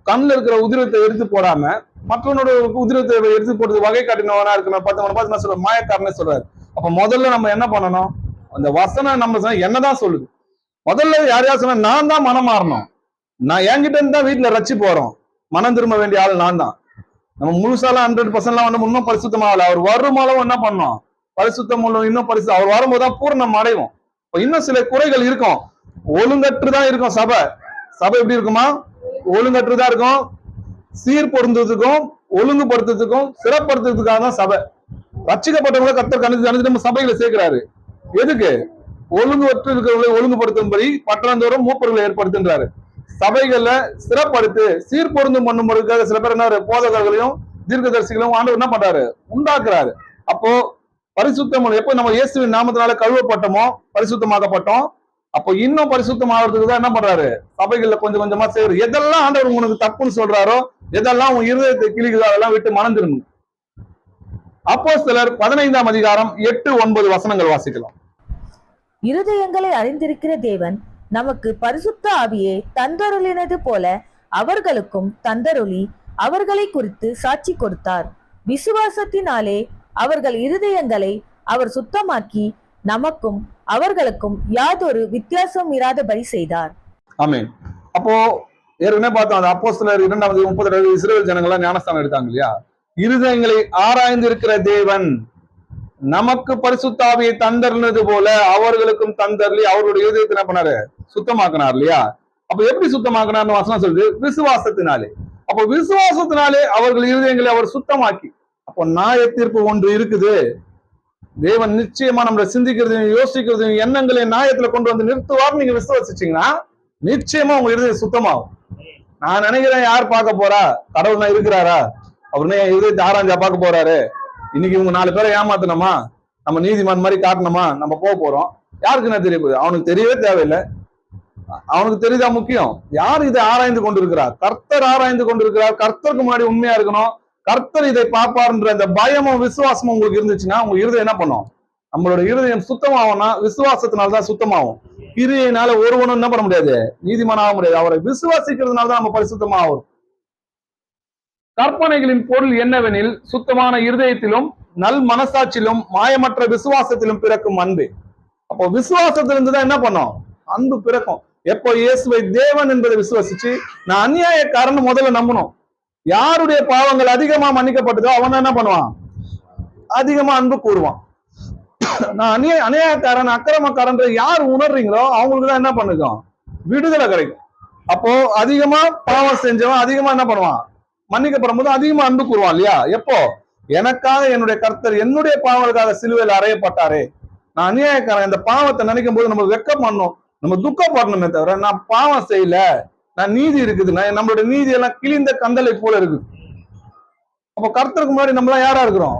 கண்ணுல இருக்கிற உதிரத்தை எடுத்து போடாம மற்றவனோட உதிரத்தை எடுத்து போடுறது வகை காட்டினவனா இருக்கணும். 10 பார்த்து சொல்ற மாயக்காரனே சொல்றாரு. அப்ப முதல்ல நம்ம என்ன பண்ணணும், அந்த வசனம் நம்ம என்னதான் சொல்லுது, முதல்ல யாரையா சொன்னா நான் தான் மனம் மாறணும். நான் என்கிட்ட இருந்து தான் வீட்டுல ரச்சி போறோம், மனம் திரும்ப வேண்டிய ஆள் நான் தான். நம்ம முழுசாலாம் 100% வந்து இன்னும் பரிசுத்தமாகல. அவர் வருமானம் என்ன பண்ணோம், பரிசுத்தம் இன்னும் அவர் வரும்போதுதான் பூர்ணம் அடைவோம். இன்னும் சில குறைகள் இருக்கும், ஒழுங்கற்றுதான் இருக்கும். சபை எப்படி இருக்குமா, ஒழுங்கற்றுதான் இருக்கும். சீர் பொருந்ததுக்கும் ஒழுங்குபடுத்துறதுக்கும் சிறப்படுத்துறதுக்காக தான் சபை. ரட்சிக்கப்பட்டவங்களை கர்த்தர் கணித்து நம்ம சபைகளை சேர்க்கிறாரு. எதுக்கு, ஒழுங்குபற்று இருக்கிறவர்களை ஒழுங்குபடுத்தும்படி பட்டணந்தோறும் மூப்பர்களை ஏற்படுத்துன்றாரு. சபைகள்ல சிறப்படுத்து சீர் பொருந்தும் பண்ணும் பொழுதுக்காக சில பேர் என்ன போதகர்களையும் தீர்க்கதரிசிகளையும் ஆண்டவர் என்ன பண்றாரு, உண்டாக்குறாரு. அப்போ பரிசுத்தம் எப்போ நம்ம இயேசுவின் நாமத்தினால கழுவப்பட்டோமோ பரிசுத்தமாக்கப்பட்டோம். அப்போ இன்னும் பரிசுத்தமாகிறதுக்கு தான் என்ன பண்றாரு, சபைகள்ல கொஞ்சம் கொஞ்சமா செய்யறது. எதெல்லாம் ஆண்டவர் உங்களுக்கு தப்புன்னு சொல்றாரோ, எதெல்லாம் உங்க இருதயத்தை கிழிக்குதோ அதெல்லாம் விட்டு மனம் திரும்புங்க. அப்போஸ்தலர் 15ஆம் அதிகாரம் 8, 9 வசனங்கள் வாசிக்கலாம். இருதயங்களை அறிந்திருக்கிற தேவன் நமக்கு பரிசுத்த ஆவியை தந்தருளினது போல அவர்களுக்கும் தந்தருளி அவர்களை குறித்து சாட்சி கொடுத்தார். விசுவாசத்தினாலே அவர்கள் இருதயங்களை அவர் சுத்தமாக்கி நமக்கும் அவர்களுக்கும் யாதொரு வித்தியாசம் இராதபடி செய்தார். ஆமென். அப்போ ஏற்கனவே பார்த்தோம், அந்த அப்போஸ்தலர் 2ஆம் அதிகாரம் 32 இஸ்ரவேல் ஜனங்கள்லாம் ஞானஸ்தானம் எடுத்தாங்க இல்லையா. இருதயங்களை ஆராய்ந்து இருக்கிற தேவன் நமக்கு பரிசுத்த ஆவியை தந்தருளினது போல அவர்களுக்கும் தந்தருளி அவருடைய இருதயத்தை என்ன பண்ணாரு, சுத்தமாக்கினார் இல்லையா. அப்ப எப்படி சுத்தமாக்குனார்னு வசனம் சொல்லுது? விசுவாசத்தினாலே. அப்ப விசுவாசத்தினாலே அவர்கள் இருதயங்களை அவர் சுத்தமாக்கி, அப்போ நியாய தீர்ப்பு ஒன்று இருக்குது. தேவன் நிச்சயமா நம்மளை சிந்திக்கிறதையும் யோசிக்கிறதையும் எண்ணங்களை நியாயத்துல கொண்டு வந்து நிறுத்துவார். நீங்க விசுவாசிச்சீங்கன்னா நிச்சயமா உங்க இருதயம் சுத்தமாகும். நான் நினைக்கிறேன், யார் பார்க்க போறா? கடவுள் நான் இருக்கிறாரா? அவருனே இருதயத்தை ஆராய்ஞ்சா பார்க்க போறாரு. இன்னைக்கு இவங்க 4 பேரை ஏமாத்தணுமா, நம்ம நீதிமான் மாதிரி காட்டணுமா, நம்ம போக போறோம். யாருக்கு என்ன தெரிய போகுது? அவனுக்கு தெரியவே தேவையில்லை. அவனுக்கு தெரியுதா முக்கியம்? யார் இதை ஆராய்ந்து கொண்டிருக்கிறார்? கர்த்தர் ஆராய்ந்து கொண்டிருக்கிறார். கர்த்தருக்கு முன்னாடி உண்மையா இருக்கணும். கர்த்தர் இதை பார்ப்பார்ன்ற அந்த பயமும் விசுவாசமும் உங்களுக்கு இருந்துச்சுன்னா உங்க இருதயம் என்ன பண்ணும்? நம்மளோட இருதயம் சுத்தமாகும்னா விசுவாசத்தினால்தான் சுத்தமாகும். கிரியையினால ஒருவனும் என்ன பண்ண முடியாது? நீதிமான் ஆக முடியாது. அவரை விசுவாசிக்கிறதுனாலதான் நம்ம பரிசுத்தமாகும். கற்பனைகளின் பொருள் என்னவெனில், சுத்தமான இருதயத்திலும் நல் மனசாட்சியிலும் மாயமற்ற விசுவாசத்திலும் பிறக்கும் அன்பு. அப்போ விசுவாசத்திலிருந்து தான் என்ன பண்ணும்? அன்பு பிறக்கும். எப்போ இயேசுவை தேவன் என்பதை விசுவாசிச்சு, நான் அநியாயக்காரன் முதல்ல நம்பணும். யாருடைய பாவங்கள் அதிகமா மன்னிக்கப்பட்டதோ அவன் என்ன பண்ணுவான்? அதிகமா அன்பு கூறுவான். நான் அநியாயக்காரன் அக்கிரமக்காரன் யார் உணர்றீங்களோ அவங்களுக்கு தான் என்ன பண்ணுக்கும்? விடுதலை கிடைக்கும். அப்போ அதிகமா பாவம் செஞ்சவன் அதிகமா என்ன பண்ணுவான்? மன்னிக்கப்படும் போது அதிகமா அன்பு கூறுவான் இல்லையா? எப்போ? எனக்காக என்னுடைய கர்த்தர் என்னுடைய பாவங்களுக்காக சிலுவையில் அறையப்பட்டாரே. நான் அநியாயக்காரன், இந்த பாவத்தை நினைக்கும் போது நம்ம வெக்கம் பண்ணணும், நம்ம துக்கப்படணுமே தவிர நான் பாவம் செய்யல, நான் நீதி இருக்குது, நம்மளோட நீதி எல்லாம் கிழிந்த கந்தலை போல இருக்குது. அப்போ கர்த்தருக்கு முன்னாடி நம்ம எல்லாம் யாரா இருக்கிறோம்?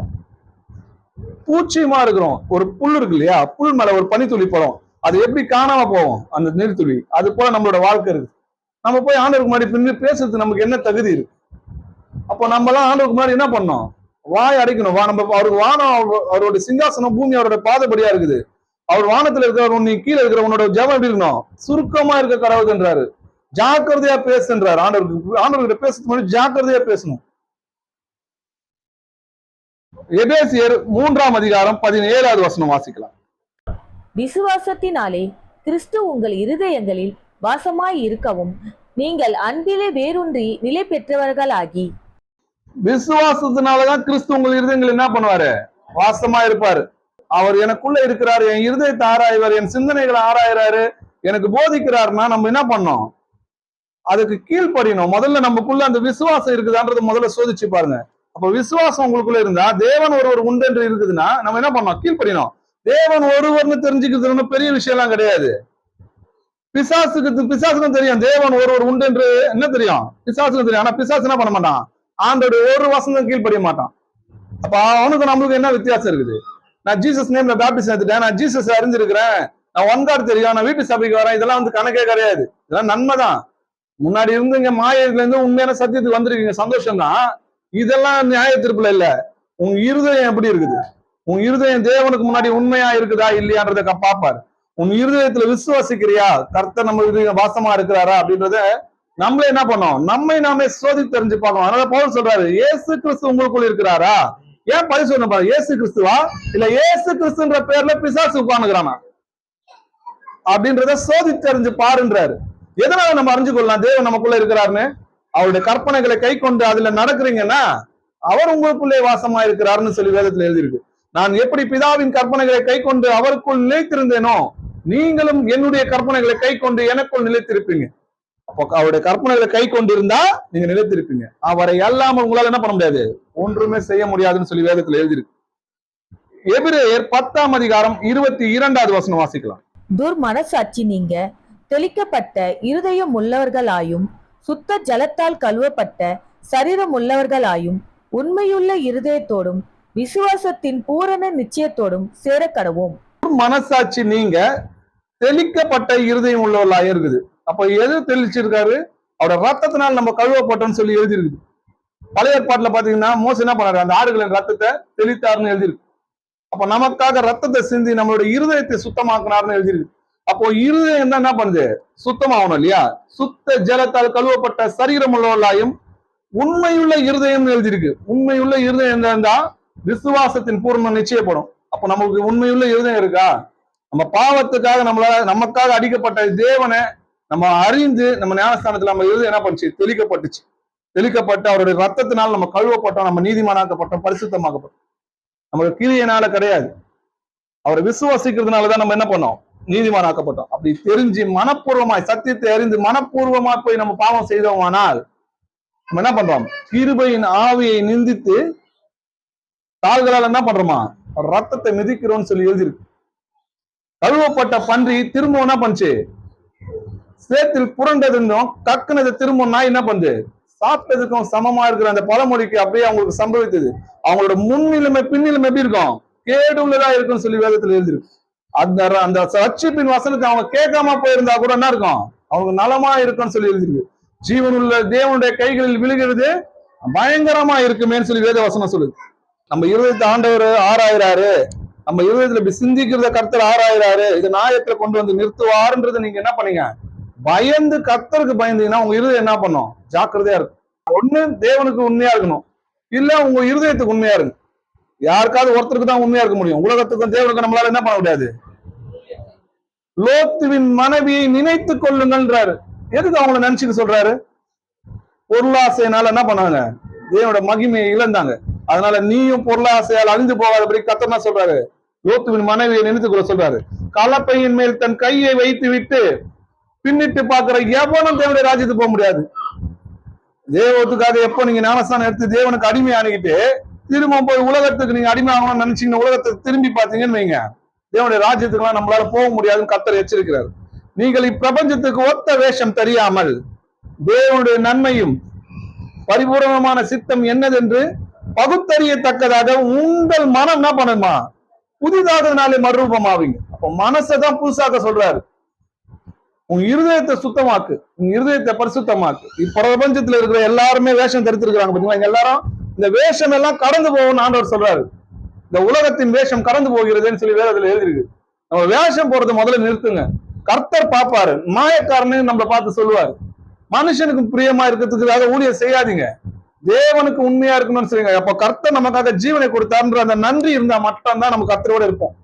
பூச்சியமா இருக்கிறோம். ஒரு புல் இருக்கு இல்லையா? புல் மேல ஒரு பனித்துளி படும், அது எப்படி காணாம போவோம்? அந்த நீர்த்துளி. அது போல நம்மளோட வாழ்க்கை இருக்கு. நம்ம போய் ஆண்டவருக்கு முன்னாடி பின்னு பேசுறதுக்கு நமக்கு என்ன தகுதி இருக்கு? அப்போ நம்ம எல்லாம் ஆண்டவருக்கு முன்னாடி என்ன பண்ணோம்? வாய் அடைக்கணும். நம்ம அவருக்கு வானம், அவருடைய சிங்காசனம் பூமி அவரோட பாதபடியா இருக்குது. அவர் வானத்துல இருக்கிறவர், நீ கீழே இருக்கிற உன்னோட ஜெபம் எப்படி இருக்கணும்? சுருக்கமா இருக்க கடவுள்ன்றாரு. ஜாக்கிரதையா பேசுன்றாரு. ஆண்டவர்கிட்ட பேசுறதுக்கு முன்னாடி ஜாக்கிரதையா பேசணும். எபேசியர் 3ஆம் அதிகாரம் 17வது வசனம் வாசிக்கலாம். விசுவாசத்தினாலே கிறிஸ்து உங்கள் இருதயங்களில் வாசமாய் இருக்கவும் நீங்கள் அன்பிலே வேரூன்றி நிலை பெற்றவர்களாகி. விசுவாசத்தினாலதான் கிறிஸ்து உங்கள் இருதயங்கள் என்ன பண்ணுவாரு? வாசமா இருப்பாரு. அவர் எனக்குள்ள இருக்கிறாரு, என் இருதயத்தை ஆராய்வார், என் சிந்தனைகளை ஆராயிறாரு, எனக்கு போதிக்கிறாருன்னா நம்ம என்ன பண்ணோம்? அதுக்கு கீழ்ப்படியணும். முதல்ல நமக்குள்ள அந்த விசுவாசம் இருக்குதான்றது முதல்ல சோதிச்சு பாருங்க. அப்ப விசுவாசம் உங்களுக்குள்ள இருந்தா, தேவன் ஒருவர் உண்டு என்று இருக்குதுன்னா நம்ம என்ன பண்ணோம்? கீழ்ப்படியணும். தேவன் ஒருவர்னு தெரிஞ்சுக்கிறது பெரிய விஷயம் எல்லாம் கிடையாது. பிசாசுக்கும் தெரியும் தேவன் ஒருவர் உண்டு என்று. என்ன தெரியும்? பிசாசுக்கும் தெரியும். ஆனா பிசாசு என்ன பண்ண மாட்டான்? ஆண்டோடைய ஒரு வசனம் கீழ்ப்படிய மாட்டான். அப்ப அவனுக்கு நம்மளுக்கு என்ன வித்தியாசம் இருக்குது? நான் ஜீசஸ் நேம்ல பேப்டிஸ்ட் எடுத்துட்டேன், நான் ஜீசஸ் அறிஞ்சிருக்கிறேன், நான் ஒன்கார்டு தெரியும், நான் வீட்டு சபைக்கு வரேன், இதெல்லாம் கணக்கே கிடையாது. இதெல்லாம் நன்மைதான். முன்னாடி இருந்து இங்க மாயத்துல இருந்து உண்மையான சத்தியத்துக்கு வந்திருக்கீங்க, சந்தோஷம் தான். இதெல்லாம் நியாய தீர்ப்புல இல்ல. உங்க இருதயம் எப்படி இருக்குது? உன் இருதயம் தேவனுக்கு முன்னாடி உண்மையா இருக்குதா இல்லையான்றத பாப்பாரு. உன் இருதயத்துல விசுவாசிக்கிறியா? கர்த்தர் நம்ம இருதயம் வாசமா இருக்கிறாரா அப்படின்றத நம்மளே என்ன பண்ணோம்? நம்மை நாமே சோதி தெரிஞ்சு பார்க்கணும். அதனால பவுல் சொல்றாரு, இயேசு கிறிஸ்து உங்களுக்குள்ள இருக்கிறாரா? ஏன் பரிசோதனை பாரு, இயேசு கிறிஸ்துவா இல்ல இயேசு கிறிஸ்துன்ற பேர்ல பிசாசு உட்கார்ந்துக்கிறானா அப்படின்றத சோதி தெரிஞ்சு பாருன்றாரு. எதனால நம்ம அறிஞ்சு கொள்ளலாம் தேவன் நமக்குள்ள இருக்கிறாருன்னு? அவருடைய கற்பனைகளை கை கொண்டு அதுல நடக்கிறீங்கன்னா அவர் உங்களுக்குள்ளே வாசமா இருக்கிறாருன்னு சொல்லி வேதத்துல எழுதியிருக்கு. நான் எப்படி பிதாவின் கற்பனைகளை கை கொண்டு அவருக்குள் நிலைத்திருந்தேனோ நீங்களும் என்னுடைய கற்பனைகளை கை கொண்டு எனக்குள் நிலைத்திருப்பீங்க. அப்போ அவருடைய கற்பனைகளை கை கொண்டு இருந்தா நீங்க நிலைத்திருப்பீங்க. அவரை அல்லாம உங்களால என்ன பண்ண முடியாது? ஒன்றுமே செய்ய முடியாதுன்னு சொல்லி வேதத்துல எழுதியிருக்கு. எபிரேயர் 10ஆம் அதிகாரம் 22வது வசனம் வாசிக்கலாம். துர்மனசாட்சி நீங்க தெளிக்கப்பட்ட இருதயம் உள்ளவர்களாயும் சுத்த ஜலத்தால் கழுவப்பட்ட சரீரம் உள்ளவர்களாயும் உண்மையுள்ள இருதயத்தோடும் விசுவாசத்தின் பூரண நிச்சயத்தோடும் சேர கடவோம். மனசாட்சி நீங்க தெளிக்கப்பட்ட இருதயம் உள்ளவர்களாக இருக்குது. அப்ப எது தெளிச்சிருக்காரு? அவரோட ரத்தத்தினால் நம்ம கழுவப்பட்டோம்னு சொல்லி எழுதிருக்கு. பழைய ஏற்பாட்டுல பாத்தீங்கன்னா மோசே என்ன பண்ணாரு? அந்த ஆடுகளின் ரத்தத்தை தெளித்தாருன்னு எழுதிருக்கு. அப்ப நமக்காக ரத்தத்தை சிந்தி நம்மளோட இருதயத்தை சுத்தமாக்குனாருன்னு எழுதிருக்கு. அப்போ இருதயம் தான் என்ன பண்ணுது? சுத்தமாகணும் இல்லையா? சுத்த ஜலத்தால் கழுவப்பட்ட சரீரம் உள்ளவர்களாயும் உண்மையுள்ள இருதயம் எழுதிருக்கு. உண்மையுள்ள இருதயம் இருந்தா விசுவாசத்தின் பூர்ண நிச்சயப்படும். அப்ப நமக்கு உண்மையுள்ள இருதயம் இருக்கா? நம்ம பாவத்துக்காக நமக்காக அடிக்கப்பட்ட தேவனை நம்ம அறிந்து நம்ம ஞானஸ்தானத்துல நம்ம இருதயம் என்ன பண்ணுச்சு? தெளிக்கப்பட்டுச்சு. தெளிக்கப்பட்டு அவருடைய ரத்தத்தினால் நம்ம கழுவப்பட்டோம், நம்ம நீதிமானாக்கப்பட்டோம், பரிசுத்தமாக்கப்பட்டோம். நமக்கு கிரியையினால கிடையாது, அவரை விசுவாசிக்கிறதுனாலதான் நம்ம என்ன பண்ணோம்? நீதிமானாக்கப்பட்டோம். அப்படி தெரிஞ்சு மனப்பூர்வமாய் சத்தியத்தை அறிந்து மனப்பூர்வமா போய் நம்ம பாவம் செய்தோமானால் நம்ம என்ன பண்றோம்? கிருபையின் ஆவியை நிந்தித்து கால்களால் என்ன பண்றோமா? ரத்தத்தை மிதிக்கிறோம்னு சொல்லி எழுதியிருக்கு. கழுவப்பட்ட பன்றி திரும்ப என்ன பண்ணுச்சு? சேத்தில் புரண்டதுன்னும் கக்குனது திரும்ப நாய் என்ன பண்ணுது? சாப்பிட்டதுக்கும் சமமா இருக்கிற அந்த பழமொழிக்கு அப்படியே அவங்களுக்கு சம்பவித்தது. அவங்களோட முன்னிலைமை பின்னிலைமை எப்படி இருக்கும்? கேடுள்ளதா இருக்கும்னு சொல்லி வேதத்துல எழுதிருக்கு. அந்த ரட்சிப்பின் வசனத்தை அவங்க கேட்காம போயிருந்தா கூட என்ன இருக்கும்? அவங்க நலமா இருக்கும்னு சொல்லி எழுதிருக்கு. ஜீவனுள்ள தேவனுடைய கைகளில் விழுகிறது பயங்கரமா இருக்குமேன்னு சொல்லி வேத வசனம் சொல்லுது. நம்ம இருதயத்தை ஆண்டவர் ஆராயிறாரு, நம்ம இருதயத்துல இப்படி சிந்திக்கிறத கர்த்தர் ஆராயிறாரு, இது நியாயத்துல கொண்டு வந்து நிறுத்துவாருன்றதை நீங்க என்ன பண்ணீங்க? பயந்து கர்த்தருக்கு பயந்தீங்கன்னா உங்க இருதயம் என்ன பண்ணும்? ஜாக்கிரதையா இருக்கும். ஒண்ணு தேவனுக்கு உண்மையா இருக்கணும், இல்ல உங்க இருதயத்துக்கு உண்மையா இருக்கும். யாருக்காவது ஒருத்தருக்கு தான் உண்மையா இருக்க முடியும். உலகத்துக்கும் தேவனுக்கும் நம்மளால என்ன பண்ண முடியாது. லோத்துவின் மனைவியை நினைத்து கொள்ளுங்கள்ன்றாரு. எதுக்கு அவங்கள நினைச்சுட்டு சொல்றாரு? பொருளாசையினால என்ன பண்ணாங்க? தேவனோட மகிமையை இழந்தாங்க. அதனால நீயும் பொருளாசையால் அழிந்து போகாதபடி கர்த்தர் என்ன சொல்றாரு? லோத்துவின் மனைவியை நினைத்துக் கொள்ள சொல்றாரு. கலப்பையின் மேல் தன் கையை வைத்து விட்டு பின்னிட்டு பாக்குற எவனும் தேவனுடைய ராஜ்யத்துக்கு போக முடியாது. தேவத்துக்காக எப்போ நீங்க ஞானஸ்தானம் எடுத்து தேவனுக்கு அடிமை ஆகிட்டு திரும்ப போய் உலகத்துக்கு நீங்க அடிமை ஆகணும்னு நினைச்சீங்கன்னா உலகத்துக்கு திரும்பி பாத்தீங்கன்னு வைங்க, தேவனுடைய ராஜ்யத்துக்கு எல்லாம் நம்மளால போக முடியாதுன்னு கர்த்தர் எச்சரிக்கிறார். நீங்கள் இப்பிரபஞ்சத்துக்கு ஒத்த வேஷம் தெரியாமல் தேவனுடைய நன்மையும் பரிபூரணமான சித்தம் என்னதென்று பகுத்தறியத்தக்கதாக உங்கள் மனம் என்ன பண்ணுமா? புதிதாகனாலே மறுரூபமாவீங்க. அப்போ மனசைதான் புதுசாக்க சொல்றாரு. உங்க இருதயத்தை சுத்தமாக்கு, உங்க இருதயத்தை பரிசுத்தமாக்கு. இப்பிரபஞ்சத்துல இருக்கிற எல்லாருமே வேஷம் தரித்திருக்கிறாங்க பாத்தீங்களா? எல்லாரும் இந்த வேஷம் எல்லாம் கடந்து போகும்னு ஆண்டவர் சொல்றாரு. இந்த உலகத்தின் வேஷம் கடந்து போகிறதுன்னு சொல்லி வேதத்துல எழுதிருக்கு. நம்ம வேஷம் போறது முதல்ல நிறுத்துங்க. கர்த்தர் பாப்பாரு. மாயக்காரன்னு நம்மளை பார்த்து சொல்லுவாரு. மனுஷனுக்கு பிரியமா இருக்கிறதுக்காக ஊழியம் செய்யாதீங்க, தேவனுக்கு உண்மையா இருக்கணும்னு சொல்லுங்க. அப்ப கர்த்தர் நமக்காக ஜீவனை கொடுத்தாருன்ற அந்த நன்றி இருந்தா மட்டும்தான் நம்ம கர்த்தரோட இருப்போம்.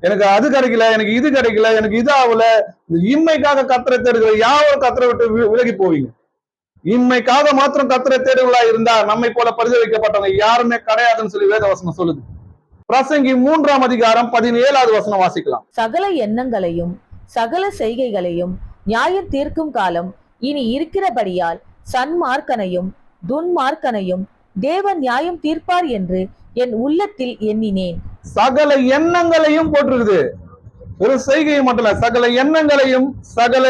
எனக்கு அது கிடைக்கல, எனக்கு இது கிடைக்கல, எனக்கு இது ஆகல, இம்மைக்காக கர்த்தரை தேடுகிற யாரும் கர்த்தரை விட்டு விலகி போவீங்க. இம்மைக்காக மாத்திரம் கர்த்தரை தேடுகளா இருந்தா நம்மை போல பரிதவிக்கப்பட்டவங்க யாருமே கிடையாதுன்னு சொல்லி வேதவசனம் சொல்லுது. பிரசங்கி 3ஆம் அதிகாரம் 17வது வசனம் வாசிக்கலாம். சகல எண்ணங்களையும் சகல செய்கைகளையும் நியாயம் தீர்க்கும் காலம் இனி இருக்கிறபடியால் சன்மார்க்கனையும் துன்மார்க்கனையும் தேவன் நியாயம் தீர்ப்பார் என்று என் உள்ளத்தில் எண்ணினேன். சகல எண்ணங்களையும் போட்டிருக்குது. ஒரு செய்கையை மட்டும் இல்ல, சகல எண்ணங்களையும் சகல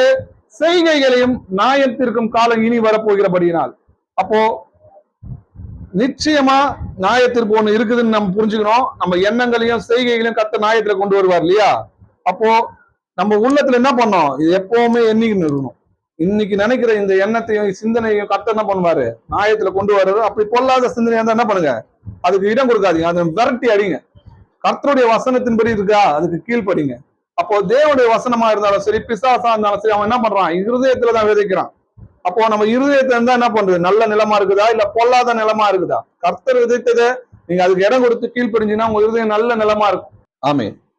செய்கைகளையும் நியாயம் தீர்க்கும் காலம் இனி வரப்போகிறபடியினால். அப்போ நிச்சயமா நியாயத்திற்கு ஒண்ணு இருக்குதுன்னு நம்ம புரிஞ்சுக்கணும். நம்ம எண்ணங்களையும் செய்கைகளையும் கர்த்தர் நியாயத்துல கொண்டு வருவார் இல்லையா? அப்போ நம்ம உள்ளத்துல என்ன பண்ணோம்? இது எப்பவுமே எண்ணிக்கிட்டு இருக்கணும். இன்னைக்கு நினைக்கிற இந்த எண்ணத்தையும் சிந்தனையும் கர்த்தர் என்ன பண்ணுவாரு? நியாயத்துல கொண்டு வர்றாரு. அப்படி பொல்லாத சிந்தனையா இருந்தா என்ன பண்ணுங்க? அதுக்கு இடம் கொடுக்காதீங்க, அதை விரட்டி அடிங்க. கர்த்தருடைய வசனத்தின்படி இருக்கா, அதுக்கு கீழ்படிங்க. அப்போ தேவனுடைய வசனமா இருந்தாலும் சரி, பிசாசா இருந்தாலும் சரி, அவன் என்ன பண்றான்? இருதயத்துலதான் விதைக்கிறான். அப்போ நம்ம இருதயத்தை இருந்தா என்ன பண்றது? நல்ல நிலமா இருக்குதா இல்ல பொல்லாத நிலமா இருக்குதா? கர்த்தர் விதைத்ததை நீங்க அதுக்கு இடம் கொடுத்து கீழ்படிஞ்சீங்கன்னா உங்க இருதயம் நல்ல நிலமா இருக்கும். ஆமென்.